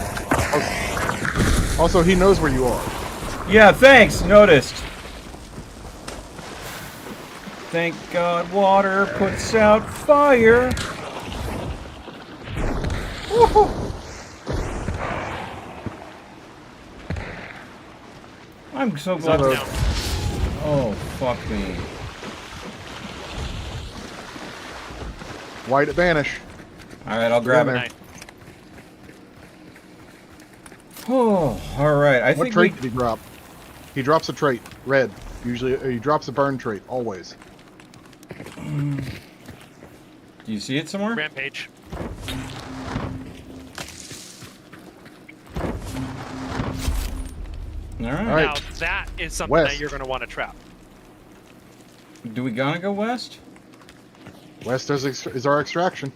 Also, he knows where you are. Yeah, thanks. Noticed. Thank God water puts out fire. Woohoo! I'm so glad. Subs down. Oh, fuck me. White at vanish. Alright, I'll grab there. it. Nice. Oh, alright. I What think trait did he drop? He drops a trait. Red. Usually, he drops a burn trait. Always. Do you see it somewhere? Rampage. Alright. All right. Now that is something West. that you're gonna want to trap. Do we gonna go west? West is our extraction.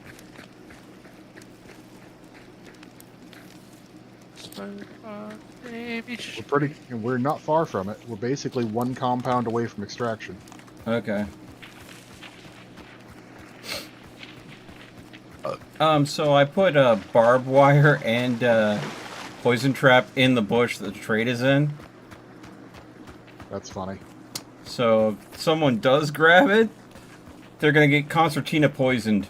We're not far from it. We're basically one compound away from extraction. Okay. So I put a barbed wire and poison trap in the bush that the trade is in. That's funny. So if someone does grab it, they're gonna get concertina poisoned.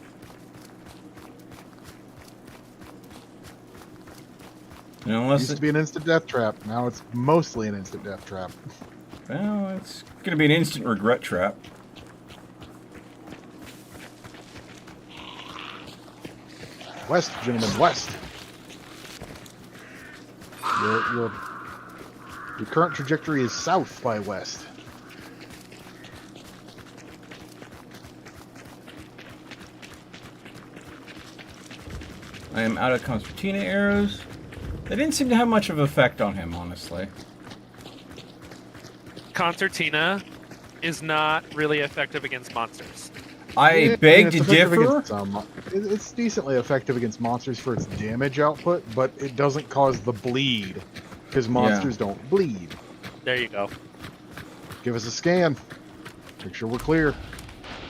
You know, It unless used to be an instant death trap. Now it's mostly an instant death trap. well, it's gonna be an instant regret trap. West, gentlemen, west. Your current trajectory is south by west. I am out of concertina arrows. They didn't seem to have much of an effect on him, honestly. Concertina is not really effective against monsters. I Yeah, beg it's to effective differ. against some. It's decently effective against monsters for its damage output, but it doesn't cause the bleed because monsters don't bleed. There you go. Give us a scan. Make sure we're clear.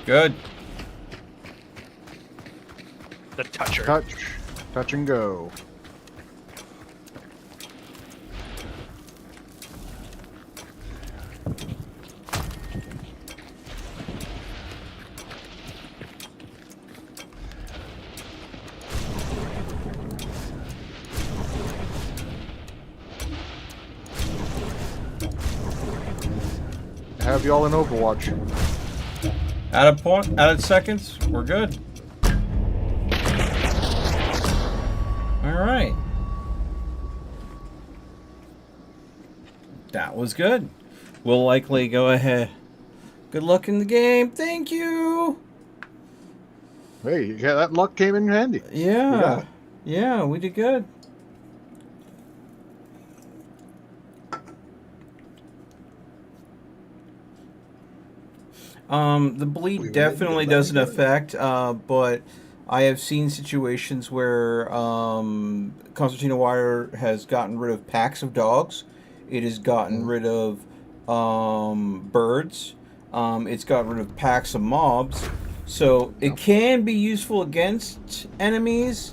Good. The toucher. Touch and go. Have y'all in Overwatch. Out of seconds, we're good. Alright. That was good. We'll likely go ahead. Good luck in the game. Thank you. Hey, yeah, that luck came in handy. got Yeah. it. Yeah, we did good. The bleed definitely doesn't affect, but I have seen situations where Concertina Wire has gotten rid of packs of dogs. It has gotten rid of birds. It's gotten rid of packs of mobs. So it can be useful against enemies,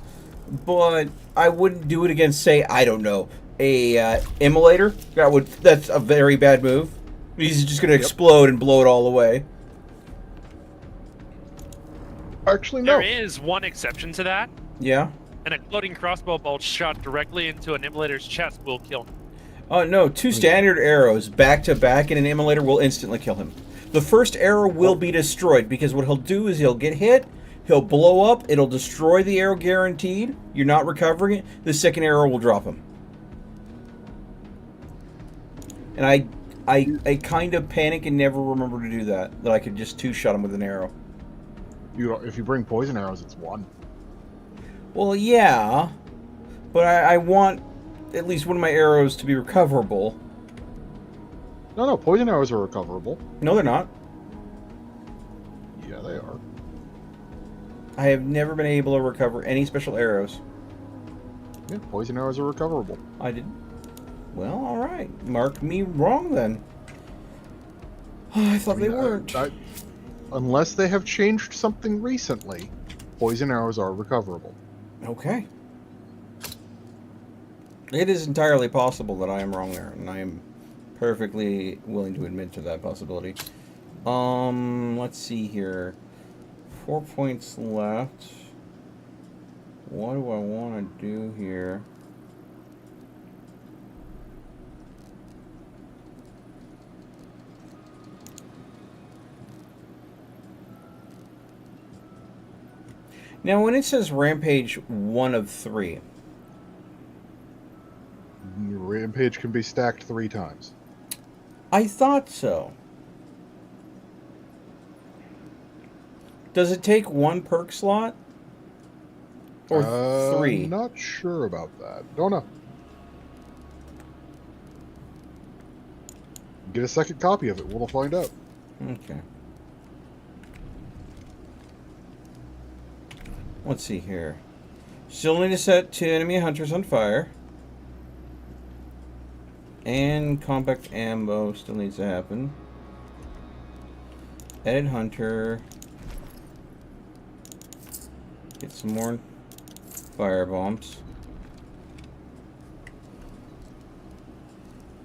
but I wouldn't do it against, say, I don't know, a immolator. That's a very bad move. He's just going to explode and blow it all away. Actually, no. There is one exception to that. Yeah. An exploding crossbow bolt shot directly into an immolator's chest will kill him. Oh, no. 2 standard arrows back to back in an immolator will instantly kill him. The first arrow will be destroyed because what he'll do is he'll get hit, he'll blow up, it'll destroy the arrow guaranteed. You're not recovering it. The second arrow will drop him. And I kind of panic and never remember to do that I could just 2-shot him with an arrow. If you bring poison arrows, it's 1. Well, yeah, but I want at least one of my arrows to be recoverable. No, poison arrows are recoverable. No, they're not. Yeah, they are. I have never been able to recover any special arrows. Yeah, poison arrows are recoverable. I didn't. Well, all right. Mark me wrong then. I thought they weren't. Unless they have changed something recently, poison arrows are recoverable. Okay. It is entirely possible that I am wrong there, and I am perfectly willing to admit to that possibility. Let's see here. 4 points left. What do I want to do here? Now, when it says Rampage 1 of 3... Rampage can be stacked 3 times. I thought so. Does it take 1 perk slot? Or 3? I'm not sure about that. Don't know. Get a second copy of it. We'll find out. Okay. Let's see here. Still need to set 2 enemy hunters on fire. And compact ammo still needs to happen. Edit hunter. Get some more fire bombs.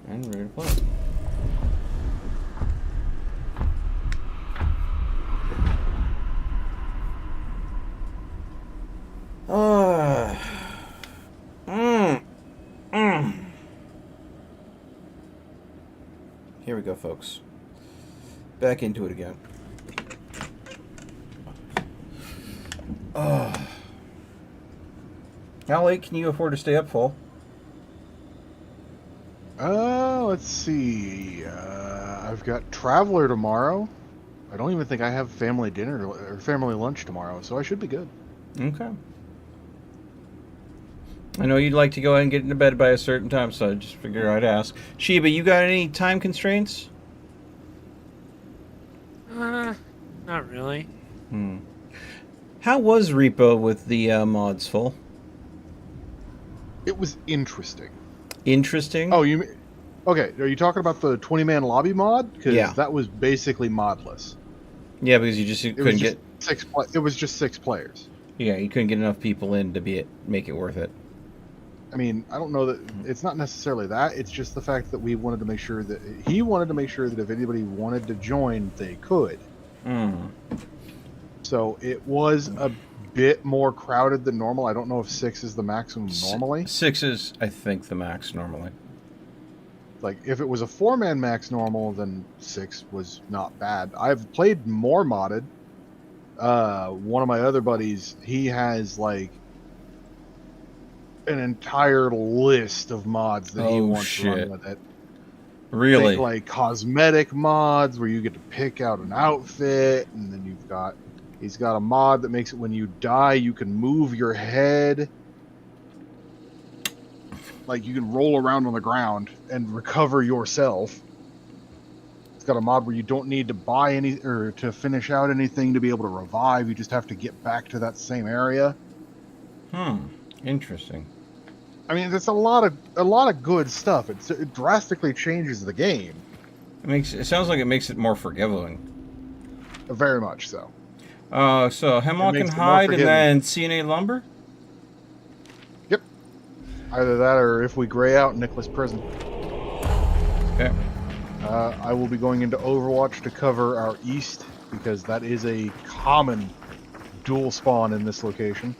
And ready to play. Here we go, folks. Back into it again. How late can you afford to stay up full? Let's see. I've got Traveler tomorrow. I don't even think I have family dinner or family lunch tomorrow, so I should be good. Okay. I know you'd like to go ahead and get into bed by a certain time, so I just figured I'd ask. Sheba, you got any time constraints? Not really. How was Repo with the mods full? It was interesting. Interesting? Oh, okay, are you talking about the 20-man lobby mod? Because Yeah. that was basically modless. Yeah, because you couldn't get... It was just 6 players. Yeah, you couldn't get enough people in to make it worth it. I mean, I don't know that it's not necessarily that. It's just the fact that we wanted to make sure that he wanted to make sure that if anybody wanted to join, they could. So it was a bit more crowded than normal. I don't know if 6 is the maximum normally. 6 is, I think, the max normally. Like, if it was a 4-man max normal, then 6 was not bad. I've played more modded. One of my other buddies, he has, like, an entire list of mods that he wants to run with it. Really? Think, like, cosmetic mods where you get to pick out an outfit, and then he's got a mod that makes it when you die, you can move your head. Like, you can roll around on the ground and recover yourself. It's got a mod where you don't need to buy any or to finish out anything to be able to revive. You just have to get back to that same area. Interesting. I mean, it's a lot of good stuff. It drastically changes the game. It sounds like it makes it more forgiving. Very much so. So Hemlock makes and it more Hide, and forgiving. then CNA Lumber. Yep. Either that or if we gray out Nicholas Prison. Okay. I will be going into Overwatch to cover our east because that is a common dual spawn in this location.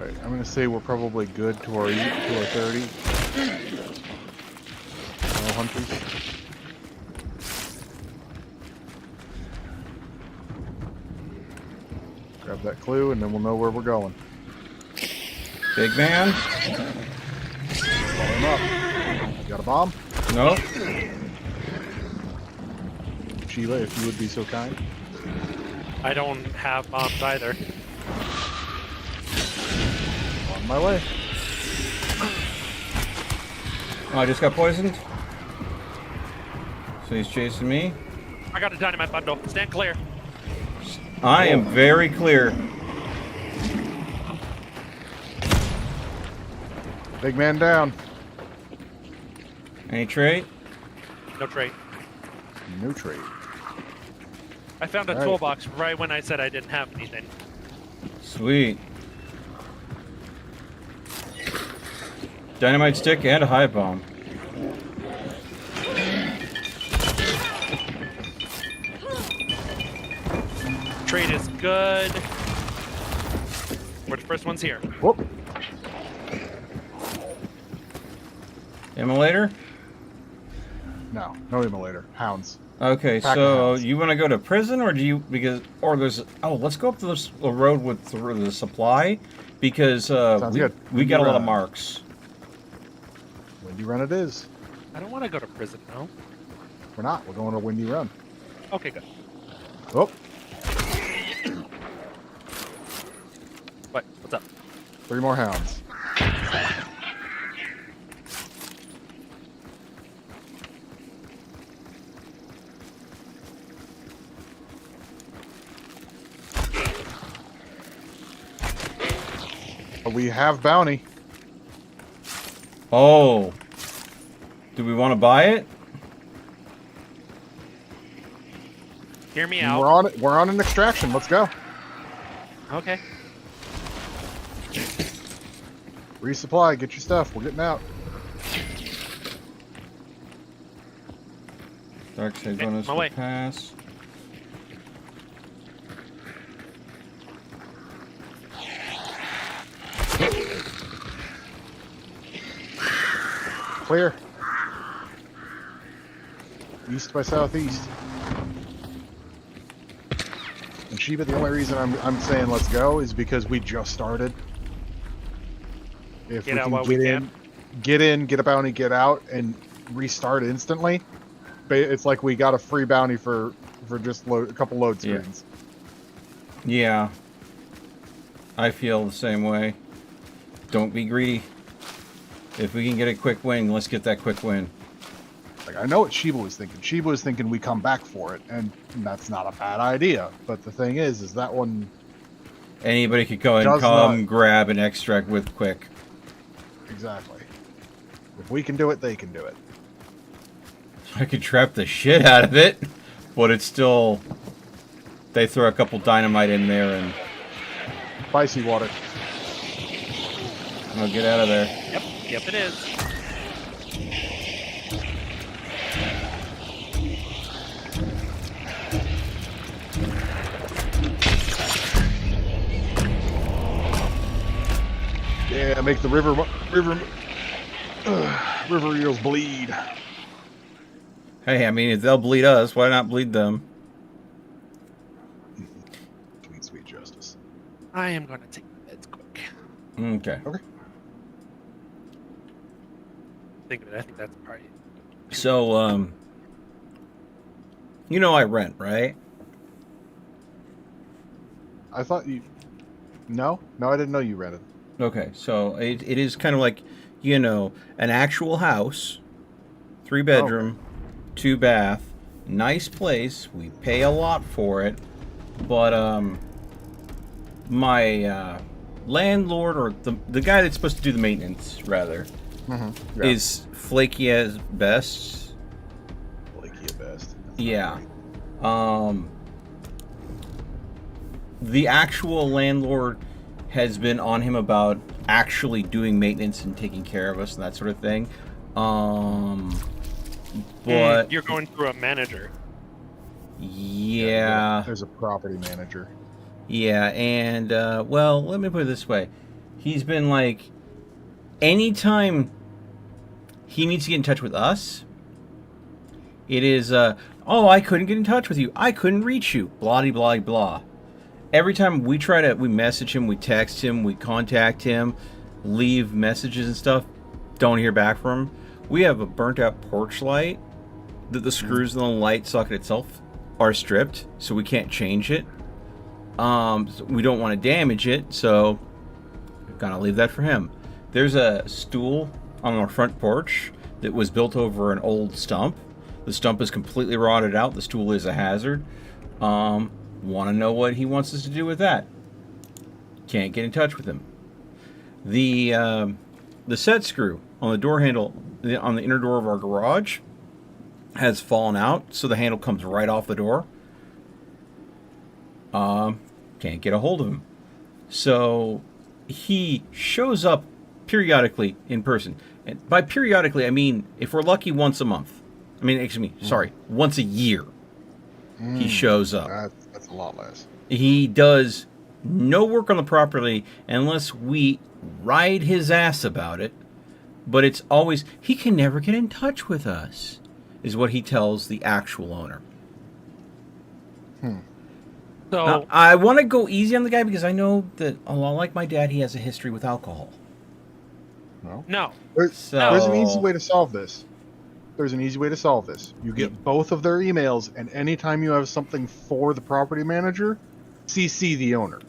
Alright, I'm gonna say we're probably good to our 30. No hunters. Grab that clue and then we'll know where we're going. Big man? Call him up. You got a bomb? No. Sheila, if you would be so kind. I don't have bombs either. On my way. Oh, I just got poisoned. So he's chasing me. I got a dynamite bundle. Stand clear. I am very clear. Big man down. Any trait? No trait. No trade. I found a Right. toolbox right when I said I didn't have anything. Sweet. Dynamite stick and a hive bomb. Trade is good. We're the first ones here. Whoop. Immolator? No, no immolator. Hounds. Okay, Pack of so hounds. you want to go to prison, or do you there's let's go up to the road with the supply, because Sounds good. we got a lot of Run. marks. Windy Run it is. I don't want to go to prison, no. We're not. We're going to Windy Run. Okay, good. Oh, What? What's up? 3 more hounds. We have bounty. Oh, do we want to buy it? Hear me We're out. on it. We're on an extraction. Let's go. Okay. Resupply. Get your stuff. We're getting out. Dark side Okay, bonus my will way. pass. Clear. East by southeast. And Sheba, the only reason I'm saying let's go is because we just started. If Get we out can while get we in, get a bounty, get out, and restart instantly, it's like we got a free bounty for just a couple load Yeah. screens. Yeah, I feel the same way. Don't be greedy. If we can get a quick win, let's get that quick win. Like, I know what Sheba was thinking. Sheba was thinking we come back for it, and that's not a bad idea. But the thing is that one Anybody could go and Does come not. grab an extract with quick. exactly. If we can do it, they can do it. I could trap the shit out of it, but it's still. They throw a couple dynamite in there and Spicy water. I'll get out of there. Yep, it is. Yeah, make the river eels bleed. Hey, I mean, if they'll bleed us, why not bleed them? Sweet, sweet justice. I am going to take the meds quick. Okay. Think of it. I think that's probably. So, you know I rent, right? I thought you. No, I didn't know you rented. Okay, so it is kind of like, you know, an actual house, 3-bedroom, 2-bath, nice place. We pay a lot for it, but my landlord, or the guy that's supposed to do the maintenance, rather, Yeah. is flaky as best. Flaky at best. Yeah. The actual landlord has been on him about actually doing maintenance and taking care of us and that sort of thing. But You're going through a manager. yeah, There's a property manager. yeah, and well, let me put it this way: He's been like, anytime he needs to get in touch with us, it is, oh, I couldn't get in touch with you. I couldn't reach you. Blah, blah, blah. Every time we message him, we text him, we contact him, leave messages and stuff, don't hear back from him. We have a burnt out porch light that the screws on the light socket itself are stripped, so we can't change it. So we don't want to damage it, so we've got to leave that for him. There's a stool on our front porch that was built over an old stump. The stump is completely rotted out. The stool is a hazard. Want to know what he wants us to do with that? Can't get in touch with him. The set screw on the door handle on the inner door of our garage has fallen out, so the handle comes right off the door. Can't get a hold of him. So he shows up periodically in person. And by periodically, I mean, if we're lucky, once a month. I mean, excuse me, sorry, once a year. He shows up. That's a lot less. He does no work on the property unless we ride his ass about it. But it's always, he can never get in touch with us, is what he tells the actual owner. So Now, I want to go easy on the guy because I know that, a lot like my dad, he has a history with alcohol. no, There's an easy way to solve this. You get both of their emails, and anytime you have something for the property manager, CC the owner.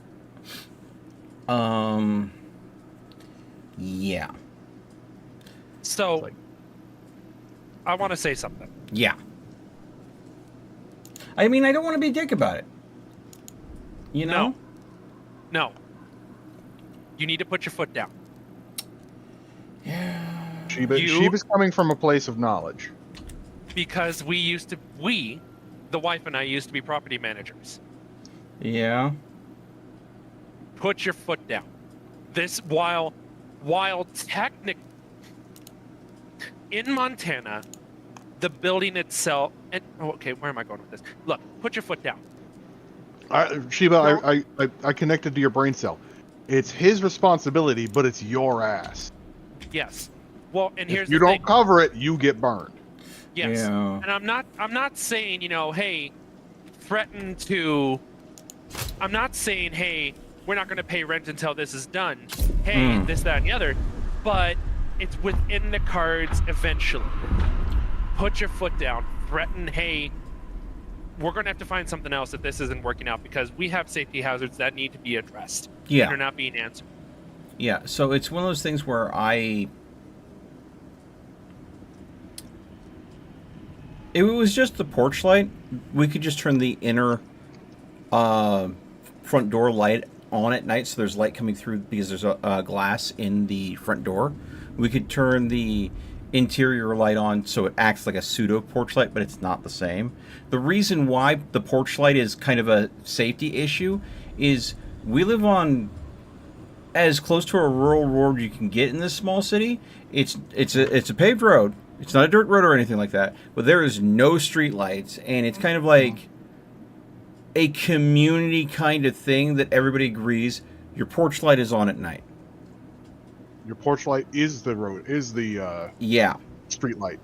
Yeah. so like- I want to say something. Yeah. I mean, I don't want to be a dick about it. You know? No. You need to put your foot down. Sheba's coming from a place of knowledge. Because the wife and I used to be property managers. Yeah. Put your foot down. This, while technic in Montana, the building itself, and okay, where am I going with this? Look, put your foot down. Sheba, I connected to your brain cell. It's his responsibility, but it's your ass. Yes. Well, and If here's you the don't thing. cover it, you get burned. Yes. Yeah. And I'm not saying, hey, threaten to I'm not saying, hey, we're not going to pay rent until this is done. Hey, this, that, and the other. But it's within the cards eventually. Put your foot down. Threaten, hey, we're going to have to find something else if this isn't working out because we have safety hazards that need to be addressed. Yeah. They're not being answered. Yeah, so it's one of those things where if it was just the porch light, we could just turn the inner front door light on at night, so there's light coming through because there's a glass in the front door. We could turn the interior light on so it acts like a pseudo porch light, but it's not the same. The reason why the porch light is kind of a safety issue is we live on as close to a rural road you can get in this small city. It's a paved road. It's not a dirt road or anything like that, but there is no street lights, and it's kind of like a community kind of thing that everybody agrees your porch light is on at night. Your porch light is the Yeah. street light.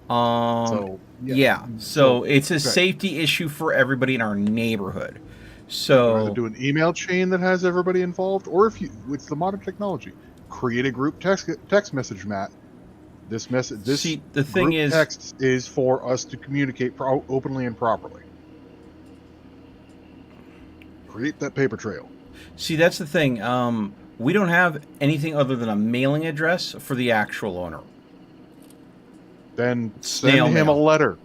So yeah. So it's a okay. safety issue for everybody in our neighborhood. Either So do an email chain that has everybody involved, or it's the modern technology. Create a group text message, Matt. This See, the thing group is- text is for us to communicate openly and properly. Create that paper trail. see, that's the thing. We don't have anything other than a mailing address for the actual owner. Then Snail send him mail. a letter.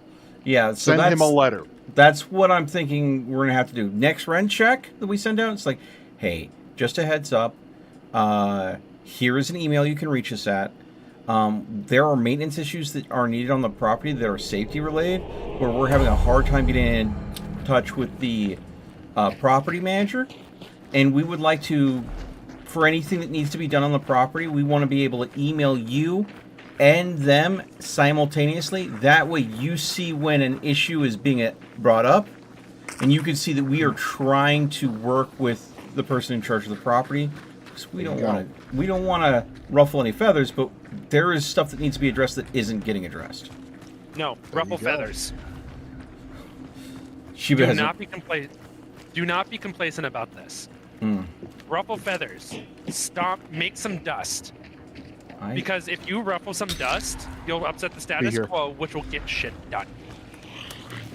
Yeah, so Send him a letter. That's what I'm thinking we're gonna have to do. Next rent check that we send out, it's like, hey, just a heads up. Here is an email you can reach us at. There are maintenance issues that are needed on the property that are safety related, where we're having a hard time getting in touch with the property manager, and we would like to, for anything that needs to be done on the property, we want to be able to email you and them simultaneously. That way you see when an issue is being brought up, and you can see that we are trying to work with the person in charge of the property 'Cause we There don't you go. want to ruffle any feathers, but there is stuff that needs to be addressed that isn't getting addressed. No, There ruffle you go. feathers. Shiba Do has not be complacent about this. Ruffle feathers. Stop. Make some dust. Because if you ruffle some dust, you'll upset the status here. quo, which will get shit done.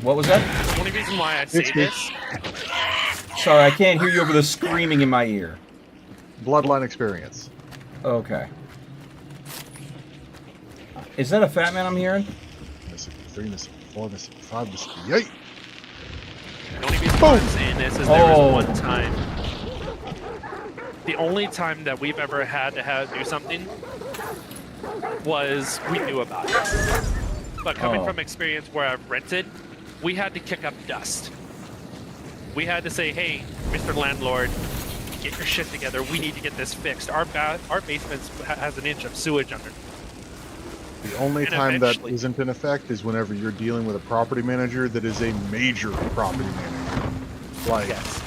What was that? The only reason why I say It's me. this, Sorry, I can't hear you over the screaming in my ear. Bloodline experience. Okay. Is that a fat man I'm hearing? Mississippi 3, Mississippi 4, Mississippi 5, Mississippi 8. the only reason why I'm saying this is there Oh. was one time. The only time that we've ever had to do something was we knew about it. But coming Oh. from experience where I've rented, we had to kick up dust. We had to say, hey, Mr. Landlord, get your shit together. We need to get this fixed. Our basement has an inch of sewage under it. The only And time that eventually- isn't in effect is whenever you're dealing with a property manager that is a major property manager. Like, Yes.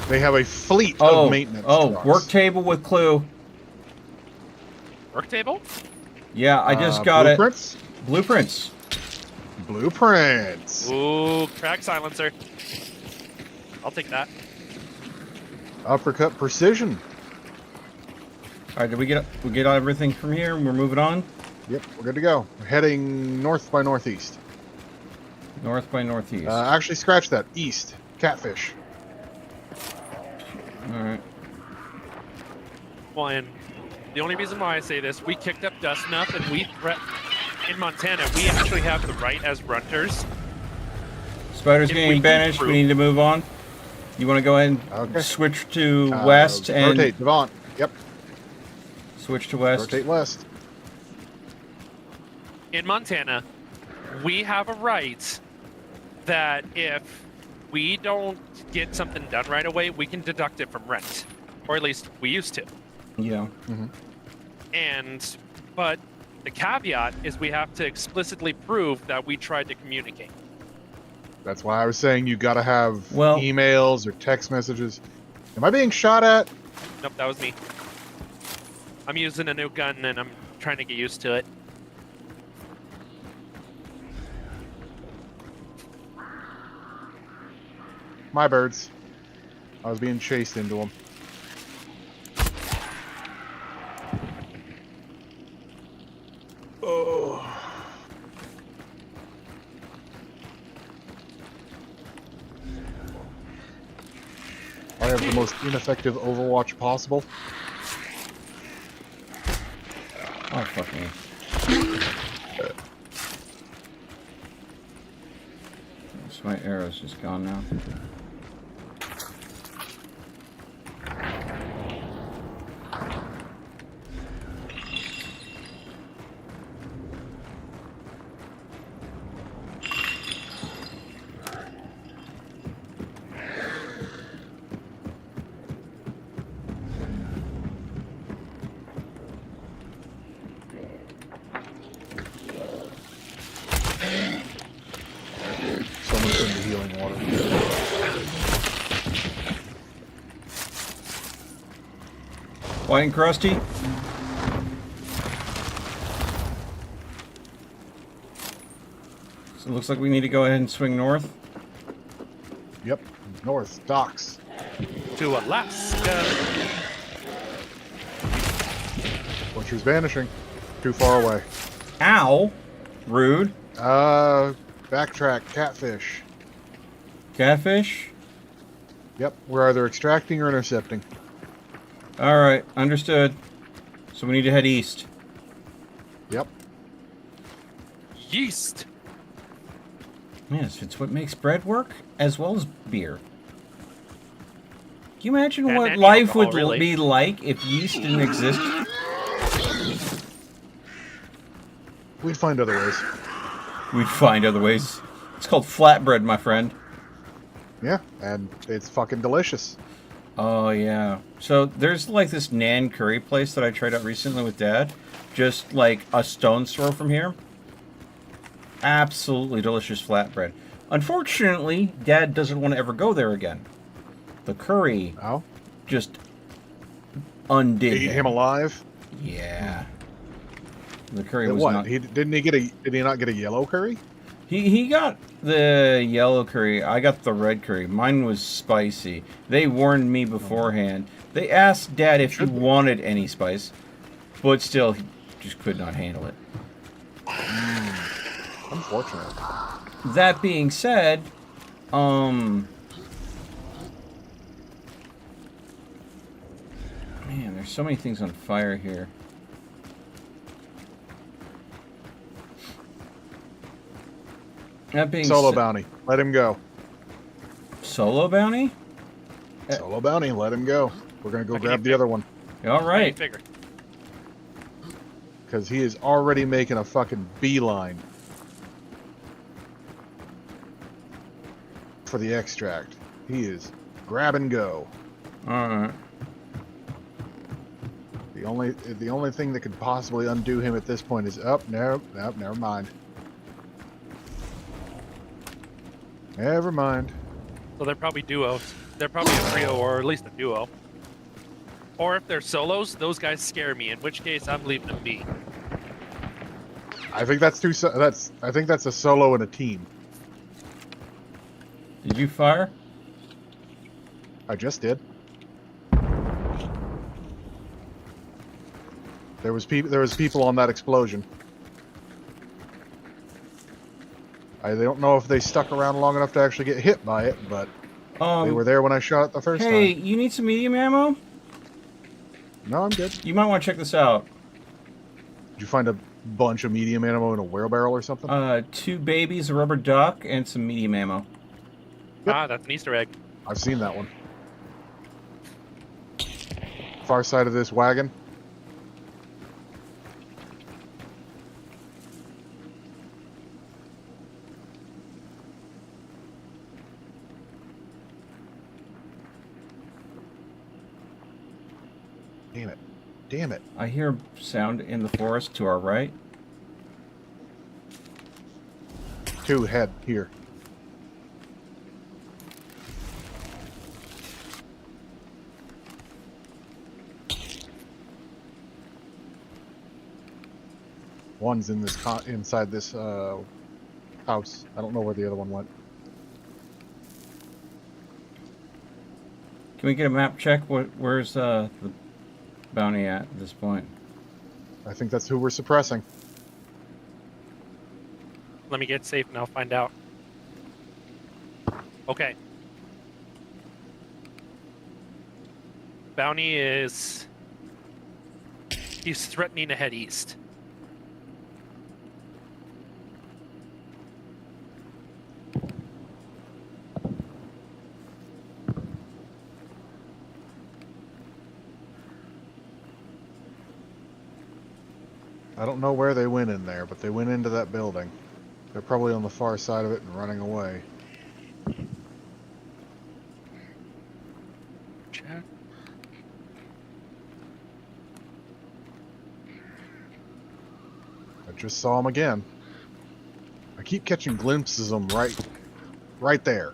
they have a fleet Oh, of maintenance trucks. work table with clue. Work table? Yeah, I just got blueprints? it. Blueprints. Blueprints. Ooh, crack silencer. I'll take that. Uppercut precision. All right, did we get everything from here? We're moving on. Yep, we're good to go. We're heading north by northeast. North by northeast. Actually, scratch that. East. Catfish. All right. Well, and the only reason why I say this, we kicked up dust enough, and in Montana, we actually have the right as runters. Spider's If we getting can banished. We prove- need to move on. You want to go ahead and Okay. switch to west and Rotate, Devon. Yep, switch to west. rotate west. In Montana, we have a right that if we don't get something done right away, we can deduct it from rent, or at least we used to. Yeah. But the caveat is we have to explicitly prove that we tried to communicate. That's why I was saying you gotta have Well- emails or text messages. Am I being shot at? Nope, that was me. I'm using a new gun and I'm trying to get used to it. My birds. I was being chased into them. I have the most ineffective Overwatch possible. Oh, fuck me. So my arrow's just gone now. Someone put in the healing water. White and crusty. So it looks like we need to go ahead and swing north. Yep, north, docks. To Alaska. Butcher's vanishing. Too far away. Ow! Rude. Backtrack, catfish. Catfish. Yep, we're either extracting or intercepting. Alright, understood. So we need to head east. Yep. Yeast. Yes, it's what makes bread work, as well as beer. Can you imagine And what any life alcohol, would really. be like if yeast didn't exist? We'd find other ways. We'd find other ways. It's called flatbread, my friend. Yeah, and it's fucking delicious. Oh, yeah. So there's like this Nan curry place that I tried out recently with Dad. Just like a stone's throw from here. Absolutely delicious flatbread. Unfortunately, Dad doesn't want to ever go there again. The curry Oh? just undid Eat him alive. Yeah. The curry And was what? not. Did he not get a yellow curry? He got the yellow curry. I got the red curry. Mine was spicy. They warned me beforehand. They asked Dad if he Should be. wanted any spice, but still, he just could not handle it. Unfortunate. That being said, man, there's so many things on fire here. That being Solo said, bounty. Let him go. solo bounty? Solo bounty. Let him go. We're gonna go Okay, grab the other one All right. Figure. because he is already making a fucking beeline for the extract. He is grab and go. All right. The only thing that could possibly undo him at this point is nope, never mind. Never mind. So they're probably duos. They're probably a trio or at least a duo. Or if they're solos, those guys scare me. In which case, I'm leaving them be. I think that's I think that's a solo and a team. Did you fire? I just did. There was people on that explosion. I don't know if they stuck around long enough to actually get hit by it, but they were there when I shot it the first Hey, time. you need some medium ammo? No, I'm good. You might want to check this out. Did you find a bunch of medium ammo in a wheelbarrow or something? 2 babies, a rubber duck, and some medium ammo. Yep. Ah, that's an Easter egg. I've seen that one. Far side of this wagon. Damn it. Damn it. I hear sound in the forest to our right. 2 head here. One's in this inside this house. I don't know where the other one went. Can we get a map check? Where's the bounty at this point? I think that's who we're suppressing. Let me get safe and I'll find out. Okay. Bounty is... He's threatening to head east. I don't know where they went in there, but they went into that building. They're probably on the far side of it and running away. Chat. I just saw them again. I keep catching glimpses of them right there.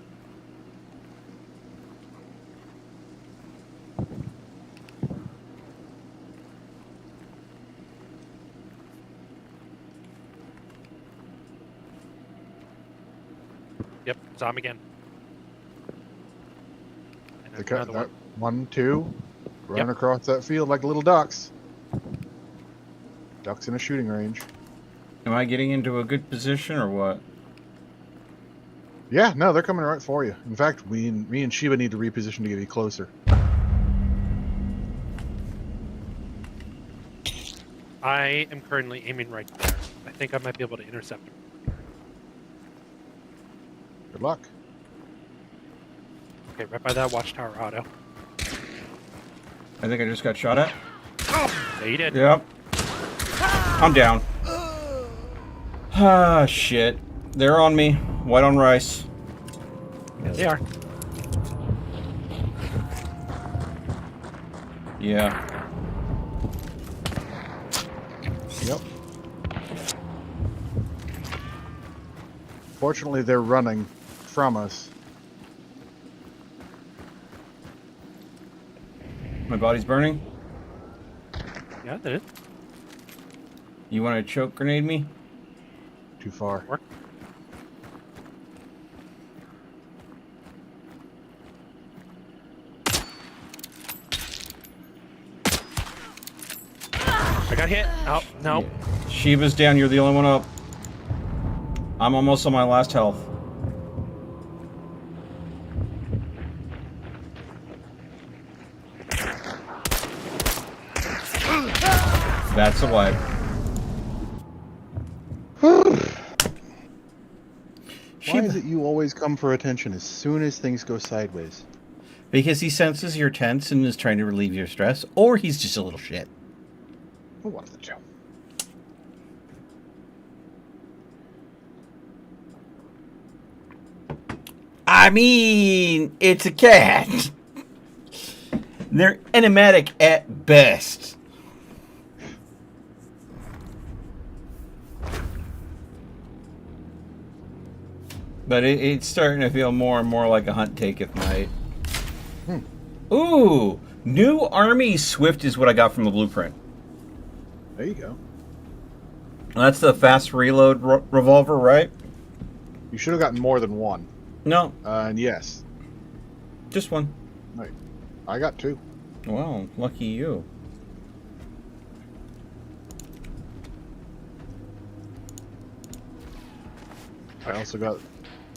Yep, saw him again. And They there's cut another that one. 1, 2, running Yep. across that field like little ducks. Ducks in a shooting range. Am I getting into a good position or what? Yeah, no, they're coming right for you. In fact, me and Sheba need to reposition to get you closer. I am currently aiming right there. I think I might be able to intercept him. Good luck. Okay, right by that watchtower auto. I think I just got shot at. Yeah, you did. Yep. I'm down. Ah, shit. They're on me. White on rice. Yeah, they are. Yeah. Yep. Fortunately, they're running from us. My body's burning. Yeah, that is. You want to choke grenade me? Too far. Work. I got hit. Oh, no. Yeah. Shiva's down. You're the only one up. I'm almost on my last health. That's a wipe. Why is it you always come for attention as soon as things go sideways? Because he senses you're tense and is trying to relieve your stress, or he's just a little shit. Oh, what the two? I mean, it's a cat. They're enigmatic at best. But it's starting to feel more and more like a hunt taketh night. Ooh! New Army Swift is what I got from the blueprint. There you go. That's the fast reload revolver, right? You should have gotten more than one. No, And yes, just one. right. I got two. Wow, lucky you. I also got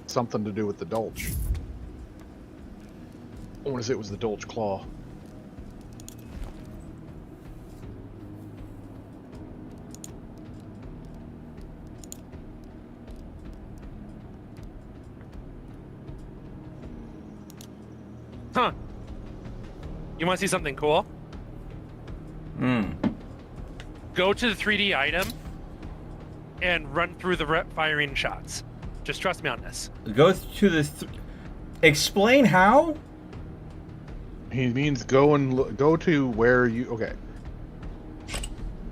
something to do with the Dolch. I want to say it was the Dolch Claw. Huh. You want to see something cool? Go to the 3D item and run through the firing shots. Just trust me on this. Go to the... Explain how? He means go and go to where you... Okay.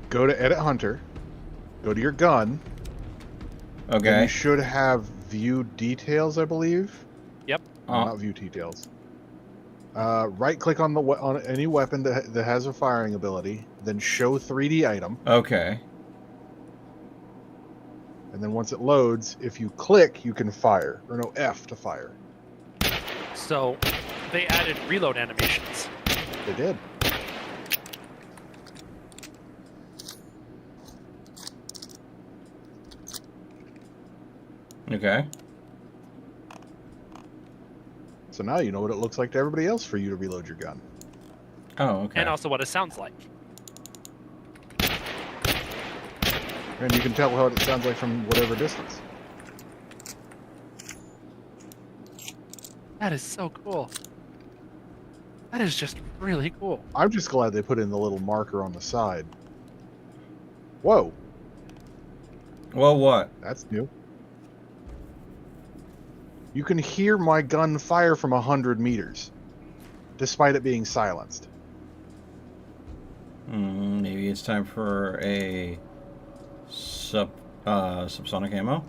Go to Edit Hunter. Go to your gun. And Okay. you should have view details, I believe. Yep. Not view details. Right-click on the on any weapon that has a firing ability, then show 3D item, Okay. and then once it loads, if you click, you can fire. Or no, F to fire. So they added reload animations. They did. Okay. So now you know what it looks like to everybody else for you to reload your gun. Oh, okay. And also what it sounds like. And you can tell how it sounds like from whatever distance. That is so cool. That is just really cool. I'm just glad they put in the little marker on the side. Whoa, Well, what? that's new. You can hear my gun fire from 100 meters, despite it being silenced. Maybe it's time for a subsonic ammo.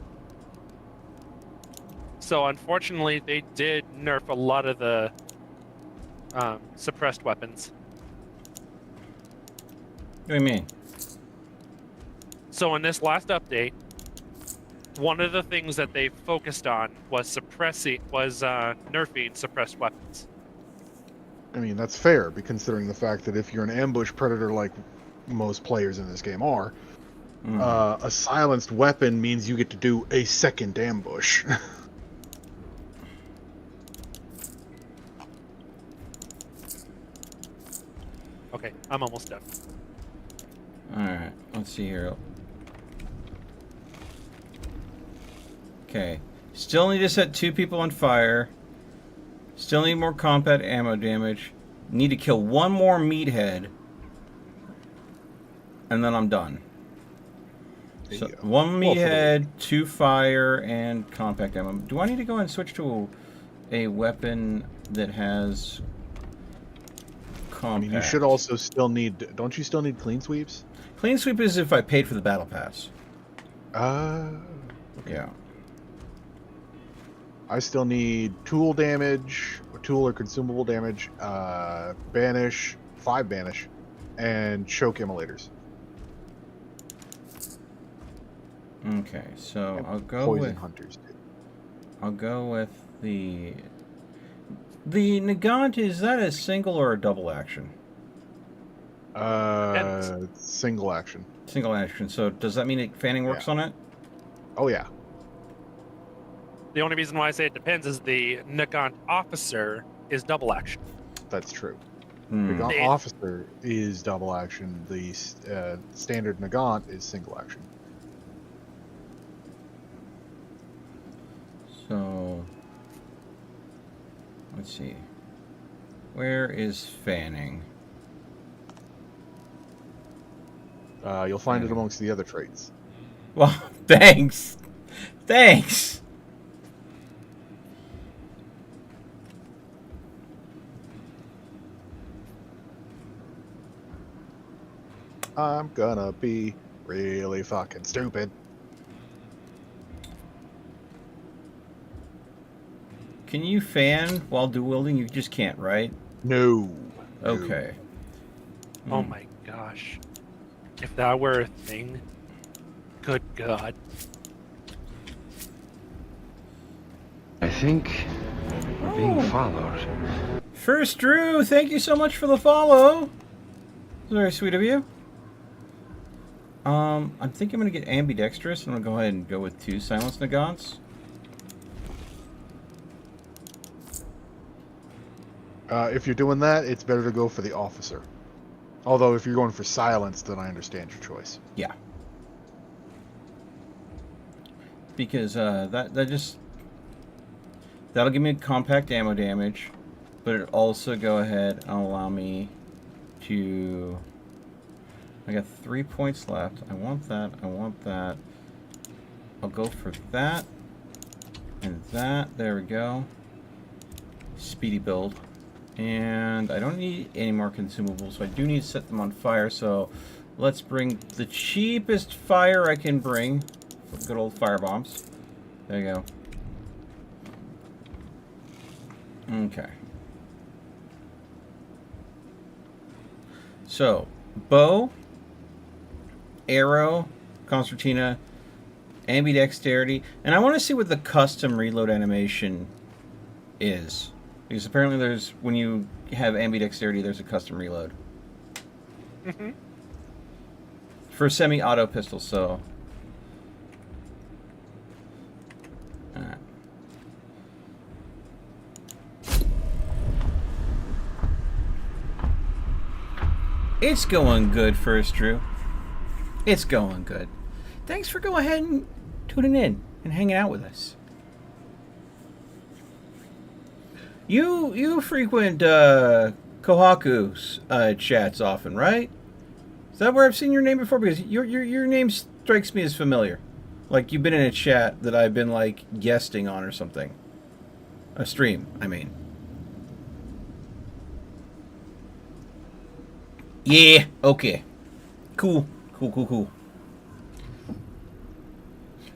So unfortunately, they did nerf a lot of the suppressed weapons. What do you mean? So in this last update, one of the things that they focused on was nerfing suppressed weapons. I mean, that's fair, considering the fact that if you're an ambush predator like most players in this game are, a silenced weapon means you get to do a second ambush. Okay, I'm almost done. Alright, let's see here. Okay. Still need to set 2 people on fire. Still need more combat ammo damage. Need to kill 1 more meathead. And then I'm done. There So you go. 1 Well, for the meathead, 2 fire, and compact ammo. Do I need to go and switch to a weapon that has I compact? mean, you should also still need... Don't you still need clean sweeps? Clean sweep is if I paid for the battle pass. Yeah. I still need tool damage, tool or consumable damage, banish, 5 banish, and choke immolators. Okay, so And I'll go poison with hunters. Too. I'll go with the Nagant. Is that a single or a double action? Single action. Single action. So does that mean fanning works on it? Oh yeah. The only reason why I say it depends is the Nagant officer is double action. That's true. Hmm. Nagant It- officer is double action. The standard Nagant is single action. So let's see. Where is fanning? You'll find it amongst the other traits. Well, thanks. Thanks. I'm gonna be really fucking stupid. Can you fan while dual wielding? You just can't, right? No. Okay. Oh my gosh. If that were a thing, good God. I think we're being followed. First Drew, thank you so much for the follow. Very sweet of you. I think I'm gonna get ambidextrous. I'm gonna go ahead and go with 2 silence Nagants. If you're doing that, it's better to go for the officer. Although, if you're going for silence, then I understand your choice. Yeah. Because that'll give me compact ammo damage, but it also go ahead and allow me to. I got 3 points left. I want that. I want that. I'll go for that and that. There we go. Speedy build. And I don't need any more consumables, so I do need to set them on fire. So let's bring the cheapest fire I can bring. Good old fire bombs. There you go. Okay. So, bow, arrow, concertina, ambidexterity, and I want to see what the custom reload animation is. Because apparently there's, when you have ambidexterity, there's a custom reload. Mm-hmm. For a semi-auto pistol, so... Alright. It's going good, First Drew. It's going good. Thanks for going ahead and tuning in and hanging out with us. You frequent Kohaku's chats often, right? Is that where I've seen your name before? Because your name strikes me as familiar. Like you've been in a chat that I've been like guesting on or something. A stream, I mean. Yeah, okay. Cool.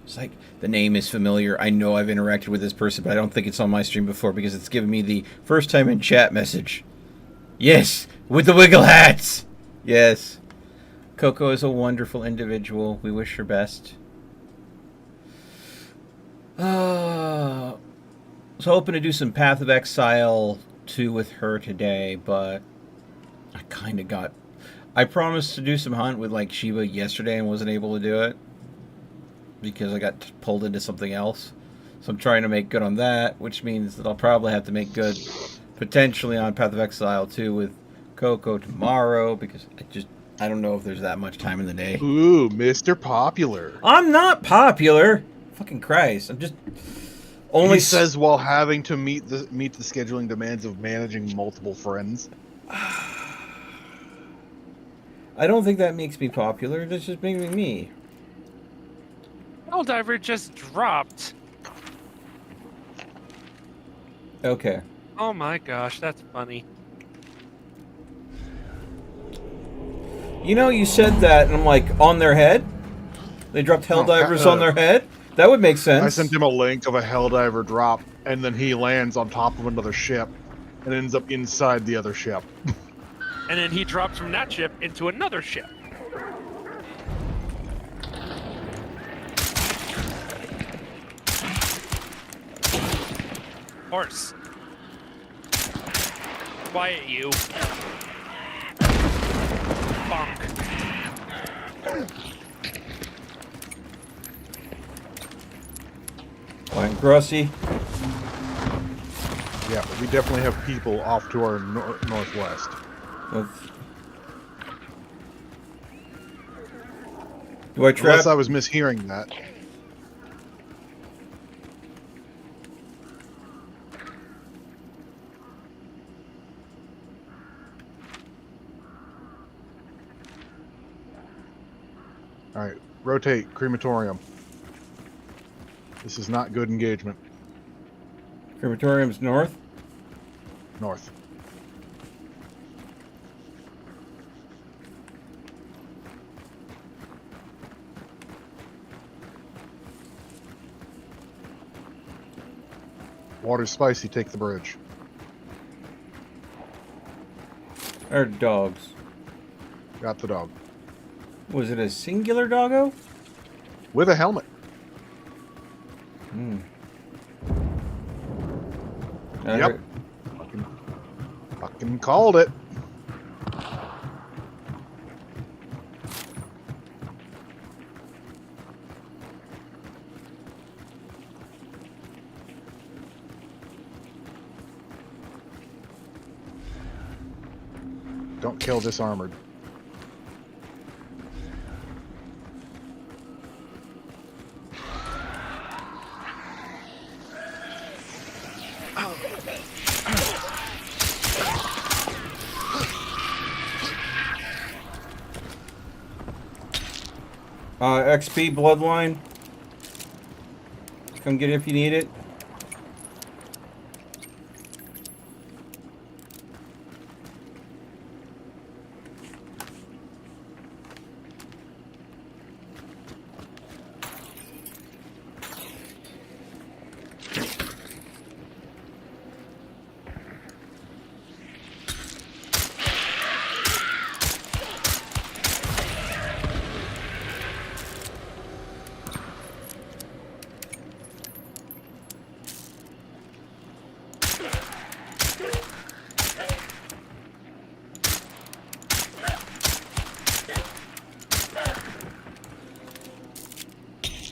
It's like, the name is familiar. I know I've interacted with this person, but I don't think it's on my stream before because it's given me the first time in chat message. Yes, with the wiggle hats. Yes. Coco is a wonderful individual. We wish her best. I was hoping to do some Path of Exile 2 with her today, but I kind of got... I promised to do some hunt with like Shiva yesterday and wasn't able to do it because I got pulled into something else. So I'm trying to make good on that, which means that I'll probably have to make good potentially on Path of Exile 2 with Coco tomorrow because I don't know if there's that much time in the day. Ooh, Mr. Popular. I'm not popular. Fucking Christ. I'm just only He says while having to meet the scheduling demands of managing multiple friends. I don't think that makes me popular. That's just making me. Helldiver just dropped. Okay. Oh my gosh, that's funny. You know, you said that, and I'm like, on their head? They dropped Helldivers on their head? That would make sense. I sent him a link of a Helldiver drop, and then he lands on top of another ship and ends up inside the other ship. And then he drops from that ship into another ship. Horse. Quiet, you. Bonk. Like Grussy. Yeah, but we definitely have people off to our northwest. Do I trap? Unless I was mishearing that. Alright, rotate, crematorium. This is not good engagement. Crematorium's north? North. Water's spicy, take the bridge. Or dogs? Got the dog. Was it a singular doggo? With a helmet. Hmm. Yep. Fucking called it. Don't kill this armored. XP Bloodline. Come get it if you need it.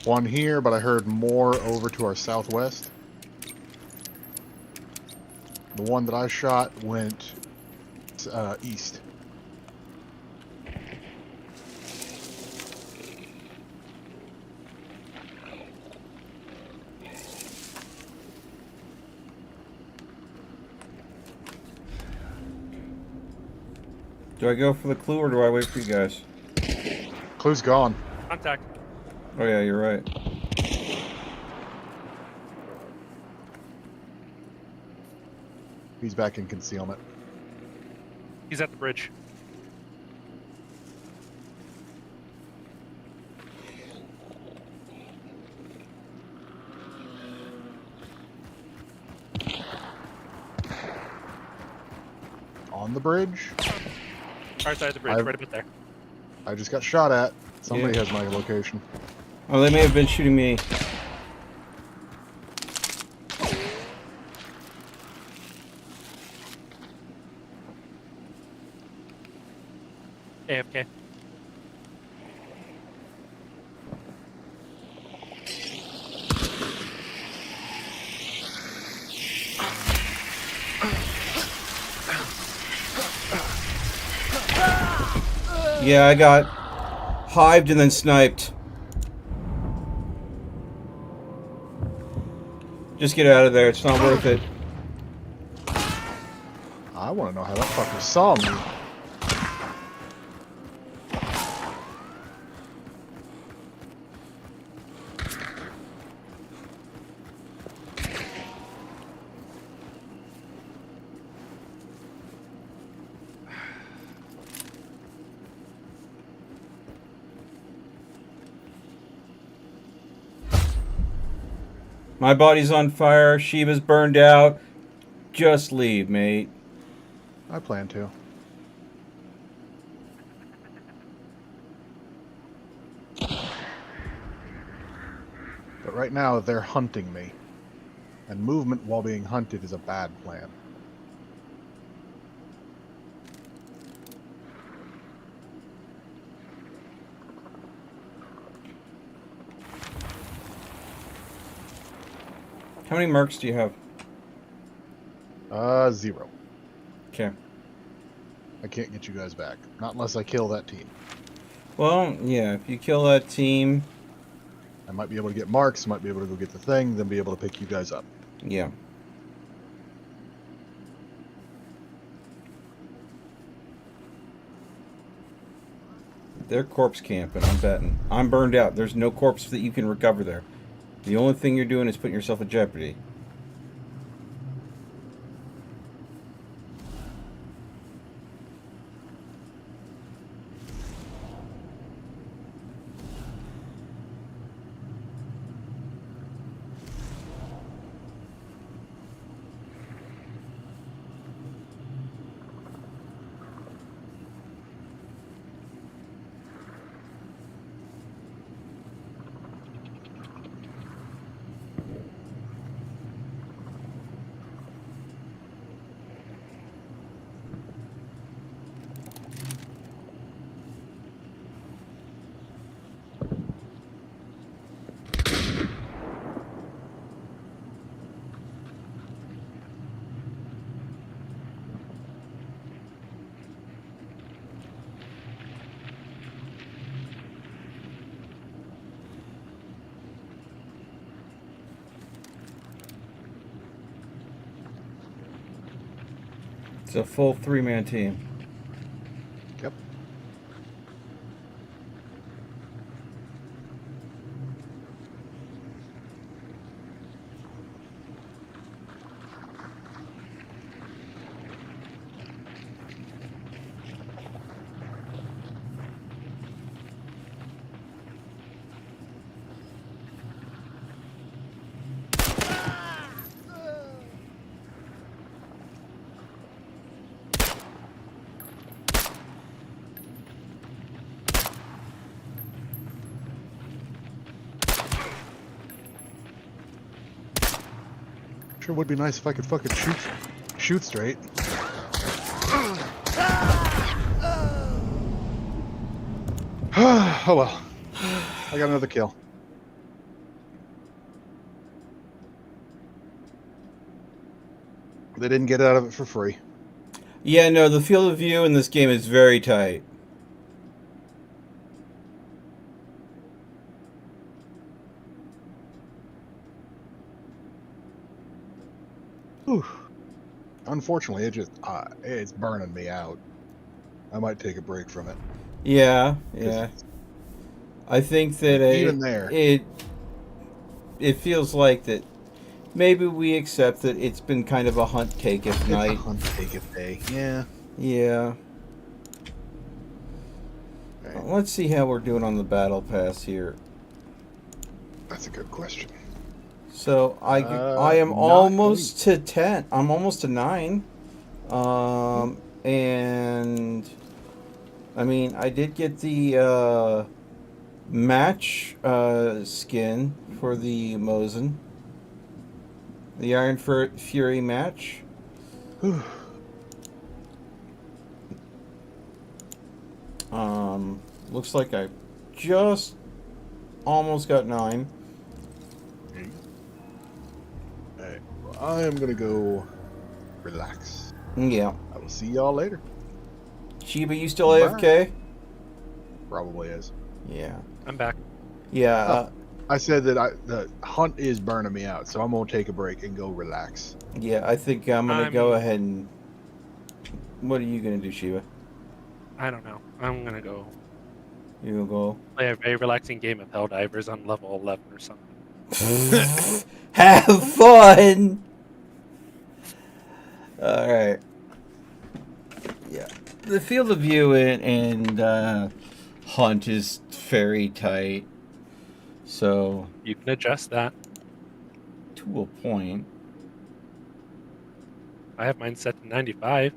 One here, but I heard more over to our southwest. The one that I shot went east. Do I go for the clue or do I wait for you guys? Clue's gone. Contact. Oh yeah, you're right. He's back in concealment. He's at the bridge. On the bridge. Right side of the bridge, right about there. I just got shot at. Somebody has my location. Oh, they may have been shooting me. AFK. Yeah, I got hived and then sniped. Just get out of there. It's not worth it. I want to know how that fucker saw me. My body's on fire. Shiva's burned out. Just leave, mate. I plan to. But right now, they're hunting me. And movement while being hunted is a bad plan. How many mercs do you have? 0. Okay. I can't get you guys back. Not unless I kill that team. Well, yeah, if you kill that team... I might be able to get marks, might be able to go get the thing, then be able to pick you guys up. Yeah. They're corpse camping, I'm betting. I'm burned out. There's no corpse that you can recover there. The only thing you're doing is putting yourself in jeopardy. It's a full 3-man team. Yep. Sure would be nice if I could fucking shoot straight. Oh well. I got another kill. They didn't get out of it for free. Yeah, no, the field of view in this game is very tight. Whew. Unfortunately, it's burning me out. I might take a break from it. Yeah, yeah. I think that Even there. it feels like that maybe we accept that it's been kind of a hunt taketh night. It's a hunt taketh day. Yeah. Yeah. Right. Let's see how we're doing on the battle pass here. That's a good question. So I am not almost to 10. I'm almost to 9. And I mean, I did get the match skin for the Mosin. The Iron Fury match. Looks like I just almost got 9. Alright, well, I am gonna go relax. Yeah. I will see y'all later. Shiba, you still Bye. AFK? Probably is. Yeah. I'm back. Yeah. I said that the hunt is burning me out, so I'm gonna take a break and go relax. Yeah, I think I'm gonna go ahead and. What are you gonna do, Shiba? I don't know. I'm gonna go You gonna go? play a very relaxing game of Helldivers on level 11 or something. Have fun. All right. Yeah, the field of view and hunt is very tight, so You can adjust that. to a point. I have mine set to 95.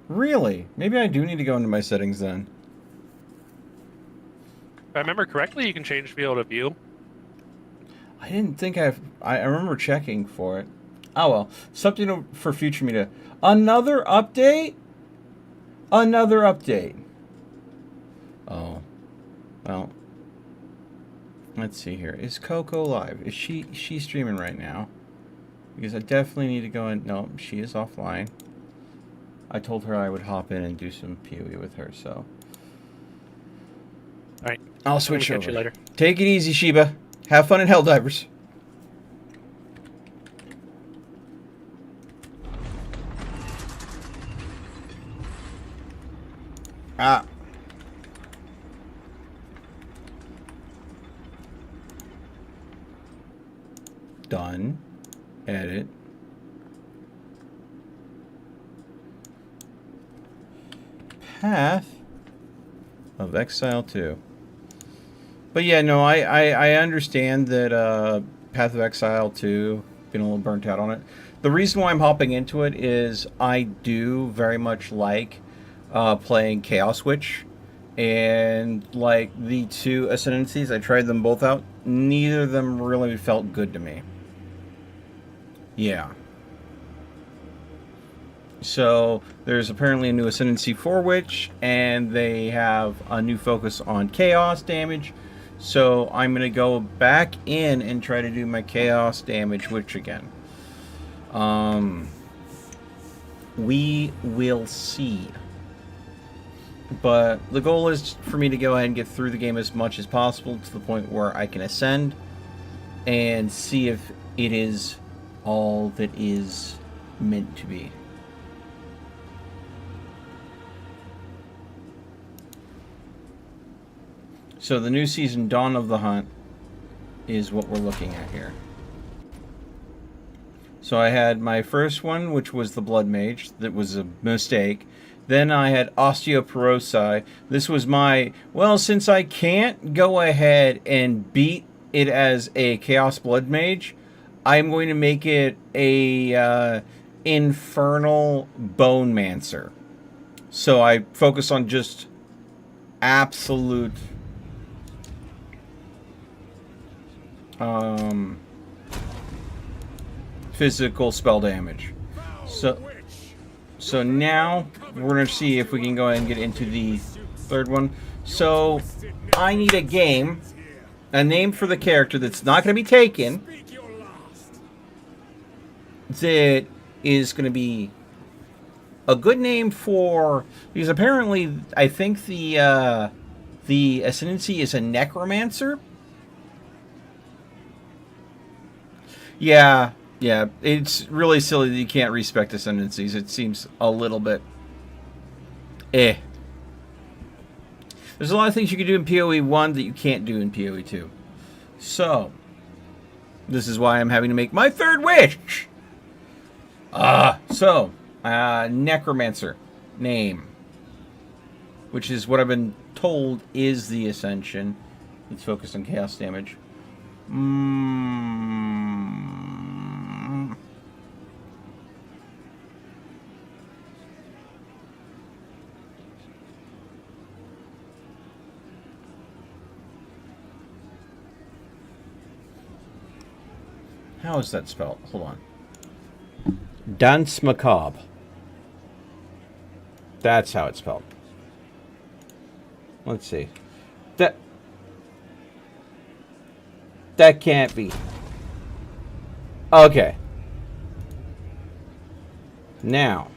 Really? Maybe I do need to go into my settings then. If I remember correctly, you can change field of view. I didn't think I remember checking for it. Oh well, something for future media. Another update. Another update. Oh, well. Let's see here. Is Coco live? Is she's streaming right now? Because I definitely need to go in. No, she is offline. I told her I would hop in and do some PoE with her, so. All right. I'll switch catch over. you later. Take it easy, Sheba. Have fun in Helldivers. Ah. Done. Edit. Path of Exile 2. But yeah, no, I understand that Path of Exile 2, been a little burnt out on it. The reason why I'm hopping into it is I do very much like playing Chaos Witch. And like the two Ascendancies, I tried them both out. Neither of them really felt good to me. Yeah. So there's apparently a new Ascendancy for Witch, and they have a new focus on Chaos damage. So I'm going to go back in and try to do my Chaos damage Witch again. We will see. But the goal is for me to go ahead and get through the game as much as possible to the point where I can ascend and see if it is all that is meant to be. So the new season, Dawn of the Hunt, is what we're looking at here. So I had my first one, which was the Blood Mage. That was a mistake. Then I had Osteoporosi. This was my... Well, since I can't go ahead and beat it as a Chaos Blood Mage, I'm going to make it a Infernal Bone Mancer. So I focus on just absolute... physical spell damage. So now we're going to see if we can go ahead and get into the third one. So I need a name for the character that's not going to be taken, that is going to be a good name for, because apparently I think the Ascendancy is a Necromancer. Yeah, it's really silly that you can't respect Ascendancies. It seems a little bit There's a lot of things you can do in PoE 1 that you can't do in PoE 2. So, this is why I'm having to make my third wish! Necromancer name. Which is what I've been told is the Ascension. Let's focus on chaos damage. How is that spelled? Hold on. Dance Macabre. That's how it's spelled. Let's see. That can't be. Okay. Now,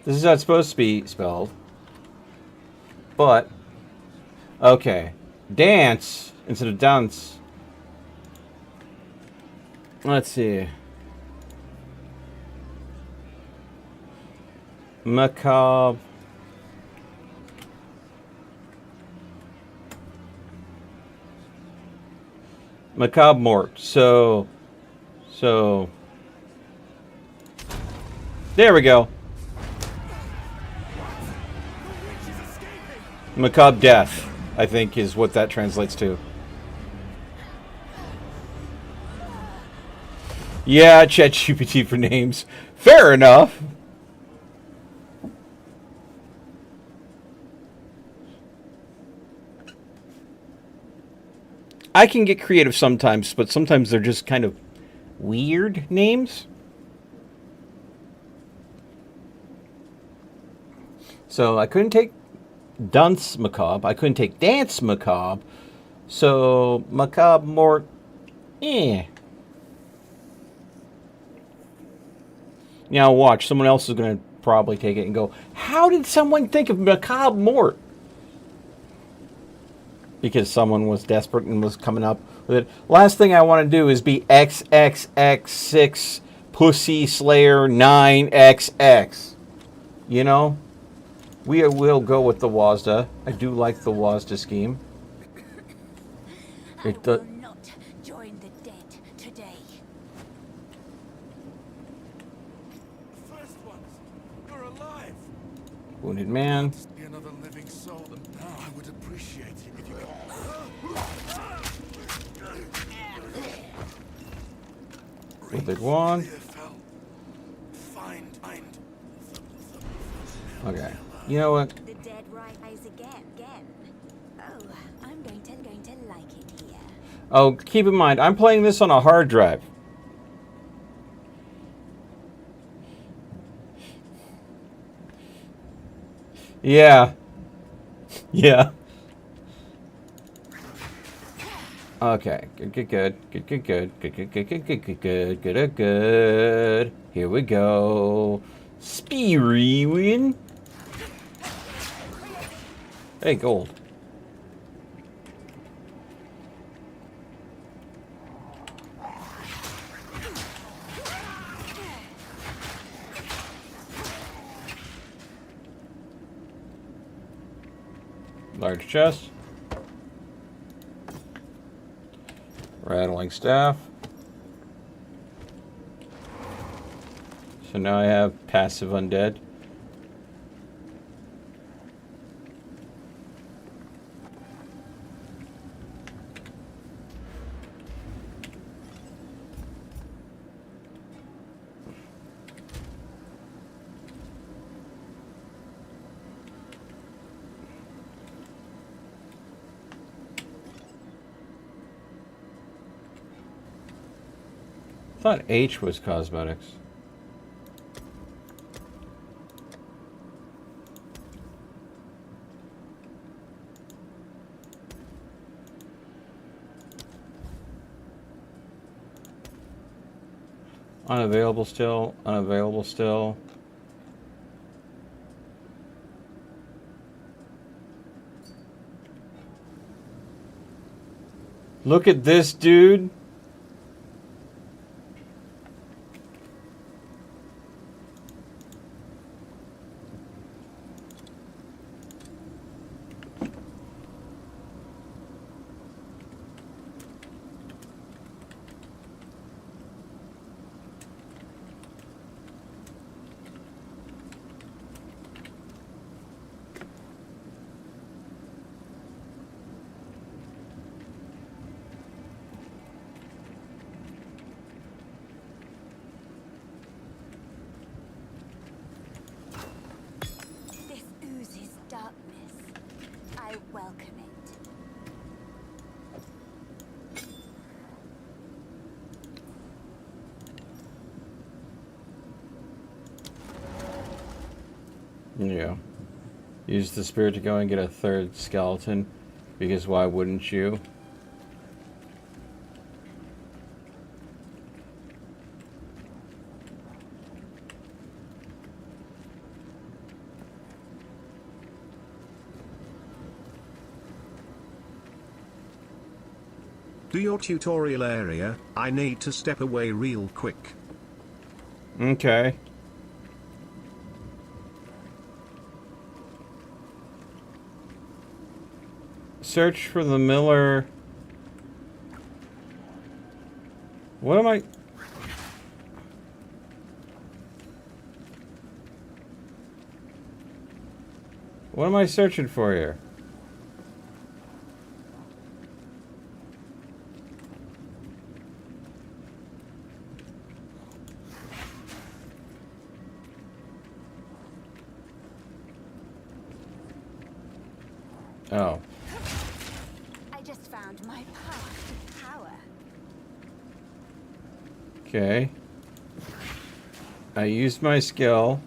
this is how it's supposed to be spelled. But, okay. Dance instead of dance. Let's see. Macabre. Macabre Mort. So there we go. Macabre Death, I think, is what that translates to. Yeah, ChatGPT for names. Fair enough. I can get creative sometimes, but sometimes they're just kind of weird names. So I couldn't take Dunce Macabre. I couldn't take Dance Macabre. So Macabre Mort, Now watch, someone else is going to probably take it and go, how did someone think of Macabre Mort? Because someone was desperate and was coming up with it. Last thing I want to do is be XXX6 Pussy Slayer 9XX. You know? We will go with the WASDA. I do like the WASDA scheme. It does. Not join the dead today. First ones, you're alive. Wounded man. Be another living soul, and now I would appreciate it if you could. Wounded one. Find. Okay. You know what? The dead rise again. Oh, I'm going to like it here. Oh, keep in mind, I'm playing this on a hard drive. Yeah. Yeah. Okay. Good. Here we go. Spearwin. Hey, gold. Large chest. Rattling staff. So now I have passive undead. I thought H was cosmetics. Unavailable still. Look at this, dude. This oozes darkness. I welcome it. Yeah. Use the spirit to go and get a third skeleton, because why wouldn't you? Do your tutorial area, I need to step away real quick. Okay. Search for the Miller. What am I? What am I searching for here? Oh. I just found found my path to power. Okay. I used my skill.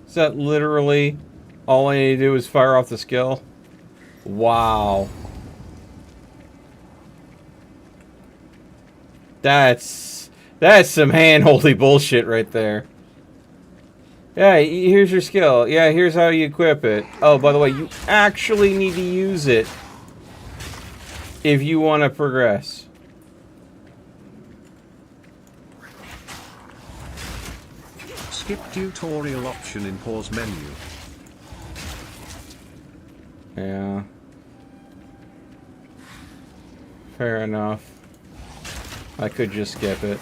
Is that literally all I need to do is fire off the skill? Wow. That's some hand-holdy bullshit right there. Yeah, here's your skill. Yeah, here's how you equip it. Oh, by the way, you actually need to use it if you want to progress. Skip tutorial option in pause menu. Yeah. Fair enough. I could just skip it.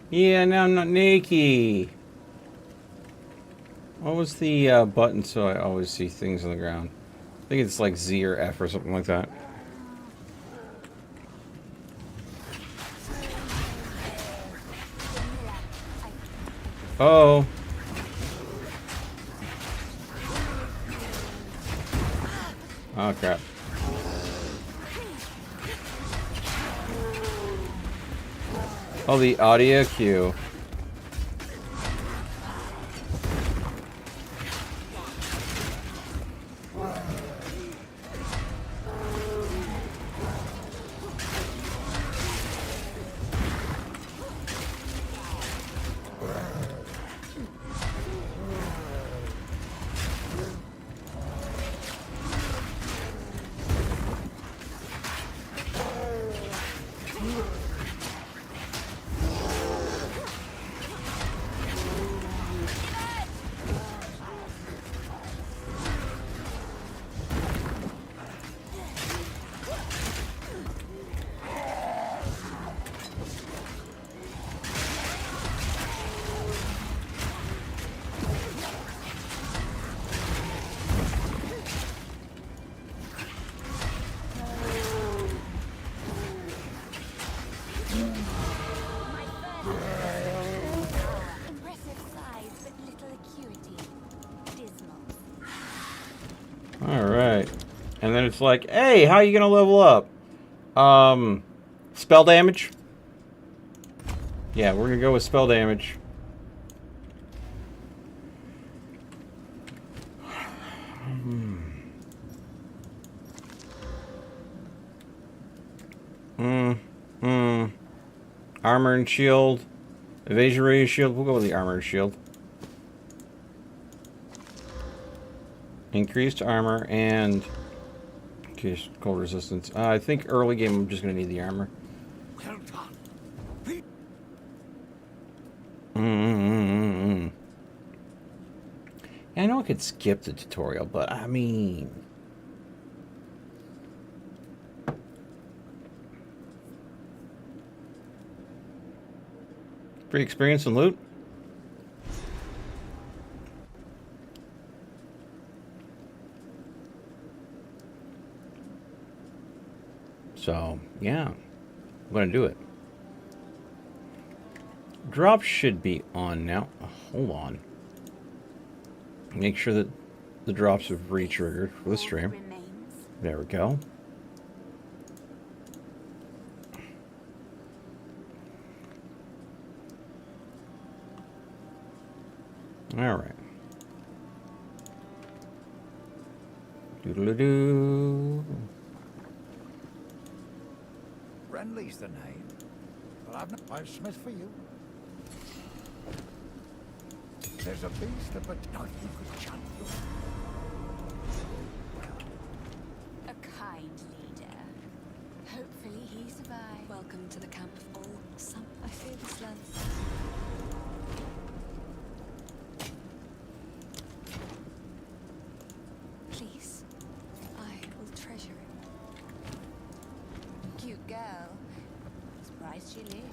Yeah, now I'm not naked. What was the button so I always see things on the ground? I think it's like Z or F or something like that. Oh. Oh, crap. Oh, the audio cue. Impressive size, but little acuity. Dismal. Alright. And then it's like, hey, how are you gonna level up? Spell damage? Yeah, we're gonna go with spell damage. Armor and shield. Evasion radius shield. We'll go with the armor and shield. Increased armor and cold resistance. I think early game I'm just going to need the armor. Well done. Yeah, I know I could skip the tutorial, but I mean... Free experience and loot? So, yeah. I'm gonna do it. Drop should be on now. Oh, hold on. Make sure that the drops have re-triggered for the stream. There we go. Alright. Doodle-doo. Renly's the name. But I've Smith for you. There's a beast of a dog you could jump through. A kind leader. Hopefully he survives. Welcome to the camp of all. Some I fear this land. Please, I will treasure it. Cute girl. Surprised she lived.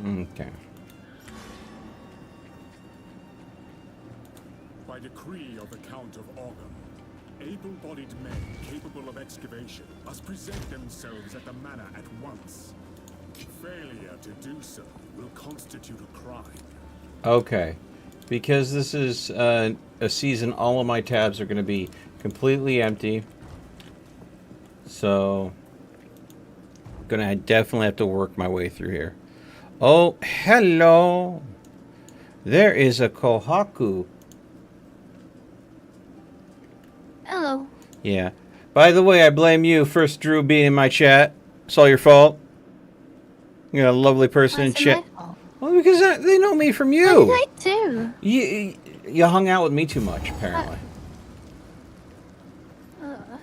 Okay. By decree of the Count of Ogham, able-bodied men capable of excavation must present themselves at the manor at once. Failure to do so will constitute a crime. Okay. Because this is a season, all of my tabs are going to be completely empty. So, gonna definitely have to work my way through here. Oh, hello. There is a Kohaku. Hello. Yeah. By the way, I blame you. First Drew being in my chat. It's all your fault. You got a lovely person in chat. Well, because they know me from you. What did I do? You hung out with me too much, apparently. Are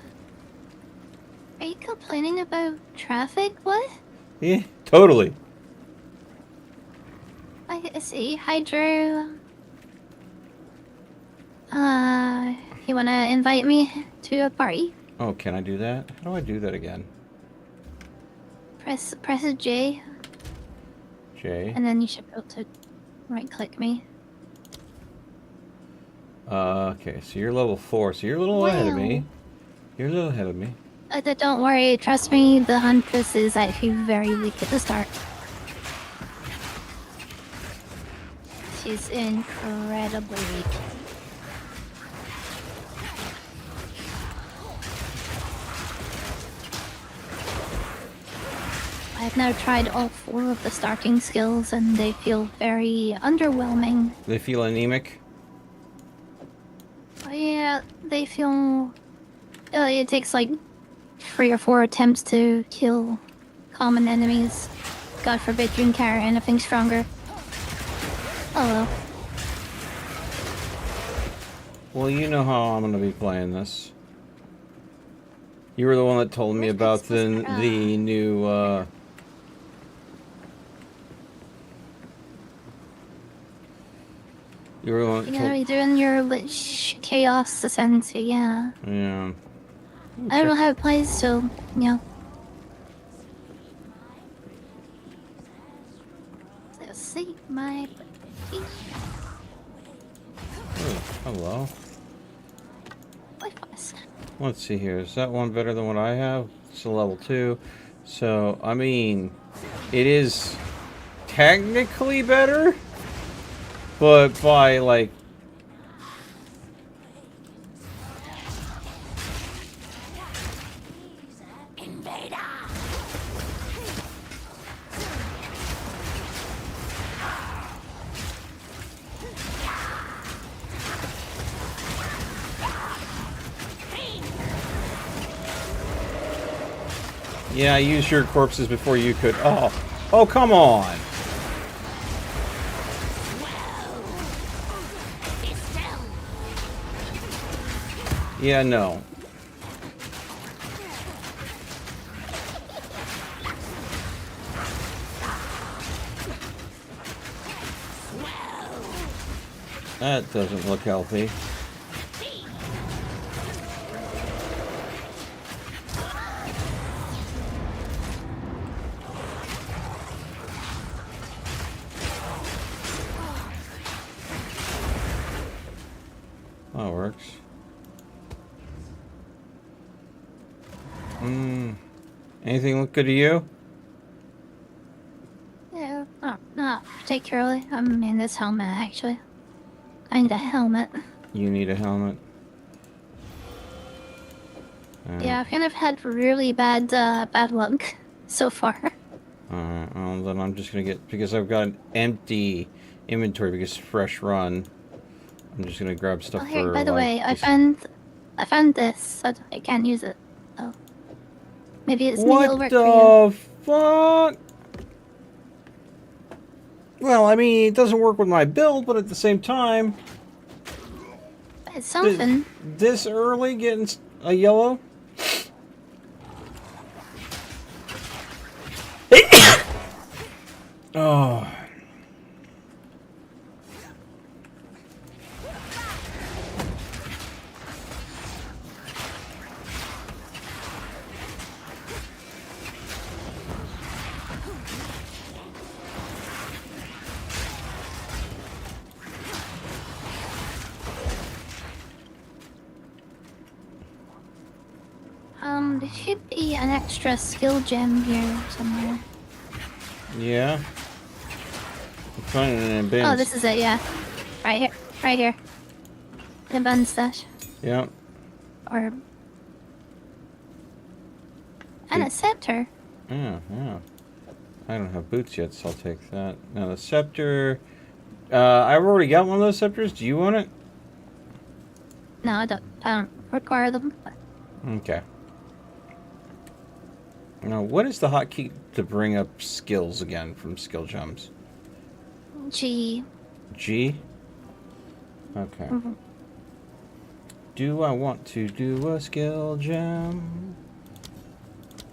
you complaining about traffic? What? Yeah, totally. I see. Hi, Drew. You wanna invite me to a party? Oh, can I do that? How do I do that again? Press a J, J. and then you should be able to right-click me. Okay, so you're level 4, so you're a little ahead of me. You're a little ahead of me. Don't worry, trust me, the Huntress is actually very weak at the start. She's incredibly weak. I've now tried all 4 of the starting skills and they feel very underwhelming. They feel anemic? Yeah, they feel... it takes like 3 or 4 attempts to kill common enemies. God forbid you encounter anything stronger. Hello. Well, you know how I'm gonna be playing this. You were the one that told me about the new, You were the one that You're gonna be doing your Lich Chaos Ascendancy, yeah. Yeah. I don't know how it plays, so, yeah. Let's see, my... Oh, hello. Wi-Fi. Let's see here. Is that one better than what I have? It's a level 2. So, I mean, it is technically better, but by, like... Yeah, I used your corpses before you could. Oh, oh, come on. Yeah, no. That doesn't look healthy. That works. Anything look good to you? Yeah, not particularly. I'm in this helmet, actually. I need a helmet. You need a helmet. Yeah, I've kind of had really bad luck so far. Well, then I'm just gonna get, because I've got an empty inventory because fresh run. I'm just gonna grab stuff Oh, here, for. by the like, way, I this- found this. I can't use it. Oh, maybe it'll What work for you. the fuck? Well, I mean, it doesn't work with my build, but at the same time, It's something. this early getting a yellow. Oh. There should be an extra skill gem here somewhere. Yeah. I'm finding it in bins. Oh, this is it, yeah. Right here. Right here. The bun stash. Yep. Or... And a scepter. Yeah, yeah. I don't have boots yet, so I'll take that. Now the scepter. I've already got one of those scepters. Do you want it? No, I don't require them. Okay. Now, what is the hotkey to bring up skills again from skill gems? G. G? Okay. Mhm. Do I want to do a skill gem?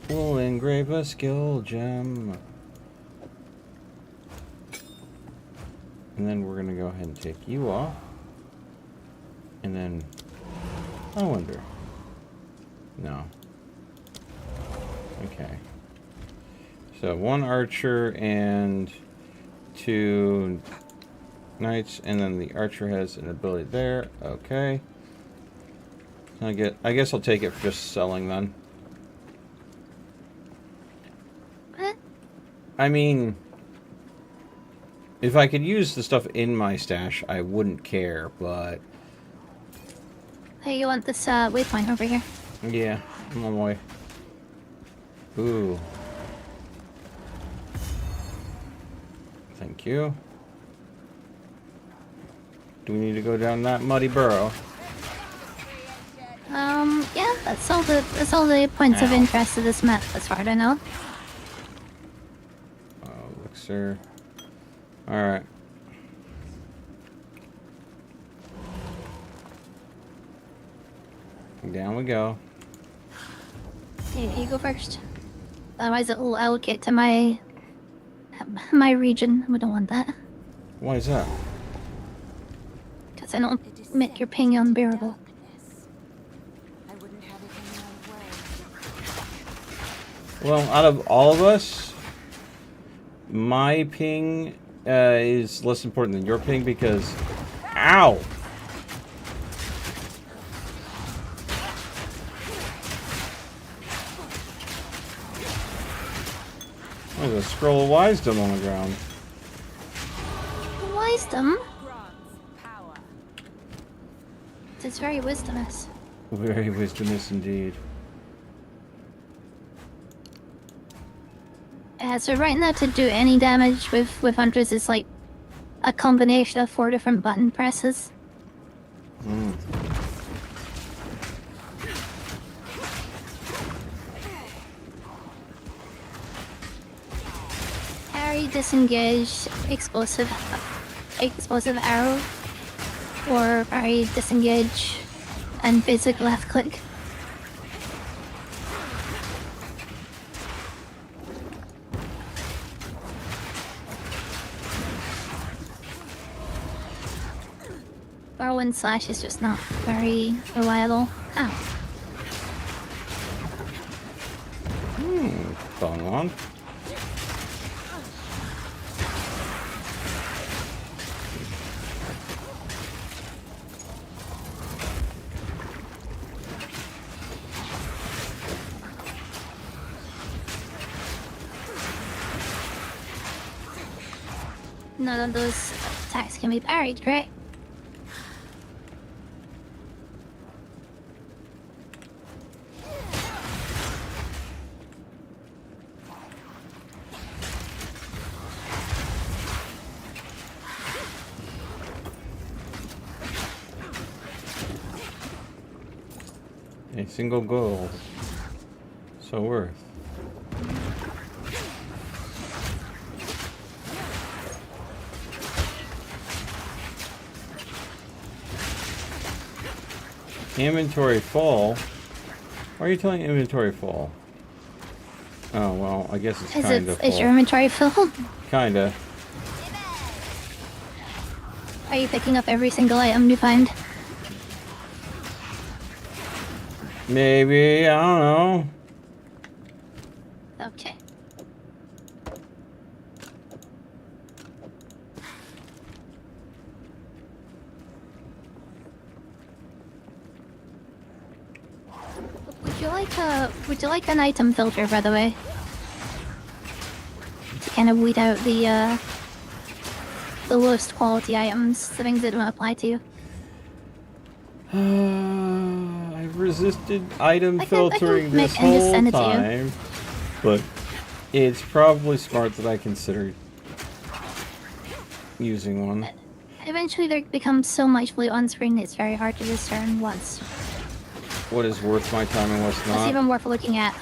We'll engrave a skill gem. And then we're going to go ahead and take you off. And then... I wonder. No. Okay. So 1 archer and 2 knights, and then the archer has an ability there. Okay. I guess I'll take it for just selling then. What? I mean, if I could use the stuff in my stash, I wouldn't care, but Hey, you want this waypoint over here? yeah, I'm on my way. Ooh. Thank you. Do we need to go down that muddy burrow? Yeah, that's all the points of Ow. interest of this map, as far as I know. Oh, elixir. Alright. Down we go. Here, you go first. Otherwise it'll allocate to my region. We don't want that. Why is that? Because I don't make your ping unbearable. I wouldn't have it any other way. Well, out of all of us, my ping is less important than your ping because... Ow! There's a scroll of wisdom on the ground. Wisdom? Grants power. It's very wisdomous. Very wisdomous indeed. So right now to do any damage with hunters is like a combination of 4 different button presses. Mm. Parry, disengage, explosive arrow, or parry, disengage, and basic left click. Bar 1 slash is just not very reliable. Ow. Phone one. None of those attacks can be parried, right? A single gold. So worth. Inventory full? Why are you telling inventory full? Oh, well, I guess it's kind of full. Is your inventory full? Kinda. Are you picking up every single item you find? Maybe, I don't know. Okay. Would you like an item filter, by the way? To kind of weed out the lowest quality items, the things that don't apply to you. I've resisted item I filtering can this and just whole send it to you. time, but it's probably smart that I consider using one. Eventually there becomes so much blue on screen it's very hard to discern what's What is worth my time and what's not? even worth looking at.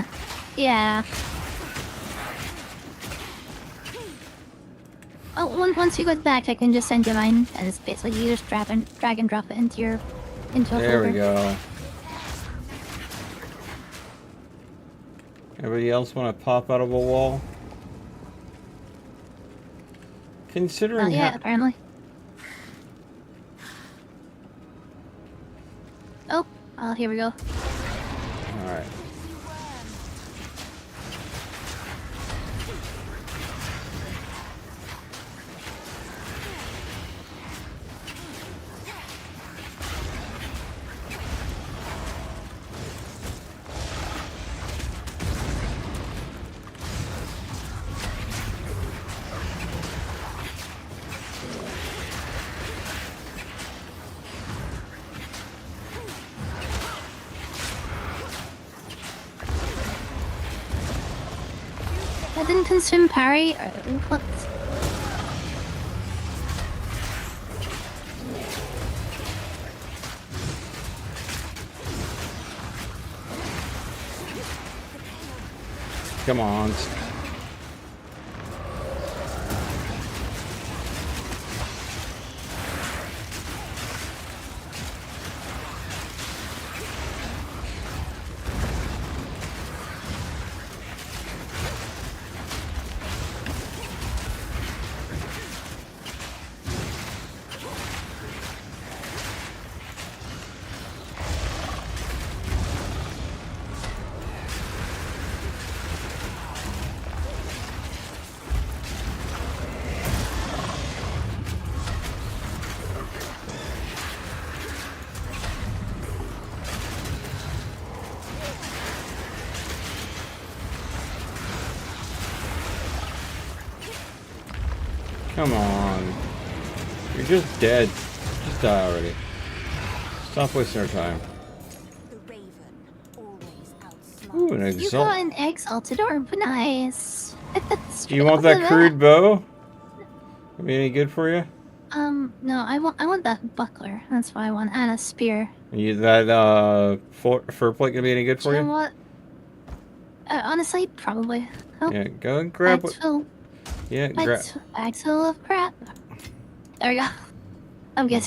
Yeah. Oh, once you get back, I can just send you mine, and it's basically you just drag and drop it into a folder. There we go. Everybody else want to pop out of a wall? Considering Not yet, apparently. Oh, well, here we go. Alright. I didn't consume parry. What? Come on. Come on. You're just dead. Just die already. Stop wasting our time. Ooh, an You exalt. got an exalted orb. Nice. Do you want that crude bow? Be any good for you? No, I want that buckler. That's what I want, and a spear. You that fur plate gonna be any good Do for you know you? what? Honestly, probably. Oh, Yeah, go and grab bags what. full. Yeah, grab. Bags full of crap. There we go. I'm good.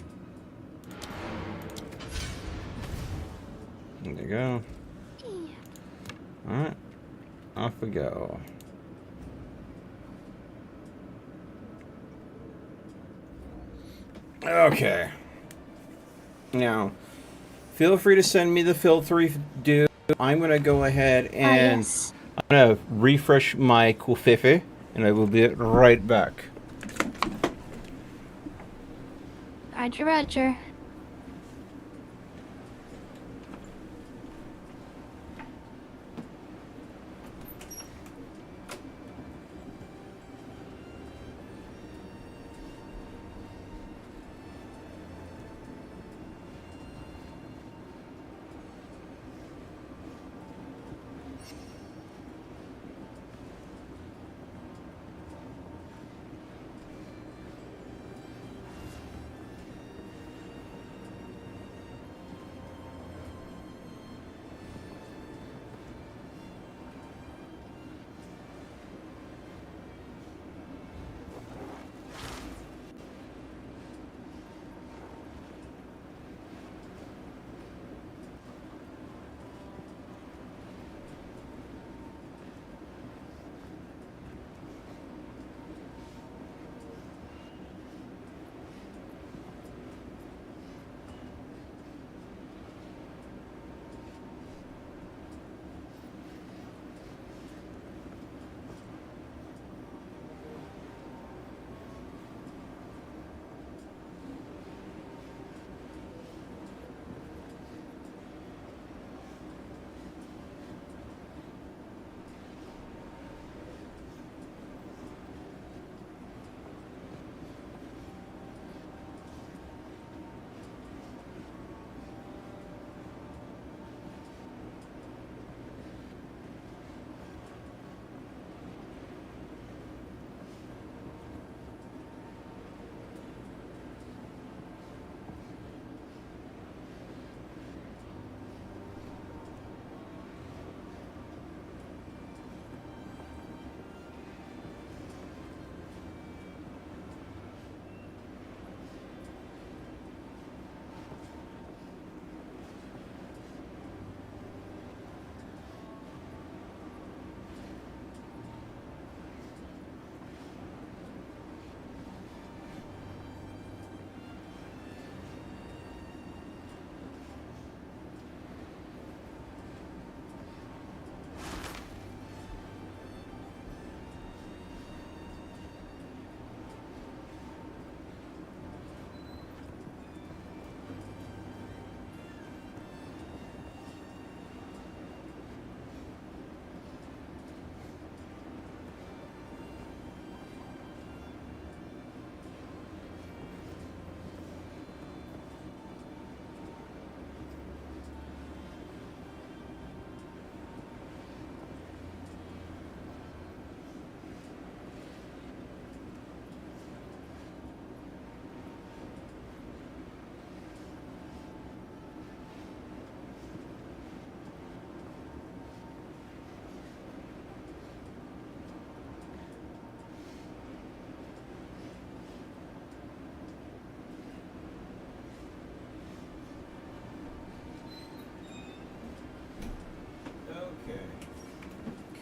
There you go. Alright. Off we go. Okay. Now, feel free to send me the filter if you do. I'm going to go ahead and Yes. I'm going to refresh my Kufifi, and I will be right back. Roger, roger.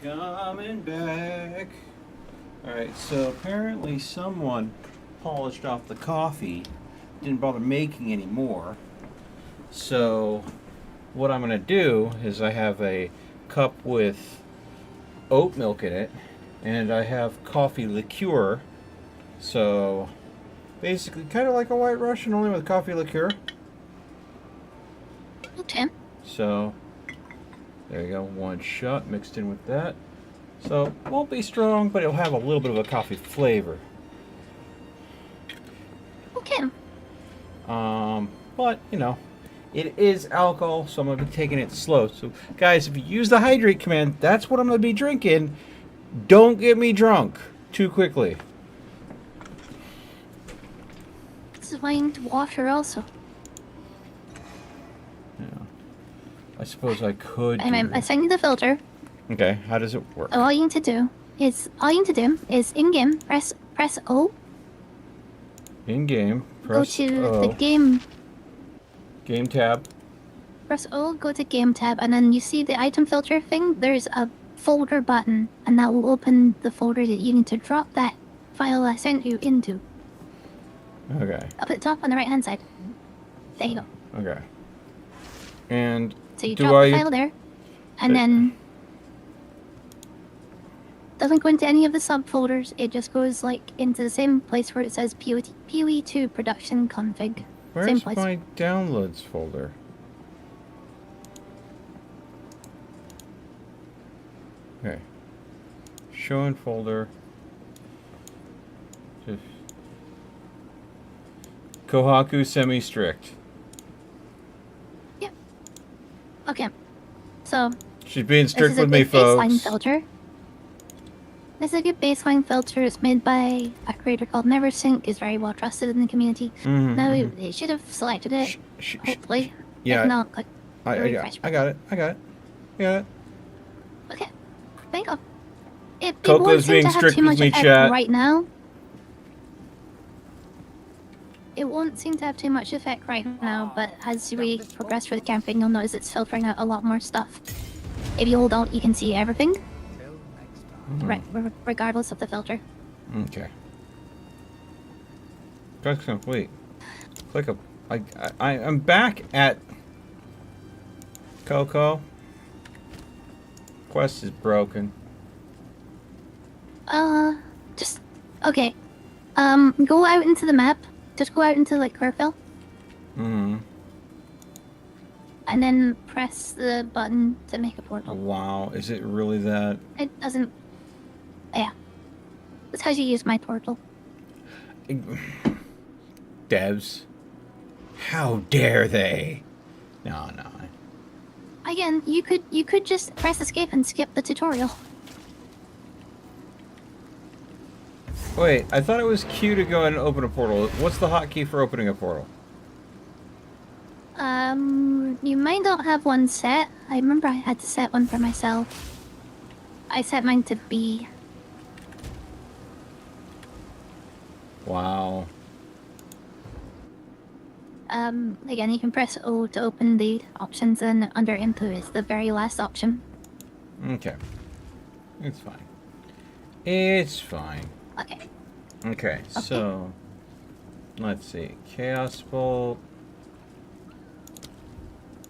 Coming back. Alright, so apparently someone polished off the coffee, didn't bother making any more. So what I'm going to do is I have a cup with oat milk in it, and I have coffee liqueur. So basically kind of like a White Russian, only with coffee liqueur. Okay. So there you go, 1 shot mixed in with that. So it won't be strong, but it'll have a little bit of a coffee flavor. Okay. But you know, it is alcohol, so I'm gonna be taking it slow. So guys, if you use the hydrate command, that's what I'm gonna be drinking. Don't get me drunk too quickly. This is fine to water also. Yeah. I suppose I could. I sent you the filter. Okay, how does it work? All you need to do is in game press O. In game, Go press to O. the game. Game tab. Press O. Go to game tab, and then you see the item filter thing. There's a folder button, and that will open the folder that you need to drop that file I sent you into. Okay. Up at the top on the right hand side. There you go. Okay. And So you do drop the file there, and then doesn't go into any of the subfolders. It just goes like into the same place where it says PoE2 production config. Where's Same place. my downloads folder? Okay. Show in folder. Just Kohaku semi-strict. Okay. So She's being this strict is a with me, good baseline folks. filter. This is a good baseline filter. It's made by a creator called NeverSync. Is very well trusted in the community. Mhm, Now mhm. they should have selected it. Hopefully. Yeah, If not, click I refresh. got it. I got it. Okay. There you go. It Coco's won't seem being to have strict too with much me, effect chat. right now. It won't seem to have too much effect right now, but as we progress through the campaign, you'll notice it's filtering out a lot more stuff. If you hold Alt, you can see everything, regardless of the filter. Okay. Quest complete. Click up. I'm back at Coco. Quest is broken. Just okay. Go out into the map. Just go out into like Curville, Mm-hmm. and then press the button to make a portal. Wow, is it really that? It doesn't. Yeah. That's how you use my portal. Devs. How dare they? No. Again, you could just press escape and skip the tutorial. Wait, I thought it was Q to go ahead and open a portal. What's the hotkey for opening a portal? You might not have one set. I remember I had to set one for myself. I set mine to B. Wow. Again, you can press O to open the options, and under input is the very last option. Okay. It's fine. It's fine. Okay, so let's see. Chaos Bolt,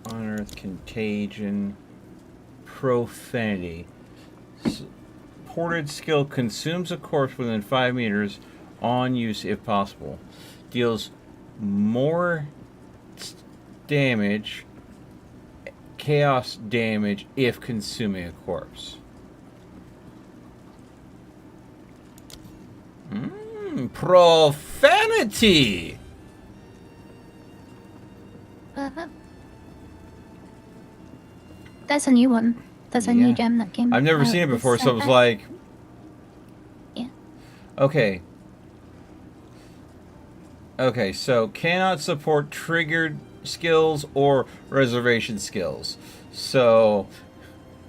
Unearth Contagion, Profanity. Ported skill consumes a corpse within 5 meters on use if possible. Deals more damage, chaos damage, if consuming a corpse. Profanity! That's a new one. That's a new gem that came I've never out seen it this before, so I was set. like... Yeah. Okay. Okay, so cannot support triggered skills or reservation skills. So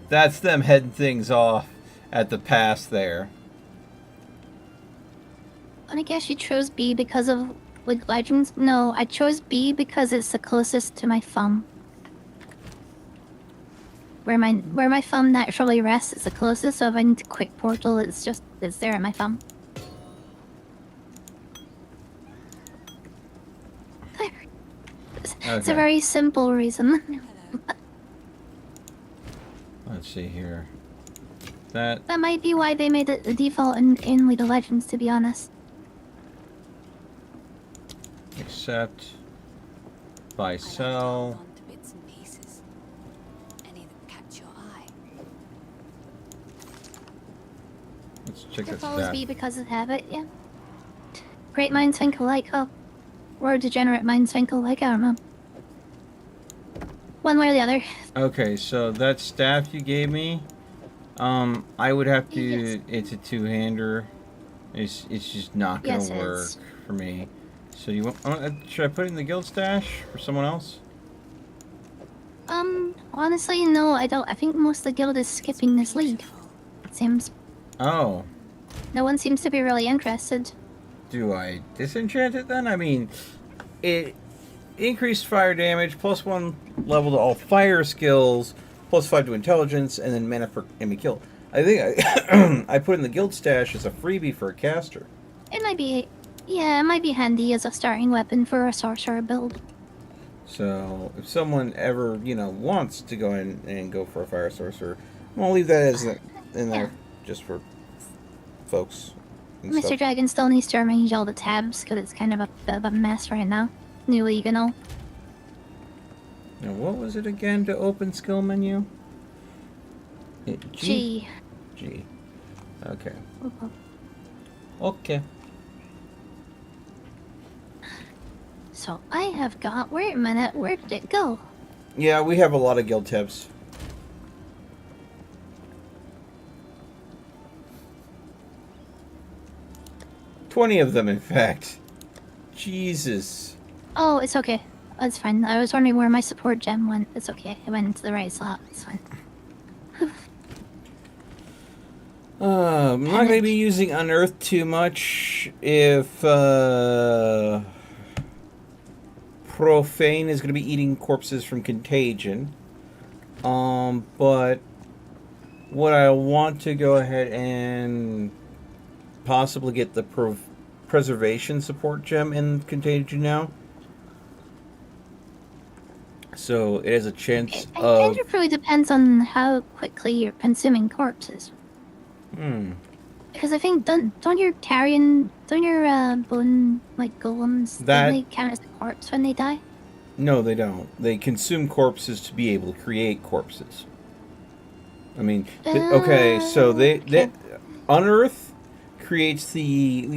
that's them heading things off at the pass there. And I guess you chose B because of League of Legends? No, I chose B because it's the closest to my thumb. where my thumb naturally rests is the closest, so if I need to quick portal, it's there at my thumb. It's a Okay. very simple reason. Let's see here. That That might be why they made it the default in League of Legends, to be honest. accept, buy, I like to sell. hold on to bits and pieces. Any that catch your eye. Let's check It's that always stat. be because of habit, yeah. Great minds think alike, huh? Or degenerate minds think alike, I don't know. One way or the other. Okay, so that staff you gave me, I would have to. Yes. It's a two-hander. It's just not gonna Yes, it work is. for me. So you want? Should I put it in the guild stash for someone else? Honestly, no, I don't. I think most of the guild is skipping this league. It seems. Oh, No one seems to be really interested. do I disenchant it then? I mean, it increased fire damage, +1 level to all fire skills, +5 to intelligence, and then mana per enemy kill. I think I put in the guild stash as a freebie for a caster. It might be, yeah, it might be handy as a starting weapon for a sorcerer build. So if someone ever, wants to go in and go for a fire sorcerer, I'll leave that as in there just for folks. And Mr. stuff. Dragon still needs to arrange all the tabs because it's kind of a bit of a mess right now. New league and all. Now, what was it again to open skill menu? G. G. Okay. Oh, Okay. So I have got. Wait a minute. Where did it go? Yeah, we have a lot of guild tabs. $20 of them, in fact. Jesus. Oh, it's okay. That's fine. I was wondering where my support gem went. It's okay. It went into the right slot. It's fine. I'm not going to be using Unearth too much if Profane is going to be eating corpses from Contagion. But what I want to go ahead and possibly get the Preservation support gem in Contagion now. So it has a chance I of... think it really depends on how quickly you're consuming corpses. Because I think don't your bone like golems That- don't they count as a corpse when they die? No, they don't. They consume corpses to be able to create corpses. I mean, okay, so they Unearth creates the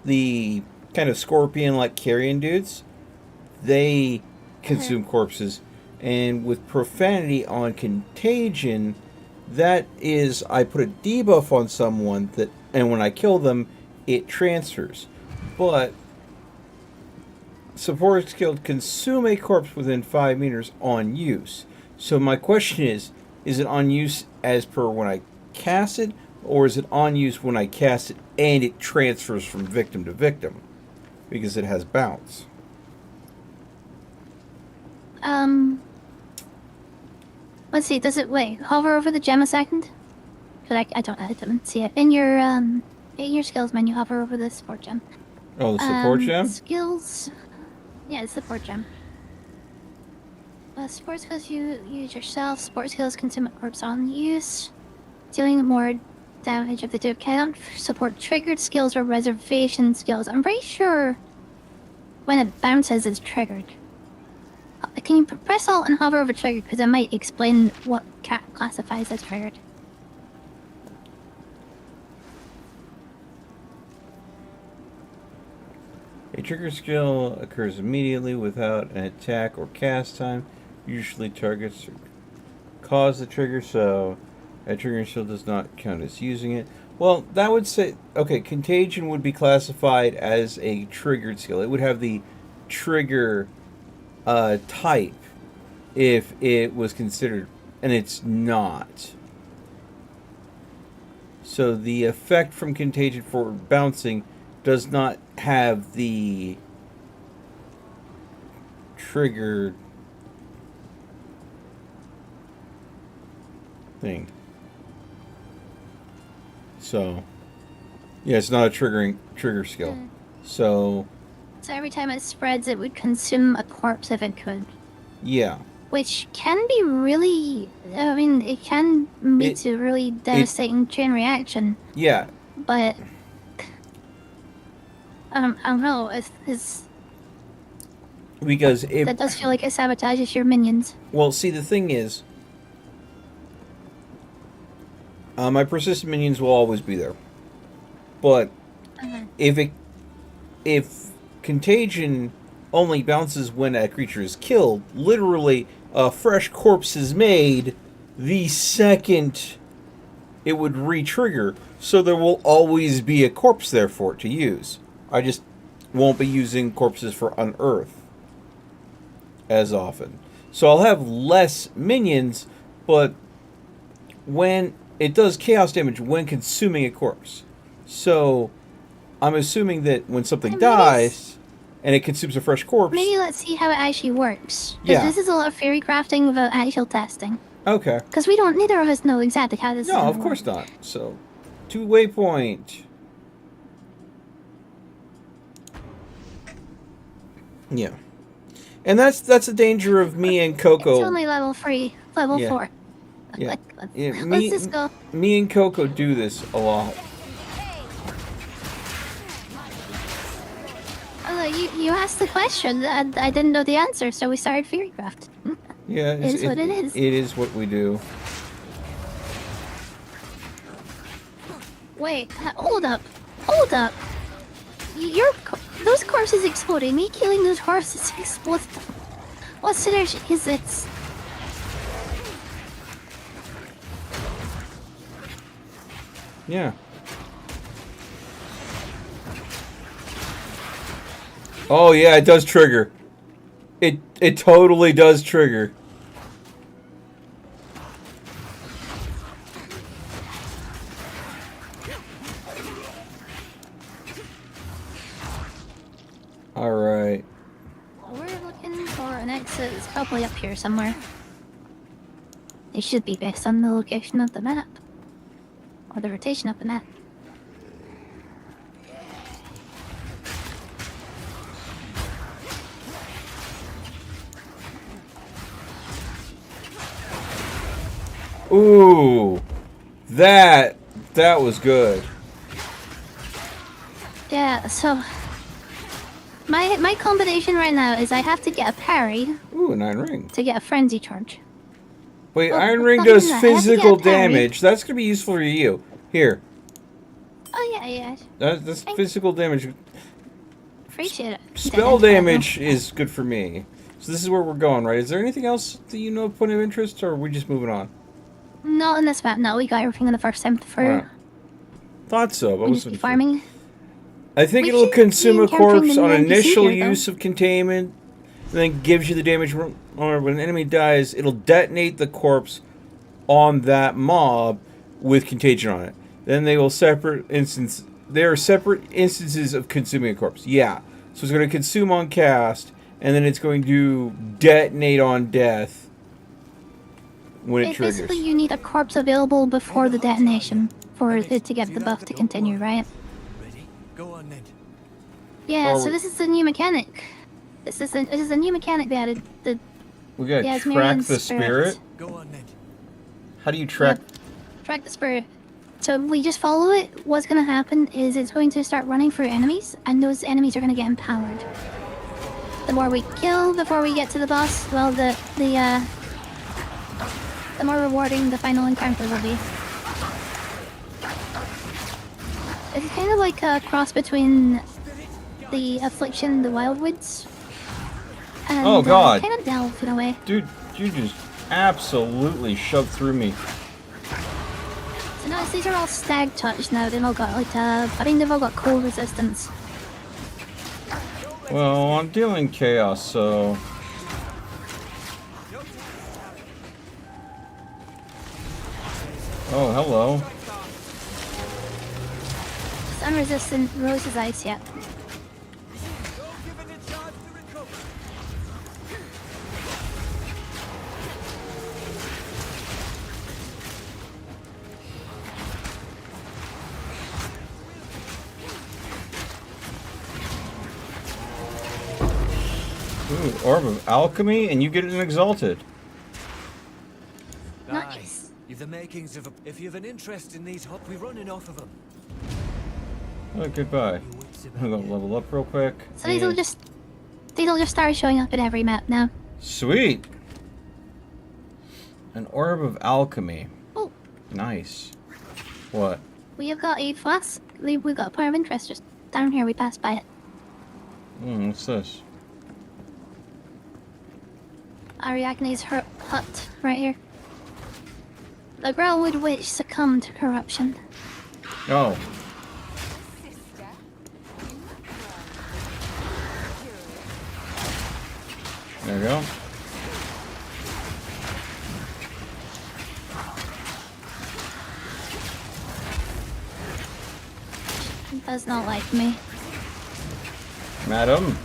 the kind of scorpion-like carrion dudes. They consume corpses, and with Profanity on Contagion, that is, I put a debuff on someone that, and when I kill them, it transfers. But support skill consume a corpse within 5 meters on use. So my question is it on use as per when I cast it, or is it on use when I cast it and it transfers from victim to victim? Because it has bounce. Let's see. Does it hover over the gem a second? Cause I didn't see it in your skills menu. Hover over the support gem. Oh, the support gem? Skills. Yeah, it's support gem. Support skills you use yourself. Support skills consume a corpse on use. Dealing more damage if they do count. Support triggered skills or reservation skills. I'm pretty sure when it bounces it's triggered. Can you press Alt and hover over triggered? Because it might explain what classifies as triggered. A trigger skill occurs immediately without an attack or cast time. Usually targets cause the trigger, so a trigger skill does not count as using it. Well, that would say, okay, Contagion would be classified as a triggered skill. It would have the trigger type if it was considered, and it's not. So the effect from Contagion for bouncing does not have the trigger. thing. So, yeah, it's not a trigger skill. So every time it spreads, it would consume a corpse if it could. yeah. Which can be really, I mean, it can lead to really devastating chain reaction. Yeah. But I don't know. It's because that does feel like it sabotages your minions. Well, see, the thing is, my persistent minions will always be there, but if contagion only bounces when a creature is killed, literally a fresh corpse is made the second it would re-trigger, so there will always be a corpse there for it to use. I just won't be using corpses for unearth as often. So I'll have less minions, but when it does chaos damage when consuming a corpse. So I'm assuming that when something dies and it consumes a fresh corpse... Maybe let's see how it actually works. Yeah. This is a lot of theory crafting without actual testing. Okay. Because neither of us know exactly how this is No, gonna of course work. not. So, 2 waypoint. Yeah. And that's the danger of me and Coco. It's only level 3, level 4. Yeah. Let's just go. Me and Coco do this a lot. You asked the question, and I didn't know the answer, so we started Theorycraft. Yeah, It is what it is. It is what we do. Wait, hold up. Those corpses exploded. Me killing those horses exploded them. What synergy is it? Yeah. Oh yeah, it does trigger. It totally does trigger. All right. We're looking for an exit. It's probably up here somewhere. It should be based on the location of the map. Or the rotation of the map. Ooh. That was good. Yeah, so my combination right now is I have to get a parry. Ooh, an iron ring. To get a frenzy charge. Wait, Oh, iron ring not even does that. I have to get a physical parry. damage. That's gonna be useful for you. Here. Oh yeah. That's physical damage. Appreciate it. Spell damage is good for me. So this is where we're going, right? Is there anything else that you know of point of interest, or are we just moving on? Not in this map. No, we got everything on the first time through. Alright. Thought so, but We just wasn't keep sure. farming. I think We it'll should consume be a encountering corpse the on new NPC initial here, though. use of containment, and then gives you the damage. Or when an enemy dies, it'll detonate the corpse on that mob with contagion on it. Then they will separate instance. There are separate instances of consuming a corpse. Yeah, so it's going to consume on cast, and then it's going to detonate on death when it triggers. Basically, you need a corpse available before the detonation for it to get the buff to continue, right? Go on then. Yeah, Or so we- this is a new mechanic. This is a new mechanic they added. We got to Yeah, it's track Miriam's the spirit. spirit. Go on then. How do you track? Track the spirit. So we just follow it. What's gonna happen is it's going to start running through enemies, and those enemies are gonna get empowered. The more we kill before we get to the boss, well, the more rewarding the final encounter will be. It's kind of like a cross between the Affliction and the Wildwoods. And, Oh, God. kind of Delve in a way. Dude, you just absolutely shoved through me. So notice these are all stag touch now. They've all got like I think they've all got cold resistance. Well, I'm dealing chaos, so... Oh, hello. Sun resistant Rose's Ice, yeah. Ooh, Orb of Alchemy, and you get an Exalted. Nice. You've the makings of a... If you have an interest in these, we run enough of them. Oh, goodbye. I'm gonna level up real quick. So these will just start showing up in every map now. Sweet. An Orb of Alchemy. Oh. Nice. What? We have got a flask. We've got a point of interest just down here. We passed by it. What's this? Ariadne's hut right here. The Grellwood Witch succumbed to corruption. Oh. There we go. She does not like me. Madam.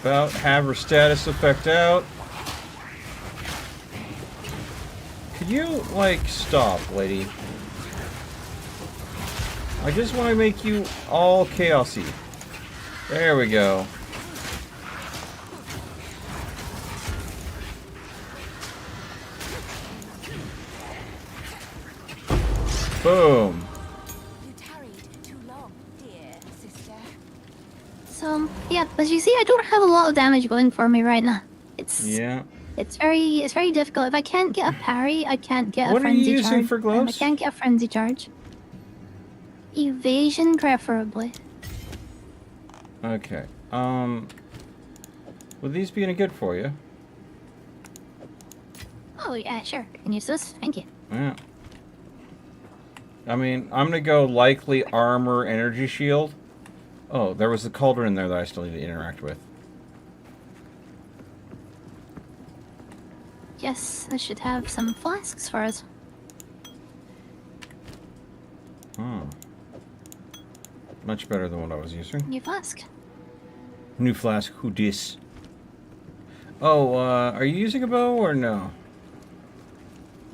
About have her status effect out. Could you, like, stop, lady? I just want to make you all chaosy. There we go. Boom. You tarried too long, dear sister. So yeah, as you see, I don't have a lot of damage going for me right now. It's very difficult. If I can't get a parry, I can't get What a frenzy are you using charge. for and gloves? I can't get a frenzy charge. Evasion, preferably. Okay. Would these be any good for you? Oh yeah, sure. Can use this. Thank you. Yeah. I mean, I'm gonna go likely armor, energy shield. Oh, there was the cauldron in there that I still need to interact with. Yes, I should have some flasks for us. Hmm. Much better than what I was using. New flask. New flask, who dis? Oh, are you using a bow or no?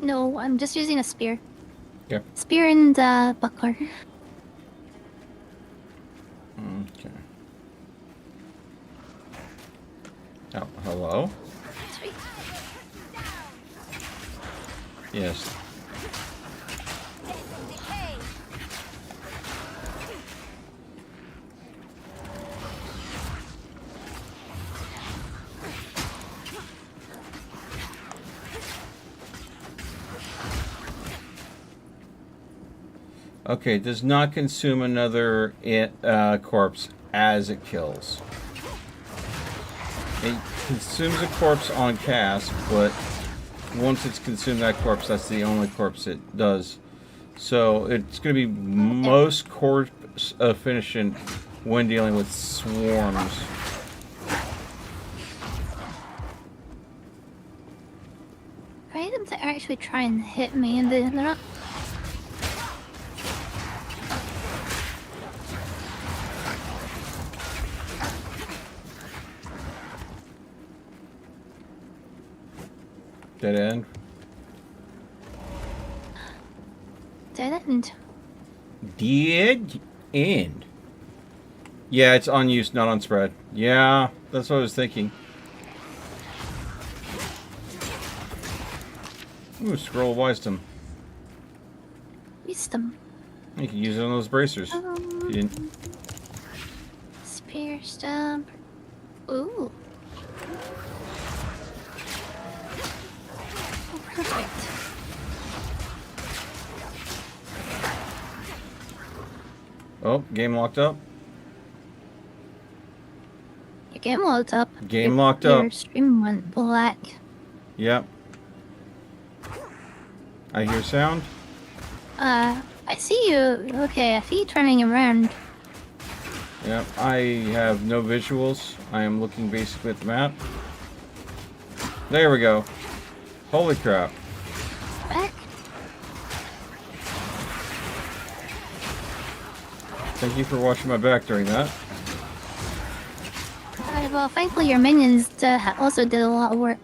No, I'm just using a spear. Yeah. Spear and buckler. Okay. Oh, hello? Sweet. Yes. Okay, does not consume another corpse as it kills. It consumes a corpse on cast, but once it's consumed that corpse, that's the only corpse it does. So it's going to be most corpse efficient when dealing with swarms. Items that actually try and hit me, and they're not. Dead end. Dead end. Dead end. Yeah, it's on use, not on spread. Yeah, that's what I was thinking. Ooh, scroll of wisdom. Wisdom. You can use it on those bracers. If you didn't. Spear stump. Ooh. Oh, perfect. Oh, game locked up. Your game locked up. Game locked up. Your stream went black. Yep. I hear sound. I see you. Okay, I see you turning around. Yep, I have no visuals. I am looking basically at the map. There we go. Holy crap. Back. Thank you for watching my back during that. I Well, thankfully your minions also did a lot of work.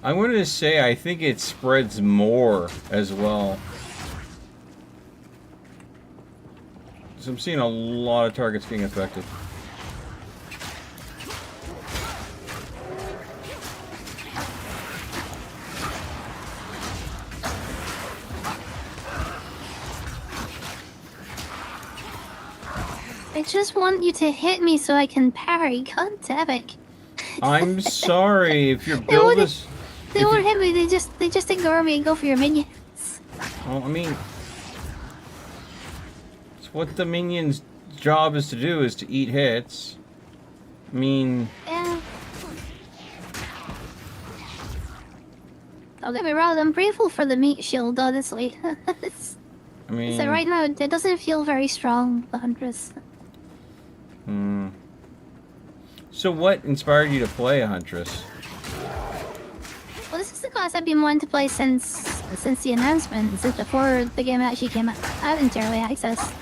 I wanted to say I think it spreads more as well. So I'm seeing a lot of targets being affected. I just want you to hit me so I can parry. God damn it. I'm sorry if your build is... They won't hit me, they just ignore me and go for your minions. Well, I mean... It's what the minion's job is to do, is to eat hits. I mean... Yeah. Don't get me wrong, I'm grateful for the meat shield, honestly. I mean... So right now, it doesn't feel very strong, the Huntress. Hmm. So what inspired you to play a Huntress? Well, this is the class I've been wanting to play since the announcement, since before the game actually came out into early access.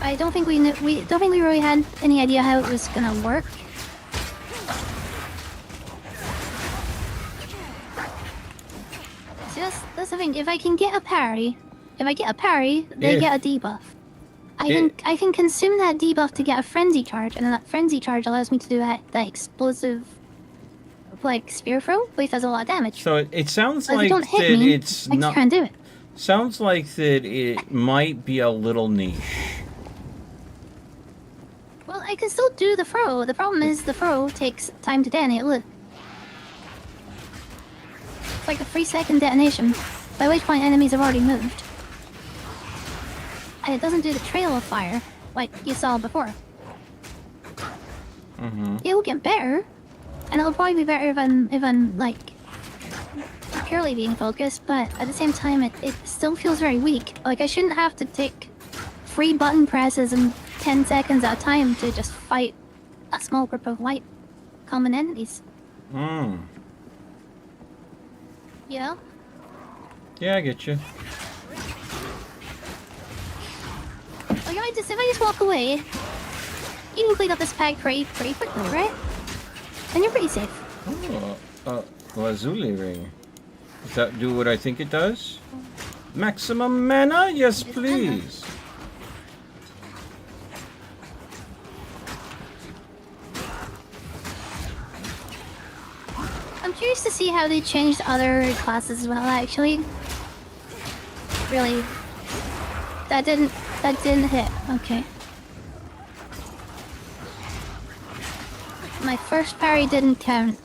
I don't think we really had any idea how it was gonna work. See, that's the thing. If I get a parry, they get a debuff. I can consume that debuff to get a frenzy charge, and then that frenzy charge allows me to do that explosive, like, spear throw, which does a lot of damage. So it sounds But if like you don't hit that me, it's I not... can't do it. Sounds like that it might be a little niche. Well, I can still do the throw. The problem is the throw takes time to detonate. Look. It's like a 3-second detonation, by which point enemies have already moved. And it doesn't do the trail of fire, like you saw before. Mm-hmm. It'll get better, and it'll probably be better if I'm like, purely being focused, but at the same time, it still feels very weak. Like, I shouldn't have to take 3 button presses and 10 seconds at a time to just fight a small group of white common enemies. Hmm. You know? Yeah, I get you. Like, if I just walk away, you can clean up this pack pretty quickly, right? And you're pretty safe. Oh, Lazuli ring. Does that do what I think it does? Maximum mana? Yes, please. I'm curious to see how they changed other classes as well, actually. Really. That didn't hit. Okay. My first parry didn't count.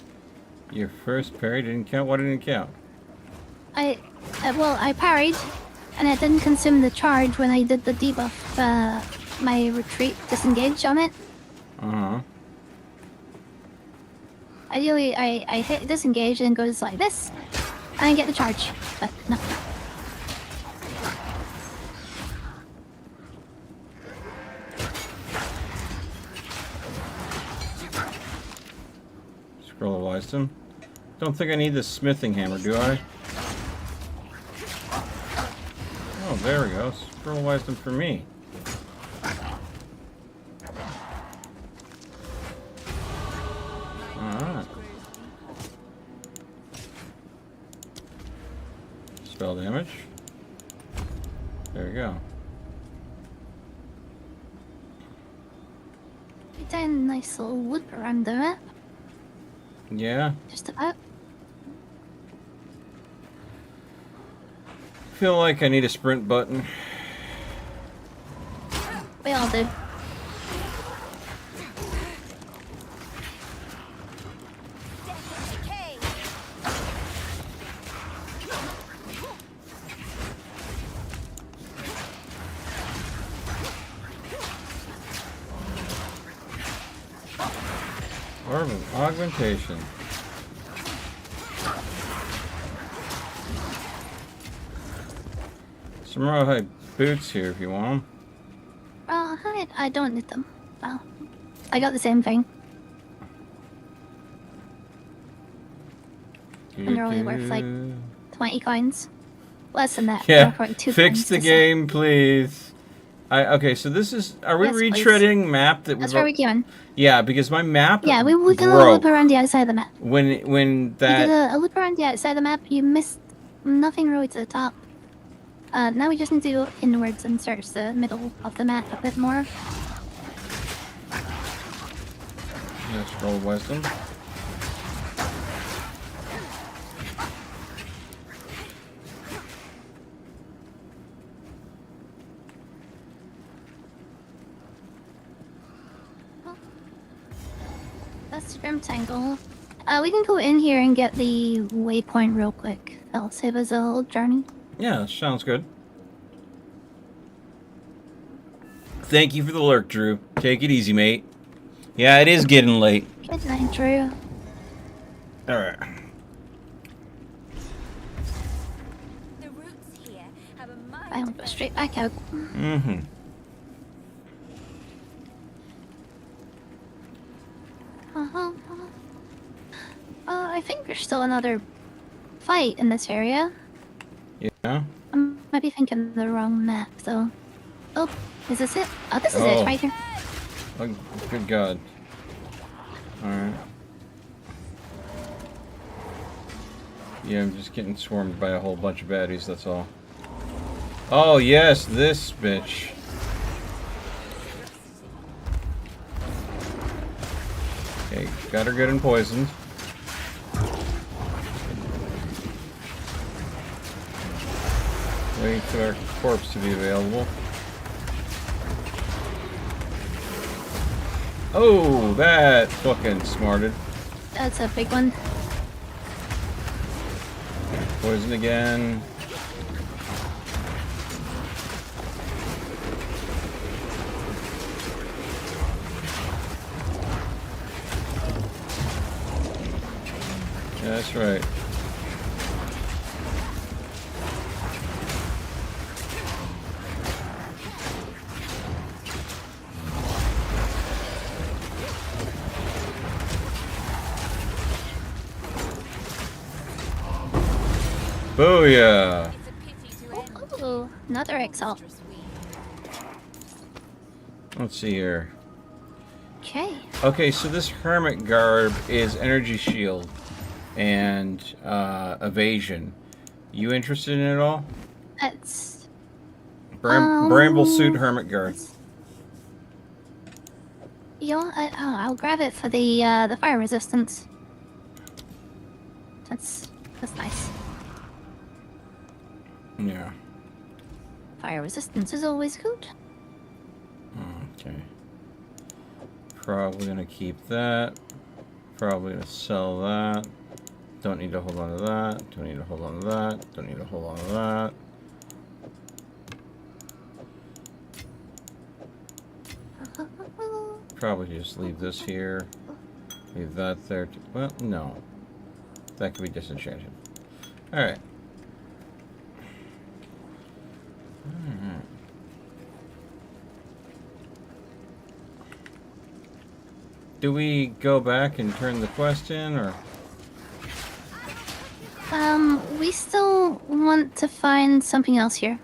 Your first parry didn't count? What didn't count? Well, I parried, and it didn't consume the charge when I did the debuff, my retreat disengage on it. Uh-huh. Ideally, I hit disengage and it goes like this, and I get the charge, but no. Scroll of Wisdom. Don't think I need the smithing hammer, do I? Oh, there we go. Scroll of Wisdom for me. Alright. Spell damage. There we go. We did a nice little loop around the map. Yeah. Just about. Feel like I need a sprint button. We all do. Orb of Augmentation. Some rawhide boots here if you want I don't need them. Well, I got the same thing. them. And they're only worth like 20 coins. Less than that. Yeah, Worth like 2 fix coins the to sell. game, please. Okay, so this is... Are we Yes, please. retreading map that That's we've... where we going. Yeah, because my map Yeah, we can broke loop around the outside of the map. when We that... did a loop around the outside of the map. You missed nothing really to the top. Now we just need to go inwards and search the middle of the map a bit more. Let's roll wisdom. That's Grim Tangle. We can go in here and get the waypoint real quick. That'll save us a whole journey. Yeah, sounds good. Thank you for the lurk, Drew. Take it easy, mate. Yeah, it is getting late. Good night, Drew. Alright. The roots here have a mind. I will go straight back out. Mm-hmm. I think there's still another fight in this area. Yeah? I might be thinking the wrong map, though. Oh, is this it? Oh, this is it, right here. Oh, good God. Alright. Yeah, I'm just getting swarmed by a whole bunch of baddies, that's all. Oh, yes, this bitch. Okay, got her good and poisoned. Waiting for our corpse to be available. Oh, that fucking smarted. That's a big one. Poison again. Yeah, that's right. Booyah! Oh, another exalt. Let's see here. Okay. Okay, so this hermit garb is energy shield and evasion. You interested in it all? That's... Bramble suit hermit garb. You know, I'll grab it for the fire resistance. That's nice. Yeah. Fire resistance is always good. Okay. Probably gonna keep that. Probably gonna sell that. Don't need to hold on to that. Don't need to hold on to that. Don't need to hold on to that. Probably just leave this here. Leave that there. Well, no. That could be disenchanted. Alright. Do we go back and turn the quest in, or? We still want to find something else here.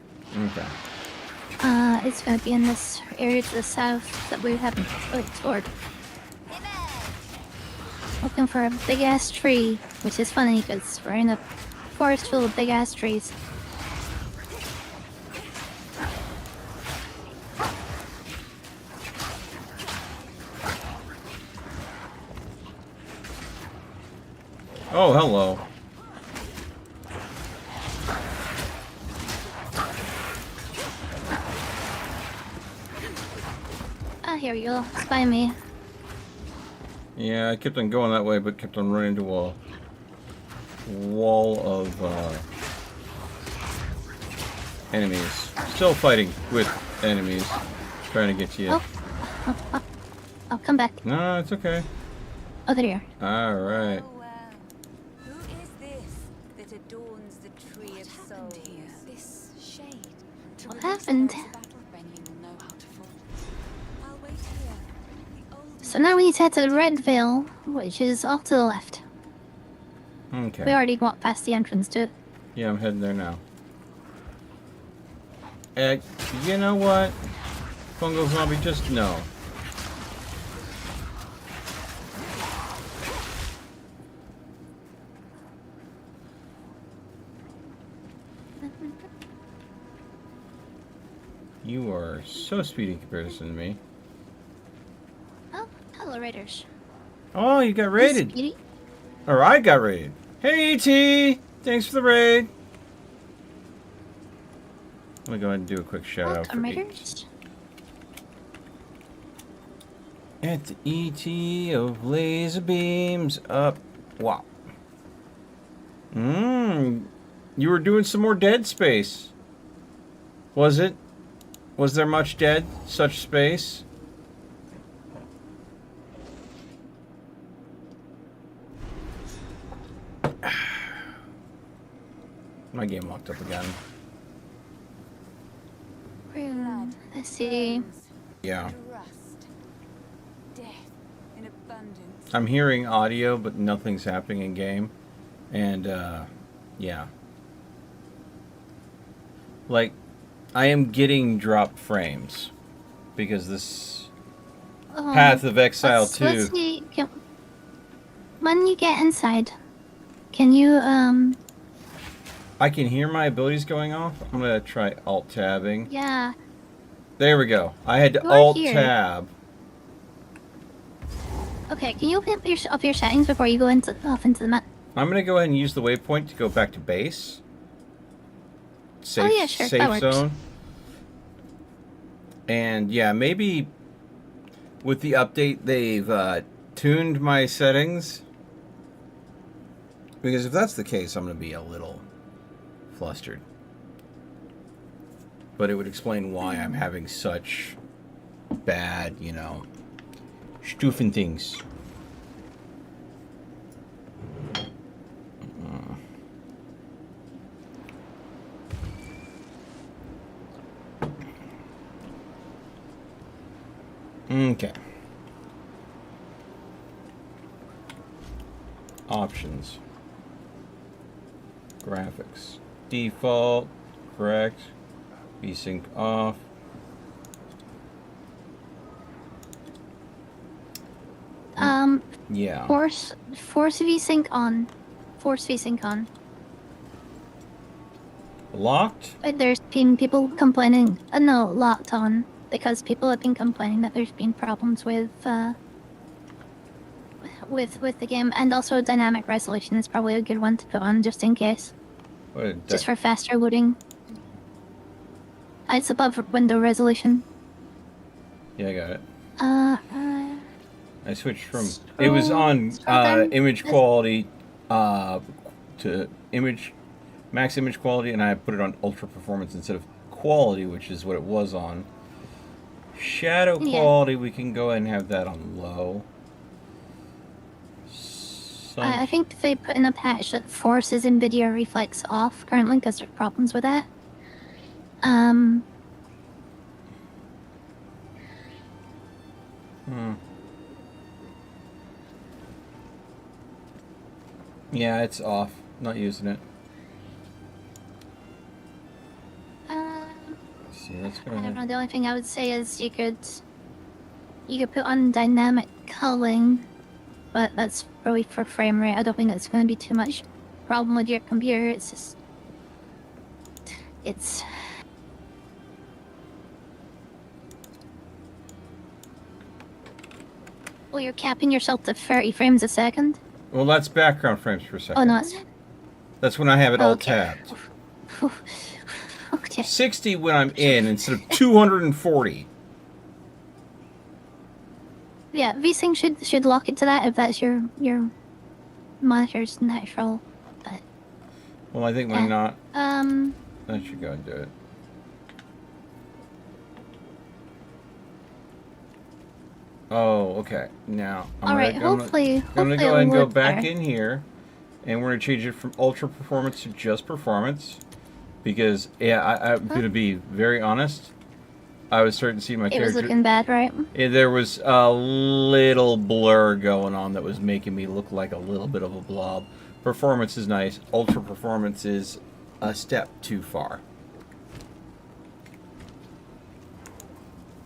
Okay. It's gonna be in this area to the south that we haven't really explored. Looking for a big ass tree, which is funny because we're in a forest full of big ass trees. Oh, hello. Ah, here we go. It's by me. Yeah, I kept on going that way, but kept on running into a wall of enemies. Still fighting with enemies, trying to get to you. I'll come back. No, it's okay. Oh, there you are. All right. Who is this that adorns the tree of souls? This shade. happened? So now we need to head to the Red Veil, which is off to the left. Okay. We already walked past the entrance to it. Yeah, I'm heading there now. You know what? Fungal Zombie, just no. You are so speedy in comparison to me. Oh, hello, Raiders. Oh, you got raided. Speedy? Or I got raided. Hey, E.T. Thanks for the raid. I'm gonna go ahead and do a quick shout out for Raiders. At the E.T. of laser beams up. Wow. You were doing some more Dead Space. Was it? Was there much dead? Such space? My game locked up again. Let's see. Yeah. Death in abundance. I'm hearing audio, but nothing's happening in game. And, yeah. Like, I am getting dropped frames. Because this Path of Exile 2... Let's see. When you get inside, can you, I can hear my abilities going off. I'm gonna try Alt-tabbing. Yeah. There we go. I had to You are here. Alt-tab. Okay, can you open up your settings before you go off into the map? I'm gonna go ahead and use the waypoint to go back to base. Safe, yeah, sure, that safe works. zone. And yeah, maybe with the update they've tuned my settings. Because if that's the case, I'm gonna be a little flustered. But it would explain why I'm having such bad, you know, Stufen things. Okay. Options. Graphics. Default. Correct. VSync off. Yeah. Force VSync on. Force VSync on. Locked? But there's been people complaining. No, locked on. Because people have been complaining that there's been problems with the game, and also dynamic resolution is probably a good one to put on just in case. Just for faster loading. It's above window resolution. Yeah, I got it. I switched from it was on image quality to max image quality, and I put it on ultra performance instead of quality, which is what it was on. Shadow quality, we can go ahead and have that on low. I think they put in a patch that forces NVIDIA Reflex off currently because there's problems with that. Yeah, it's off. Not using it. See, let's go I don't ahead. know. The only thing I would say is you could put on dynamic culling, but that's probably for frame rate. I don't think it's going to be too much problem with your computer. It's just well, you're capping yourself to 30 frames a second. Well, that's background frames per second. Oh no, it's That's when I have it all Okay. tabbed. okay. 60 when I'm in instead of 240. Yeah, VSync should lock it to that if that's your monitor's natural. But Well, I think we're not. that should go and do it. Oh, okay. Now I'm Alright, hopefully I'm gonna go it'll ahead and go work back better. in here, and we're gonna change it from ultra performance to just performance. because I'm going to be very honest. I was starting to see my It character. was looking bad, right? There was a little blur going on that was making me look like a little bit of a blob. Performance is nice. Ultra performance is a step too far.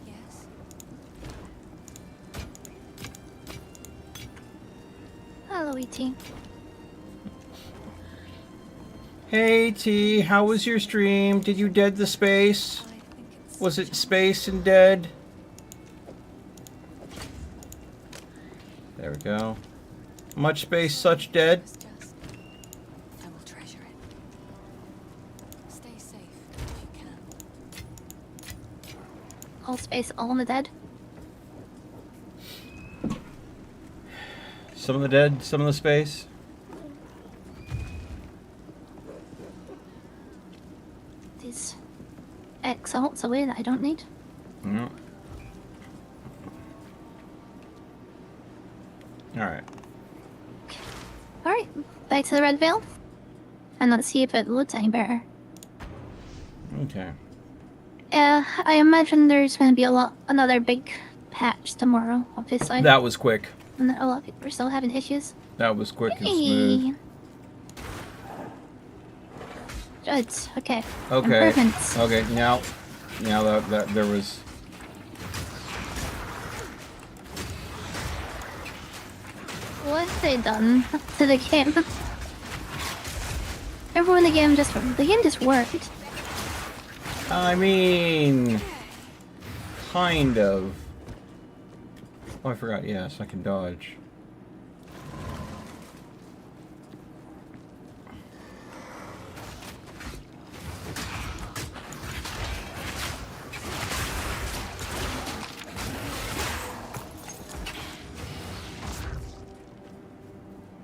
Yes. Hello, E.T. Hey T, how was your stream? Did you dead the space? I think it's Was it space and dead? There we go. Much space, such dead. just. I will treasure it. Stay safe if you can. All space, all in the dead. Some of the dead, some of the space. These exalts away that I don't need. No. Alright. Alright, back to the Red Veil. And let's see if it looks any better. Okay. I imagine there's going to be another big patch tomorrow, obviously. That was quick. And that a lot of people are still having issues. That was quick and smooth. Hey. Good. Okay. Okay. Improvements. Okay. Now that there was. What have they done to the game? Everyone in the game just worked. I mean, kind of. Oh, I forgot. Yes, I can dodge.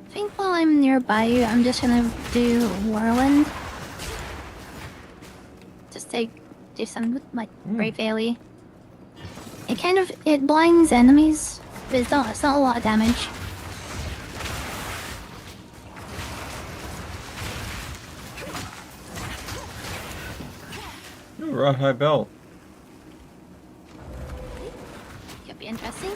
I think while I'm nearby you, I'm just gonna do Whirlwind. Just to do some like Brave Ailey. It blinds enemies, but it's not a lot of damage. Ooh, Rawhide Belt. Could be interesting.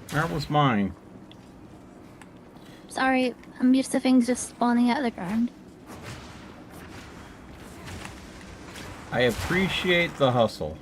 That was mine. Sorry, I'm used to things just spawning out of the ground. I appreciate the hustle.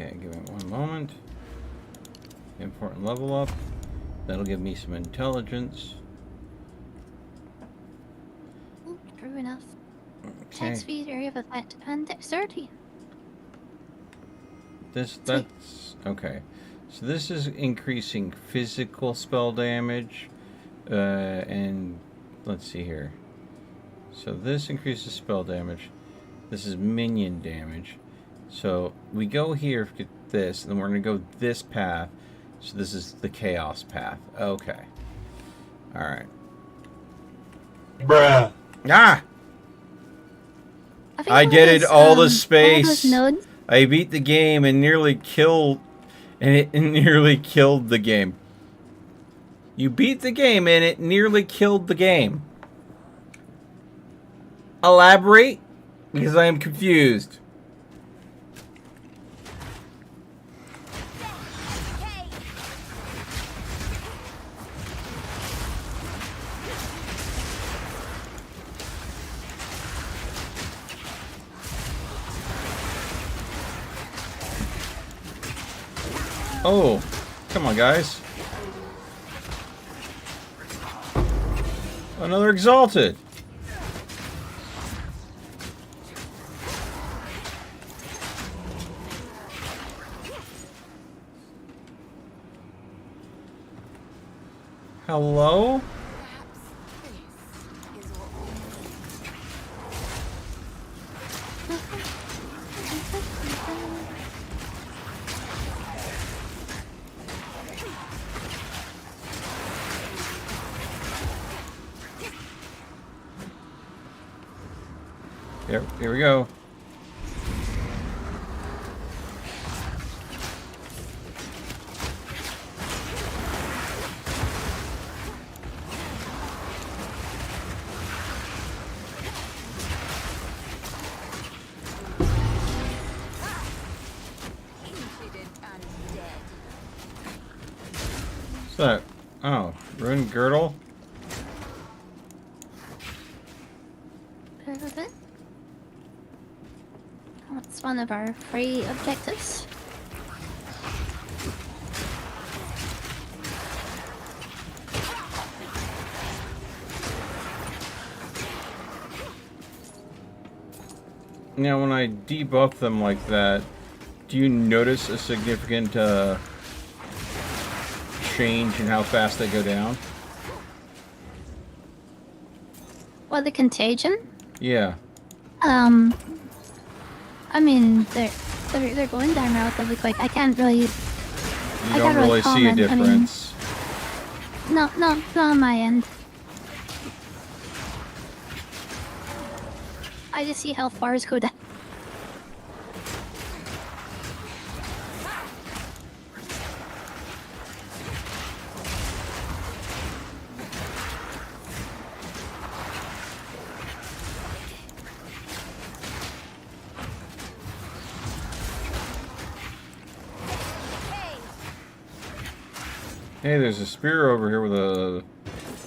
Okay, give me one moment. Important level up. That'll give me some intelligence. Ooh, true enough. Okay. Attack speed, area of effect, and dexterity. That's okay. So this is increasing physical spell damage, and let's see here. So this increases spell damage. This is minion damage. So we go here, get this, and then we're gonna go this path. So this is the chaos path. Okay. All right. Bruh. Ah! I did it all the space. I beat the game and nearly killed, and it nearly killed the game. You beat the game and it nearly killed the game. Elaborate, because I am confused. Oh, come on, guys. Another exalted. Hello? Here we go. What's that? Oh, ruined girdle. That's one of our free objectives. Now, when I debuff them like that, do you notice a significant change in how fast they go down? Well, the contagion? Yeah. I mean, they're going down relatively quick. I can't really. You don't really see a difference. I mean, no, not on my end. I just see how bars go down. Hey, there's a spear over here with a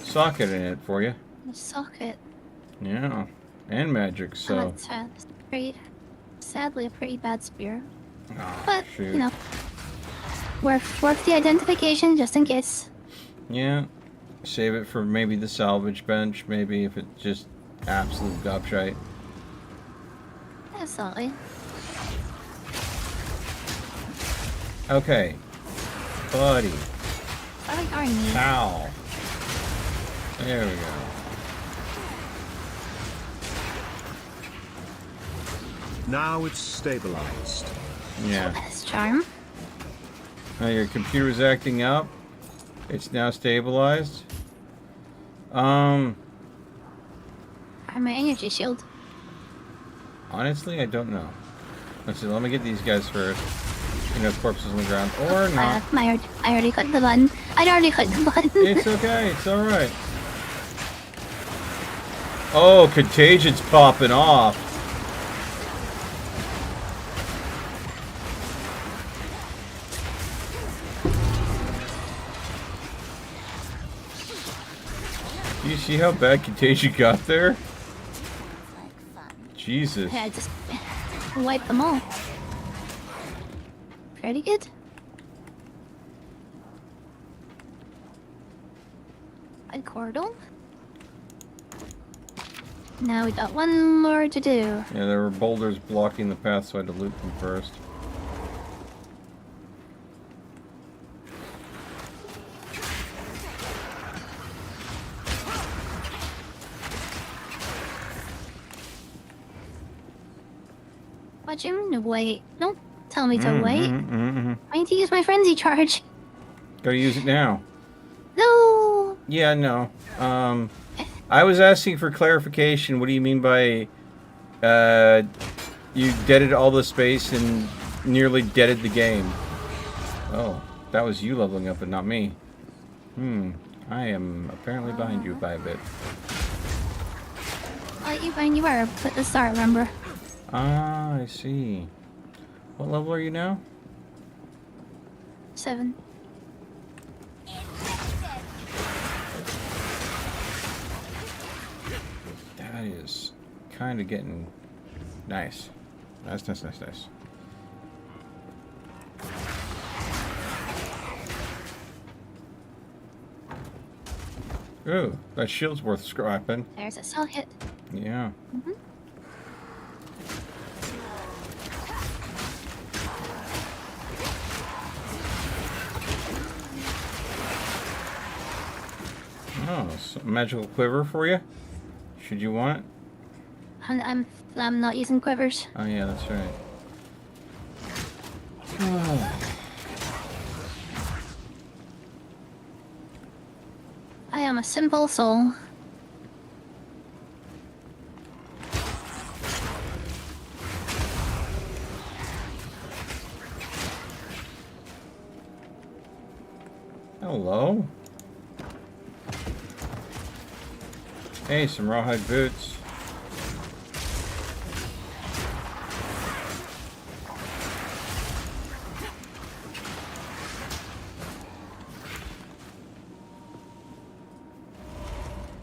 socket in it for you. The socket. Yeah, and magic, so. Oh, that's sadly a pretty bad spear. Oh, but, shoot. you know, worth the identification just in case. Yeah, save it for maybe the salvage bench, maybe if it's just absolute gobshite. Absolutely. Okay, buddy. Sorry, Arnie. Ow. There we go. Now it's stabilized. Yeah. That's charm. Now your computer's acting up. It's now stabilized. My energy shield. Honestly, I don't know. Let's see, let me get these guys first. You know, corpses on the ground. Or not. I already clicked the button. I already clicked the button. It's okay, it's alright. Oh, Contagion's popping off. Do you see how bad Contagion got there? Jesus. Yeah, just wipe them all. Pretty good. A cordon. Now we got one more to do. Yeah, there were boulders blocking the path, so I had to loot them first. What you mean to wait? Don't tell me to wait. Mm-hmm. I need to use my frenzy charge. Gotta use it now. No. Yeah, no. I was asking for clarification. What do you mean by you deaded all the space and nearly deaded the game? Oh, that was you leveling up and not me. I am apparently behind you by a bit. You are at the start, remember? Ah, I see. What level are you now? 7. That is kind of getting nice. Nice. Ooh, that shield's worth scrapping. There's a cell hit. Yeah. Mm-hmm. Oh, some magical quiver for you. Should you want it? I'm not using quivers. Oh yeah, that's right. I am a simple soul. Hello. Hey, some rawhide boots.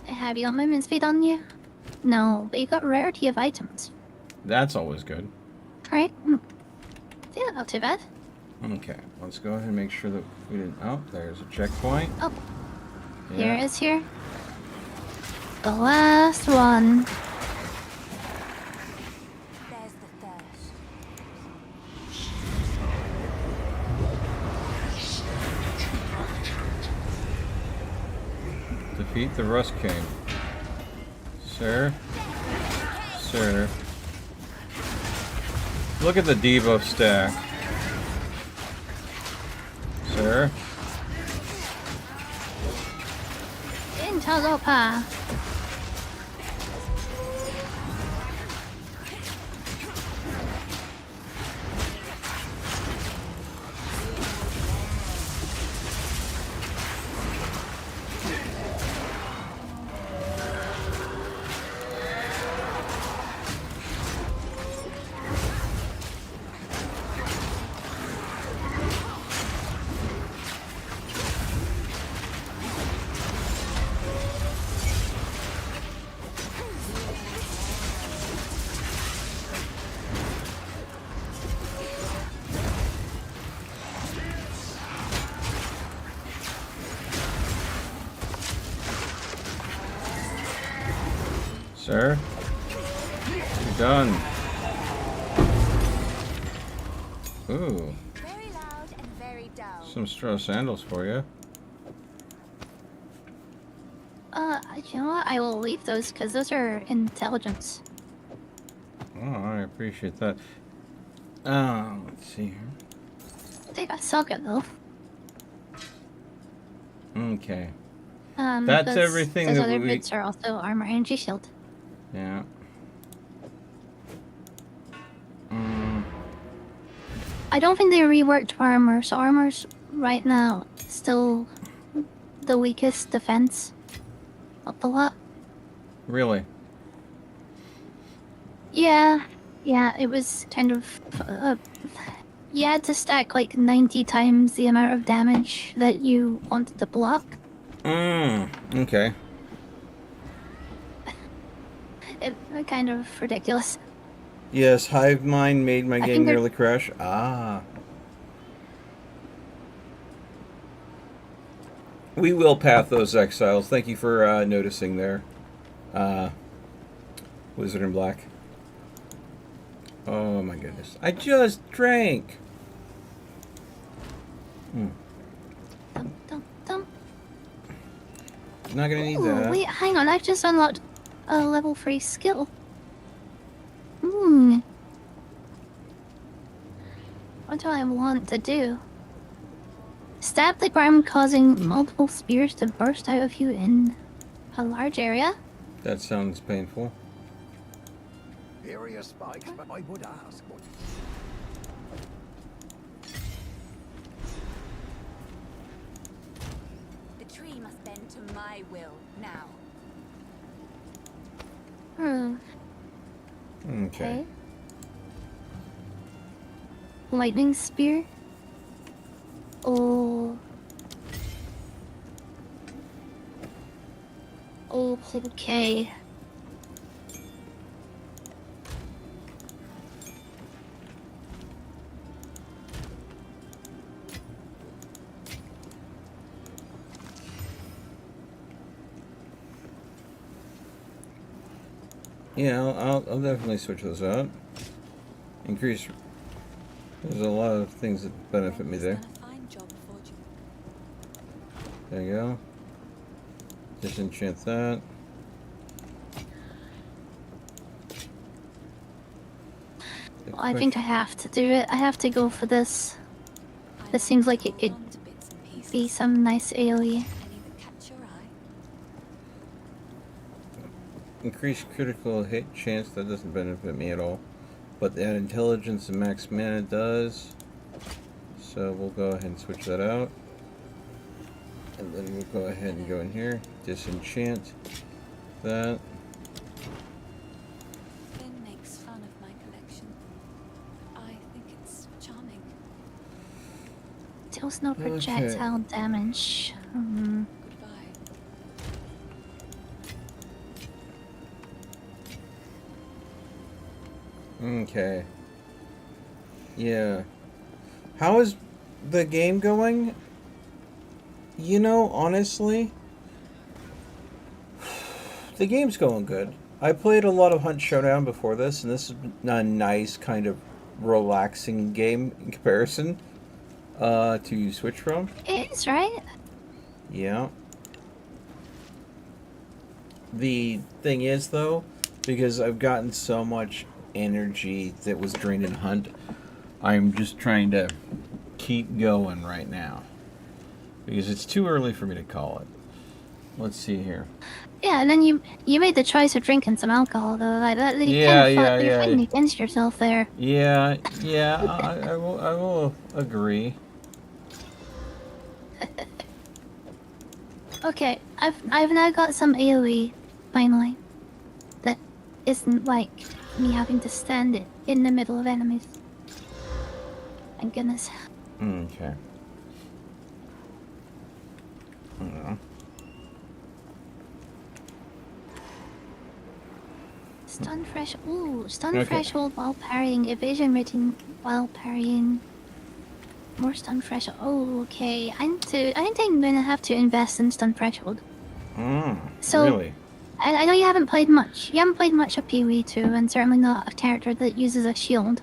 Have you got movement speed on you? No, but you got rarity of items. That's always good. Right? Yeah, not too bad. Okay, let's go ahead and make sure that we didn't... Oh, there's a checkpoint. Oh, Yeah. here it is here. The last one. There's the thirst. Defeat the Rust King. Sir? Sir. Look at the debuff stack. Sir? Interloper. Sir? You're done. Ooh. Very loud and very dull. Some straw sandals for you. You know what? I will leave those because those are intelligence. Oh, I appreciate that. Let's see here. They got socket though. Okay. That's everything those that other we- bits are also armor energy shield. Yeah. I don't think they reworked armor, so armor's right now still the weakest defense of the lot. Really? Yeah, it was kind of. You had to stack like 90 times the amount of damage that you wanted to block. Okay. Kind of ridiculous. Yes, Hive Mind made my I game think they're- nearly crash. Ah. We will path those exiles. Thank you for noticing there. Wizard in Black. Oh my goodness. I just drank! Dum, dum, dum. Not gonna need Ooh, that. wait, hang on. I've just unlocked a level 3 skill. What do I want to do? Stab the ground, causing multiple spears to burst out of you in a large area. That sounds painful. Area spikes, but I would ask. The tree must bend to my will now. Okay. Lightning spear. Oh. Okay. Yeah, I'll definitely switch those out. Increase. There's a lot of things that benefit me there. There you go. Disenchant that. Well, I think I have to do it. I have to go for this. This seems like it could be some nice AoE. Increase critical hit chance, that doesn't benefit me at all. But that intelligence and max mana does. So we'll go ahead and switch that out. And then we'll go ahead and go in here. Disenchant that. Finn makes fun of my collection. I think it's charming. Deals no projectile damage. Okay. Yeah. How is the game going? You know, honestly, the game's going good. I played a lot of Hunt Showdown before this, and this is a nice kind of relaxing game in comparison to switch from. It is, right? Yeah. The thing is, though, because I've gotten so much energy that was drained in Hunt, I'm just trying to keep going right now. Because it's too early for me to call it. Let's see here. Yeah, and then you made the choice of drinking some alcohol, though. Like that, you Yeah, you're fighting against yourself there. Yeah, I will agree. Okay, I've now got some AoE, finally. That isn't like me having to stand it in the middle of enemies. Thank goodness. Okay. I don't know. Stun fresh. Ooh, stun Okay. threshold while parrying. Evasion rating while parrying. More stun threshold. Oh, okay. I think I'm gonna have to invest in stun threshold. So, really? I know you haven't played much. You haven't played much of PoE 2, and certainly not a character that uses a shield,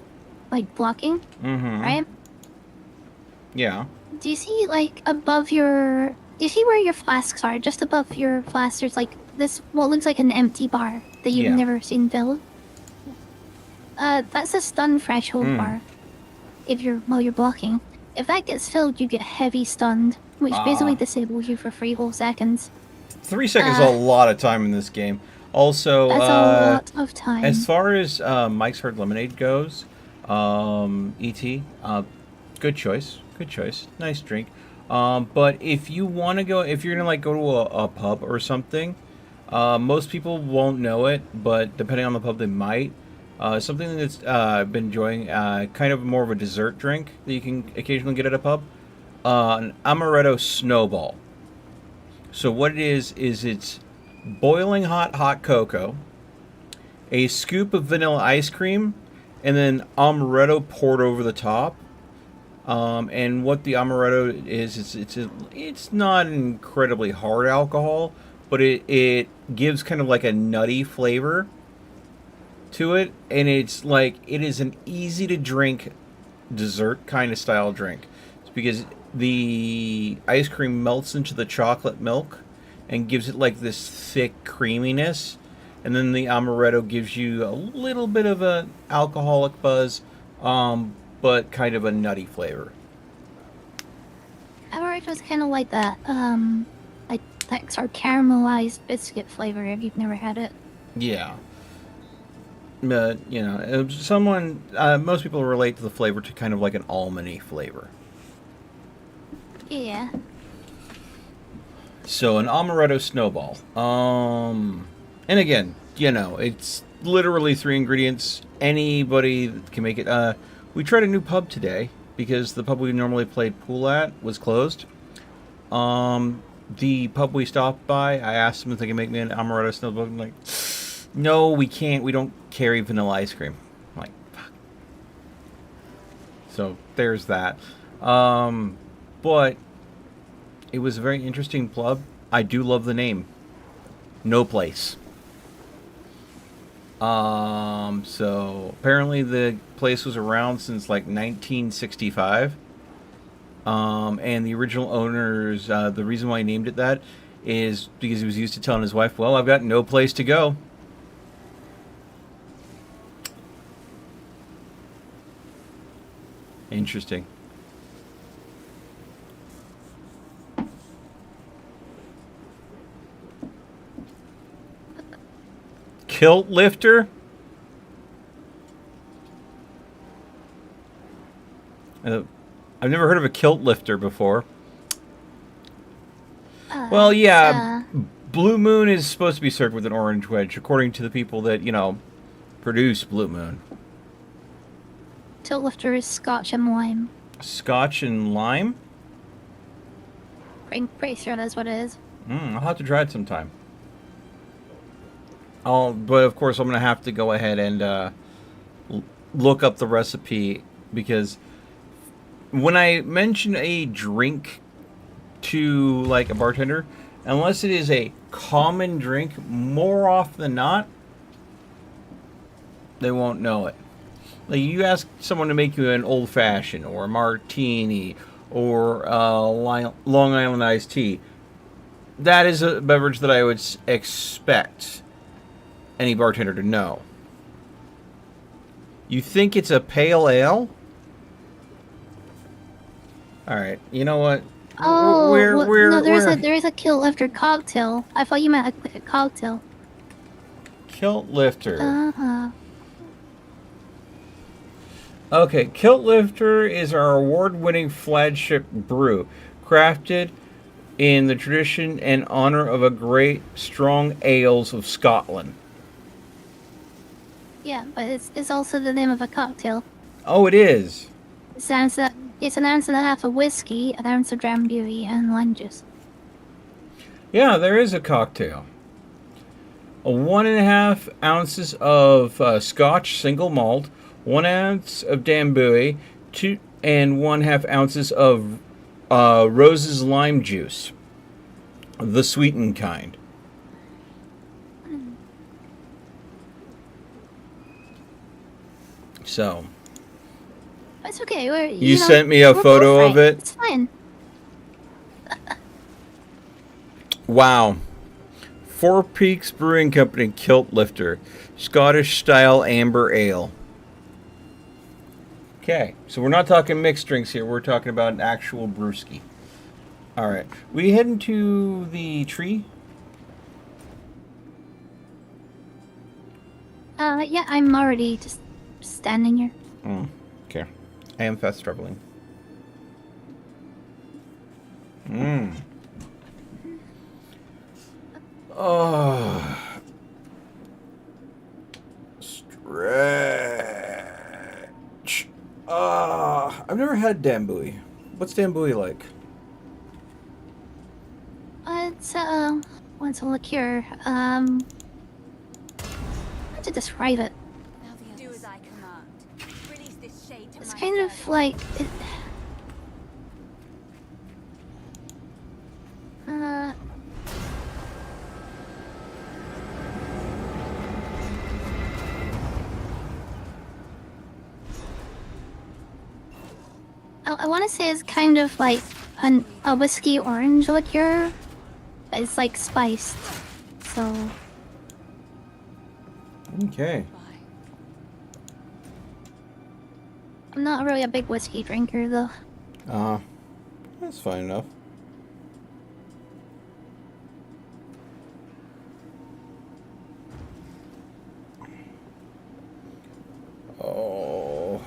like blocking, right? Yeah. Do you see, like, above your... Do you see where your flasks are? Just above your flasks, there's, like, this, what looks like an empty bar that you've never seen filled. That's a stun threshold bar. While you're blocking. If that gets filled, you get heavy stunned, which basically disables you for 3 whole seconds. 3 seconds is a lot of time in this game. Also, that's a lot of time. As far as Mike's Hard Lemonade goes, E.T., good choice. Good choice. Nice drink. But if you want to go, if you're gonna like go to a pub or something, most people won't know it, but depending on the pub, they might. Something that's been enjoying, kind of more of a dessert drink that you can occasionally get at a pub, an amaretto snowball. So what it is it's boiling hot cocoa, a scoop of vanilla ice cream, and then amaretto poured over the top. And what the amaretto is, it's not an incredibly hard alcohol, but it gives kind of like a nutty flavor to it, and it's like it is an easy to drink dessert kind of style drink. It's because the ice cream melts into the chocolate milk and gives it like this thick creaminess, and then the amaretto gives you a little bit of an alcoholic buzz, but kind of a nutty flavor. Amaretto's kind of like that, like that sort of caramelized biscuit flavor if you've never had it. Yeah. But, you know, most people relate to the flavor to kind of like an almond-y flavor. Yeah. So, an amaretto snowball. And again, you know, it's literally 3 ingredients. Anybody can make it. We tried a new pub today because the pub we normally played pool at was closed. The pub we stopped by, I asked them if they could make me an amaretto snowball. I'm like, no, we can't. We don't carry vanilla ice cream. I'm like, fuck. So there's that. But it was a very interesting pub. I do love the name. No Place. So apparently the place was around since like 1965. And the original owners, the reason why he named it that is because he was used to telling his wife, "Well, I've got no place to go." Interesting. Kilt lifter? I've never heard of a kilt lifter before. Well, yeah, Blue Moon is supposed to be served with an orange wedge, according to the people that, you know, produce Blue Moon. Tilt lifter is Scotch and lime. Scotch and lime? Pretty sure that's what it is. I'll have to try it sometime. But of course, I'm going to have to go ahead and look up the recipe, because when I mention a drink to like a bartender, unless it is a common drink, more often than not, they won't know it. Like, you ask someone to make you an old fashioned or a martini or Long Island iced tea, that is a beverage that I would expect any bartender to know. You think it's a pale ale? All right, you know what? Oh, no, there is a kilt lifter cocktail. I thought you meant a cocktail. Kilt lifter. Uh-huh. Okay, Kilt Lifter is our award-winning flagship brew, crafted in the tradition and honor of a great strong ales of Scotland. Yeah, but it's also the name of a cocktail. Oh, it is. It's an ounce and a half of whiskey, an ounce of drambuie, and lime juice. Yeah, there is a cocktail. 1.5 ounces of Scotch single malt, 1 ounce of Drambuie, 2 and 1/2 ounces of Rose's lime juice, the sweetened kind. So. It's okay. You sent me a photo of it? It's fine. Wow. Four Peaks Brewing Company Kilt Lifter, Scottish style amber ale. Okay, so we're not talking mixed drinks here. We're talking about an actual brewski. All right, we heading to the tree? Yeah, I'm already just standing here. Okay. I am fast traveling. Oh. Stretch. I've never had Drambuie. What's Drambuie like? It's a liqueur. How to describe it? Do as I command. Release this shade to It's my kind of like I want to say it's kind of like a whiskey orange liqueur, but it's like spiced. So. Okay. I'm not really a big whiskey drinker, though. That's fine enough. Oh.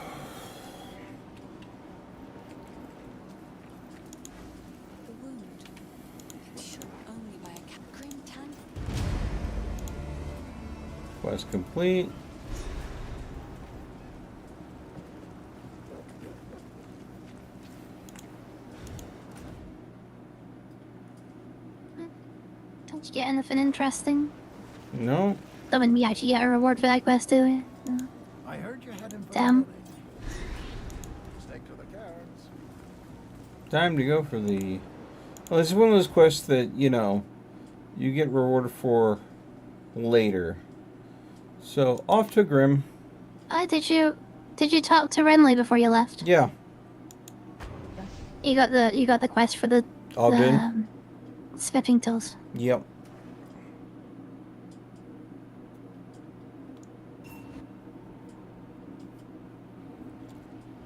The wound. It's shot only by a green tank. Quest complete. Don't you get anything interesting? No. So when we actually get a reward for that quest, do we? No. I heard you had him. Damn. Stick to the cards. Time to go for the... Well, this is one of those quests that, you know, you get rewarded for later. So, off to Grim. Did you talk to Renly before you left? Yeah. You got the quest for the Ogden? Spiffing Tools. Yep.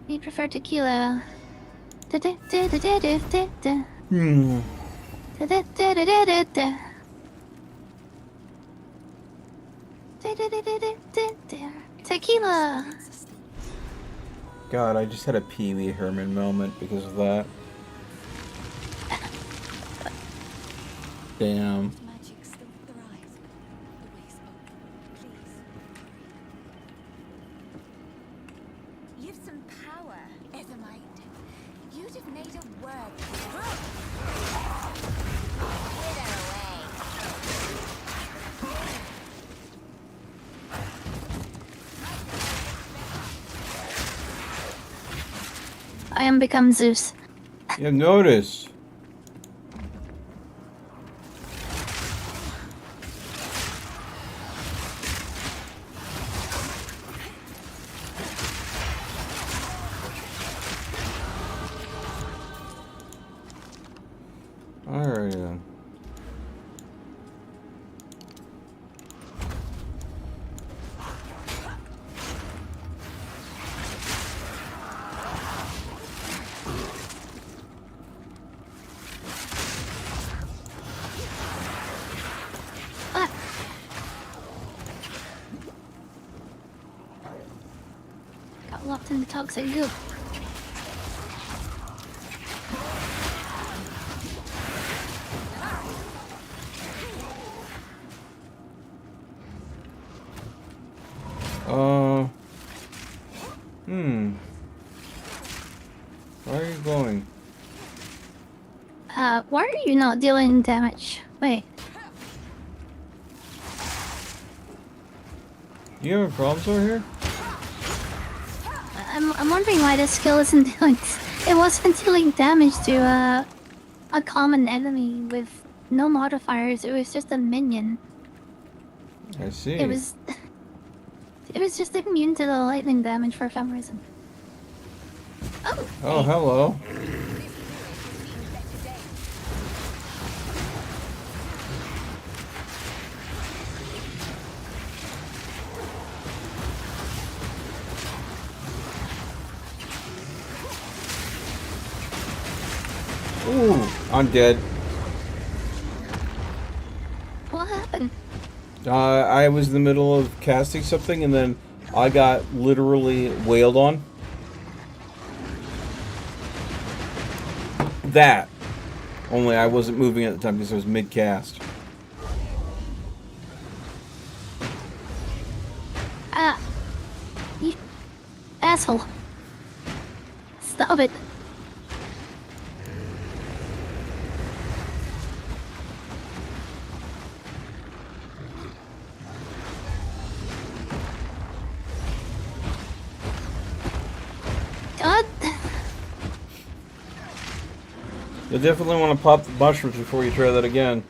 You prefer tequila. Hmm. Tequila. God, I just had a Pee Wee Herman moment because of that. Damn. Magic still thrives. The way's open. Please. You've some power, Ethermite. You'd have made a word. Wither away. I am become Zeus. You noticed. Alright then. Got locked in the toxic goop. Where are you going? Why are you not dealing damage? Wait. You having problems over here? I'm wondering why this skill isn't dealing. It wasn't dealing damage to a common enemy with no modifiers. It was just a minion. I see. It was just immune to the lightning damage for some reason. Oh. Oh, hello. Ooh, I'm dead. What happened? I was in the middle of casting something and then I got literally wailed on. That. Only I wasn't moving at the time because I was mid-cast. You asshole. Stop it. God. You definitely want to pop the mushrooms before you try that again.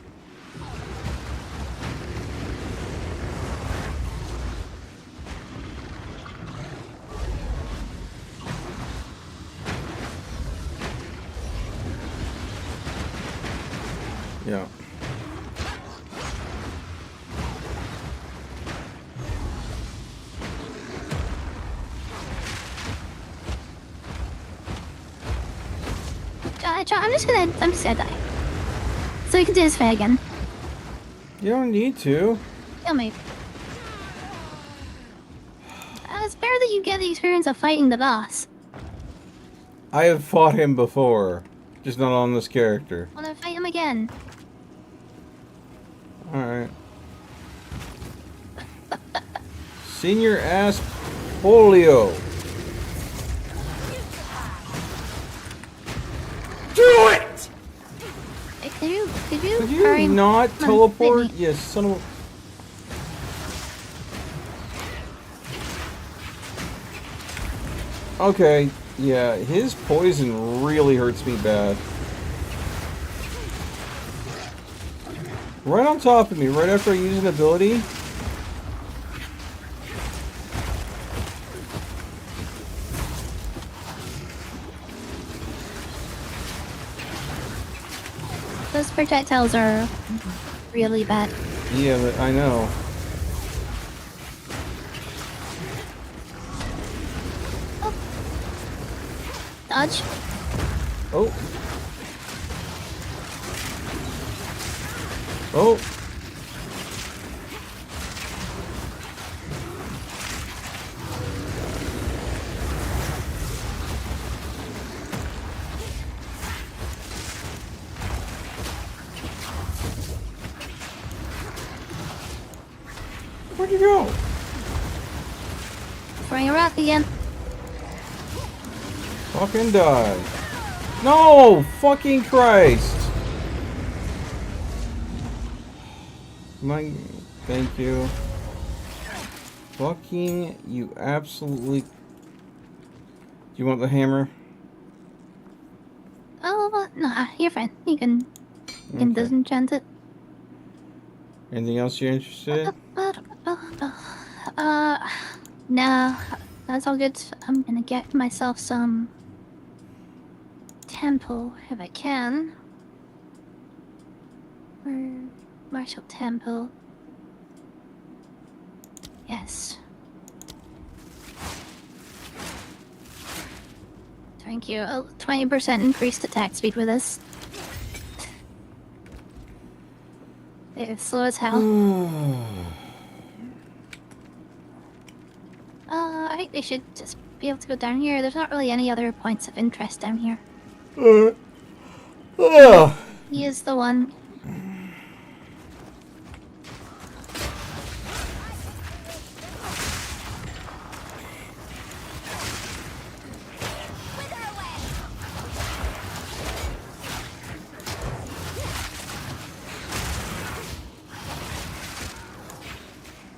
Yeah. I'm just gonna die. So we can do this fight again. You don't need to. Kill me. It's better that you get the experience of fighting the boss. I have fought him before. Just not on this character. I wanna fight him again. Alright. Senior ass polio. Do it! Hey, could you Could you not teleport? Yes, son of a... Okay, yeah, his poison really hurts me bad. Right on top of me, right after I use an ability. projectiles are really bad. Yeah, I know. Dodge. Oh. Oh. Where'd you go? Throwing a rock again. Fucking die. No! Fucking Christ! Thank you. Fucking, you absolutely... Do you want the hammer? Oh, nah, you're fine. You can disenchant it. Anything else you're interested in? No, that's all good. I'm gonna get myself some temple if I can. Or martial temple. Yes. Thank you. 20% increased attack speed with this. It's slow as hell. I think they should just be able to go down here. There's not really any other points of interest down here. He is the one.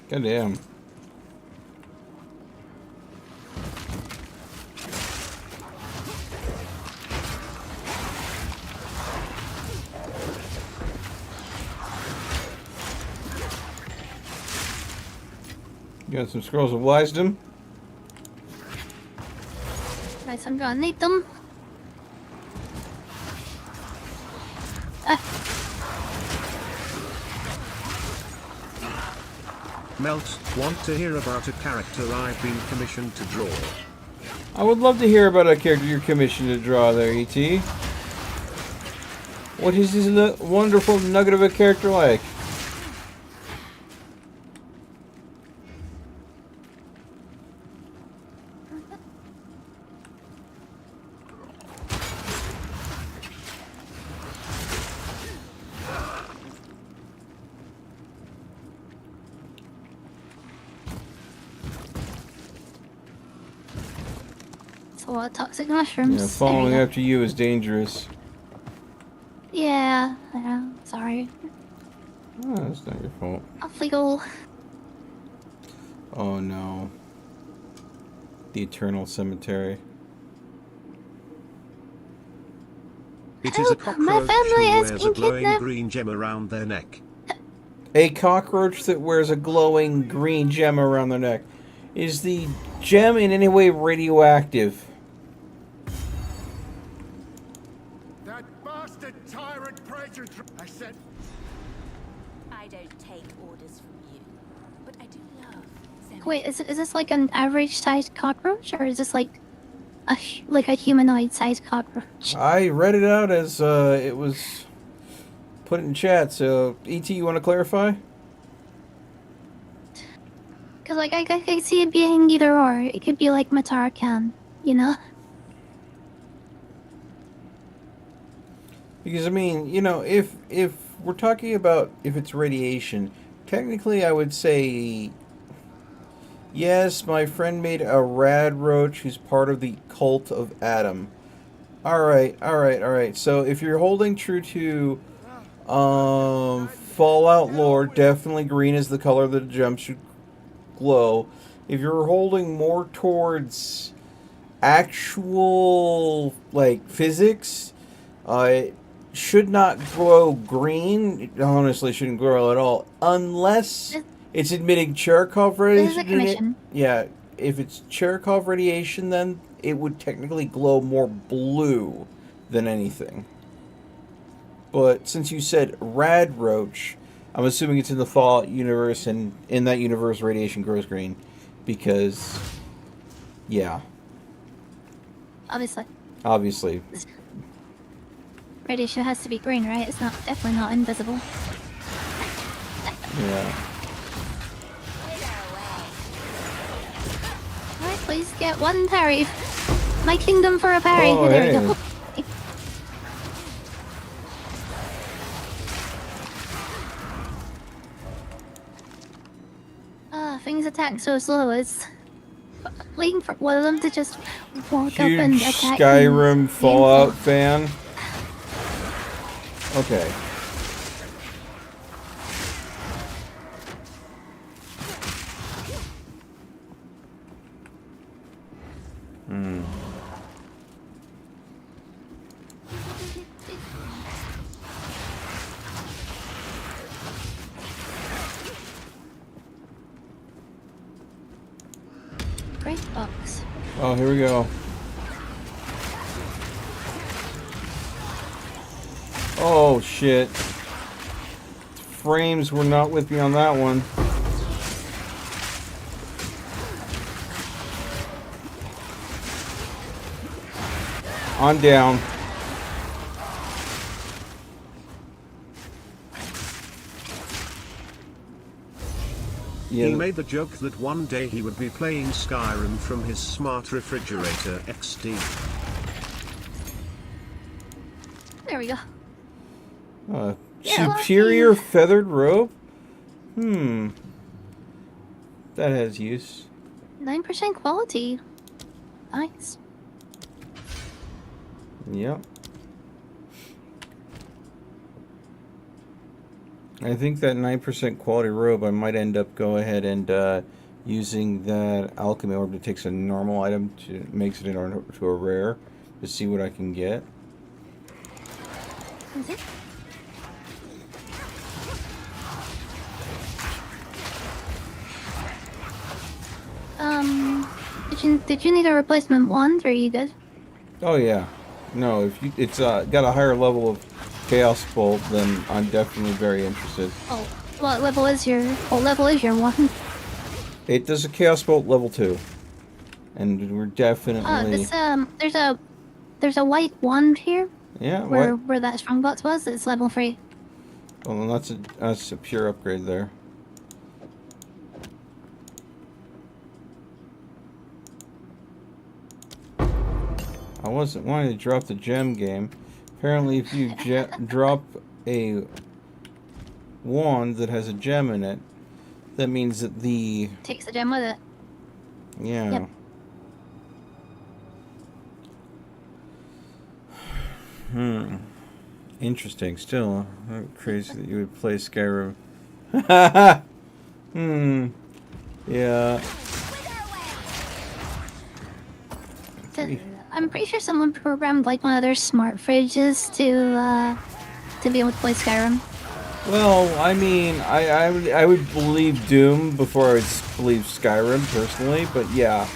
Goddamn. Got some scrolls of wisdom. Nice, I'm gonna need them. Melt, want to hear about a character I've been commissioned to draw? I would love to hear about a character you're commissioned to draw there, E.T. What is this wonderful nugget of a character like? A lot of toxic mushrooms. Yeah, following after you is dangerous. Yeah, sorry. Oh, that's not your fault. Off we go. Oh no. The Eternal Cemetery. It is a Help, my cockroach family who has wears been a glowing kidnapped. green gem around their neck. A cockroach that wears a glowing green gem around their neck. Is the gem in any way radioactive? That bastard tyrant praetor. I said. I don't take orders from you, but I do love. Wait, is this like an average-sized cockroach, or is this like a humanoid-sized cockroach? I read it out as it was put in chat. So, E.T., you want to clarify? Cause like I see it being either or. It could be like Matarakan, you know? Because I mean, you know, if we're talking about if it's radiation, technically I would say yes, my friend made a rad roach who's part of the cult of Adam. Alright. So if you're holding true to Fallout lore, definitely green is the color that the gem should glow. If you're holding more towards actual like physics, it should not glow green. It honestly shouldn't glow at all unless it's emitting Cherenkov This is a radiation. commission. Yeah, if it's Cherenkov radiation, then it would technically glow more blue than anything. but since you said Rad Roach, I'm assuming it's in the Fallout universe, and in that universe, radiation grows green. Because, yeah. Obviously. Radiation has to be green, right? It's definitely not invisible. Yeah. Alright, please get one parry. My kingdom for a parry. Oh, there hey. we go. Things attack so slow. It's waiting for one of them to just walk up and Huge attack. Skyrim Fallout fan. Okay. Great box. Oh, here we go. Oh, shit. Frames were not with me on that one. I'm down. He made the joke that one day he would be playing Skyrim from his smart refrigerator XD. There we go. Superior feathered rope? That has use. 9% quality. Nice. Yep. I think that 9% quality robe, I might end up go ahead and using that alchemy orb that takes a normal item to makes it into a rare to see what I can get. Is it? Did you need a replacement wand, or are you good? Oh yeah. No, if you it's got a higher level of Chaos Bolt, then I'm definitely very interested. Oh, what level is your wand? It does a Chaos Bolt level 2. And we're definitely There's a white wand here. Yeah, where that strongbox was. It's level 3. Well, that's a pure upgrade there. I wasn't wanting to drop the gem game. Apparently, if you drop a wand that has a gem in it, that means that the... Takes the gem with it. Yeah. Yep. Interesting. Still, crazy that you would play Skyrim. Yeah. I'm pretty sure someone programmed like one of their smart fridges to be able to play Skyrim. Well, I mean, I would believe Doom before I would believe Skyrim personally, but yeah,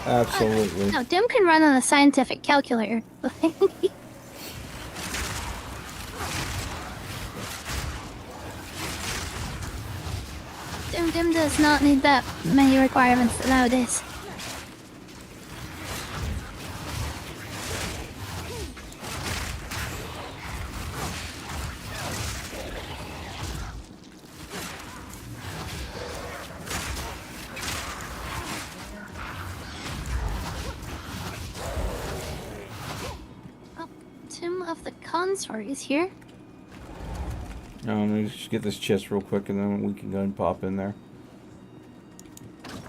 absolutely. No, Doom can run on a scientific calculator. Doom does not need that many requirements nowadays. Tomb of the Consort is here. Let me just get this chest real quick, and then we can go and pop in there.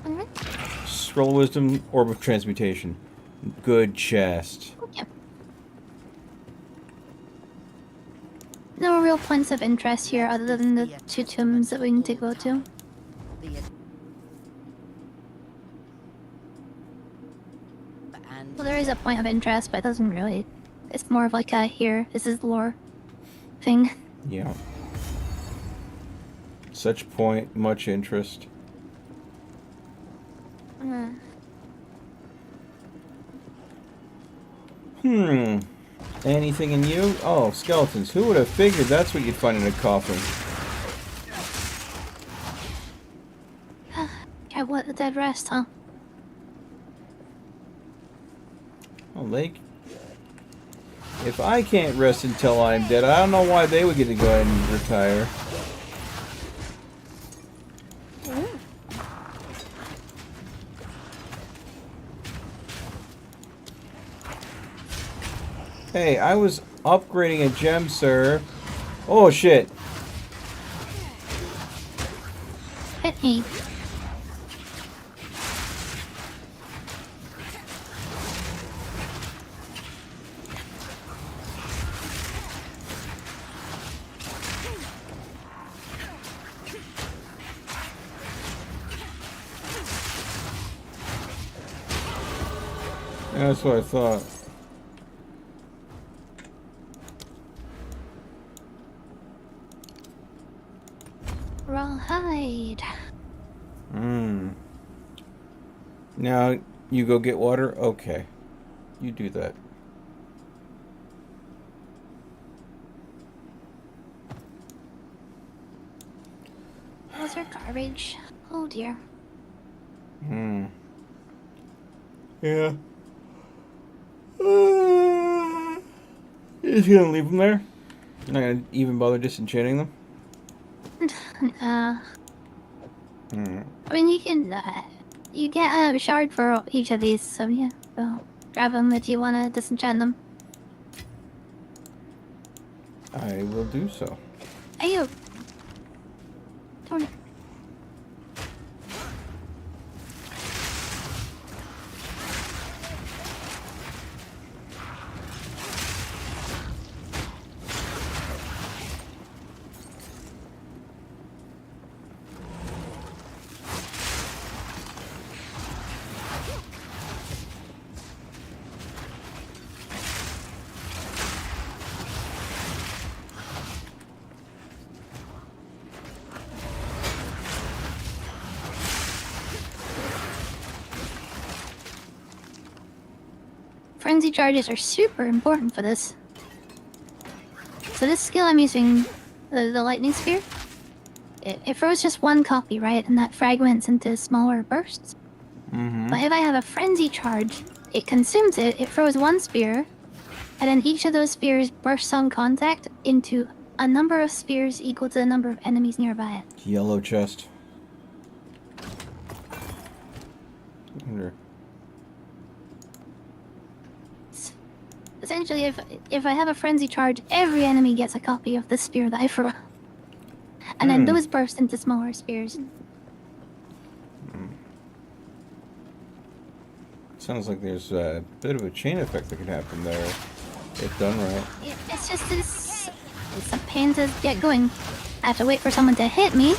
Alright. Scroll of Wisdom, Orb of Transmutation. Good chest. Yep. No real points of interest here other than the 2 tombs that we need to go to. Well, there is a point of interest, but it doesn't really... It's more of like a, here, this is the lore thing. Yeah. Such point, much interest. Anything in you? Oh, skeletons. Who would have figured that's what you'd find in a coffin? I want a dead rest, huh? Oh, if I can't rest until I'm dead, I don't know why they would get to go ahead and retire. Hey, I was upgrading a gem, sir. Oh, shit. Hit me. Yeah, that's what I thought. Rawhide. Now, you go get water? Okay. You do that. Those are garbage. Oh dear. Yeah. Is he gonna leave them there? You're not gonna even bother disenchanting them? I mean, you can, you get a shard for each of these, so yeah, so grab them if you want to disenchant them. I will do so. Ayo! Darn it. Frenzy charges are super important for this. So this skill I'm using, the lightning spear, it throws just one copy, right? And that fragments into smaller bursts. But if I have a frenzy charge, it consumes it, it throws one spear, and then each of those spears bursts on contact into a number of spears equal to the number of enemies nearby it. Yellow chest. Wonder. Essentially, if I have a frenzy charge, every enemy gets a copy of the spear that I throw. And then those burst into smaller spears. Sounds like there's a bit of a chain effect that could happen there if done right. It's just it's a pain to get going. I have to wait for someone to hit me,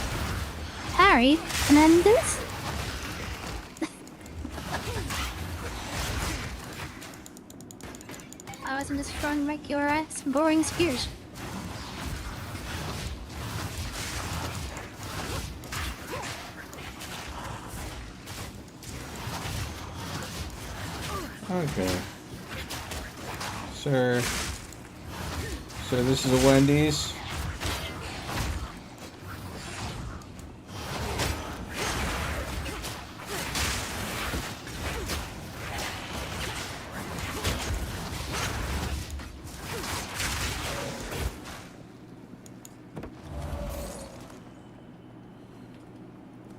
parry, and then this. I wasn't just throwing regular ass boring spears. Okay. Sir. So this is a Wendy's.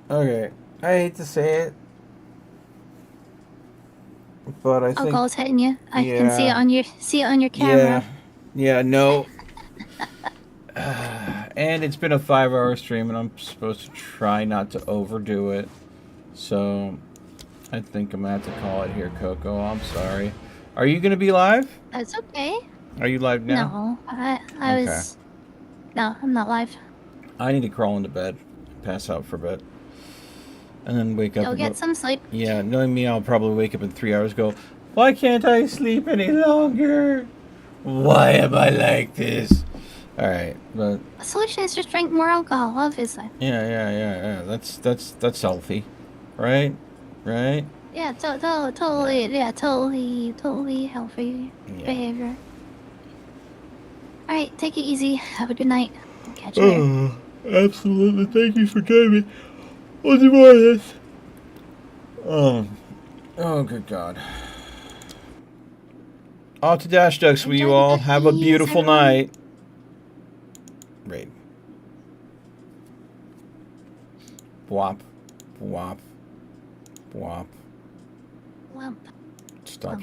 Okay. I hate to say it, but I think Alcohol's hitting you. I can see it on your camera. Yeah, no. And it's been a 5-hour stream, and I'm supposed to try not to overdo it. So, I think I'm gonna have to call it here, Coco. I'm sorry. Are you gonna be live? That's okay. Are you live now? No, I was. No, I'm not live. I need to crawl into bed, pass out for a bit, and then wake up. Go get some sleep. Yeah, knowing me, I'll probably wake up in 3 hours. Go, why can't I sleep any longer? Why am I like this? All right, but The solution is just drink more alcohol, obviously. yeah. That's healthy, right? Right? Yeah, totally healthy behavior. Alright, take it easy. Have a good night. I'll catch you later. Absolutely. Thank you for joining me. We'll do more of this. Oh, good God. Off to Dash Ducks with you all. Have a beautiful night. Raid. Whop. Whop. Whop. Whomp.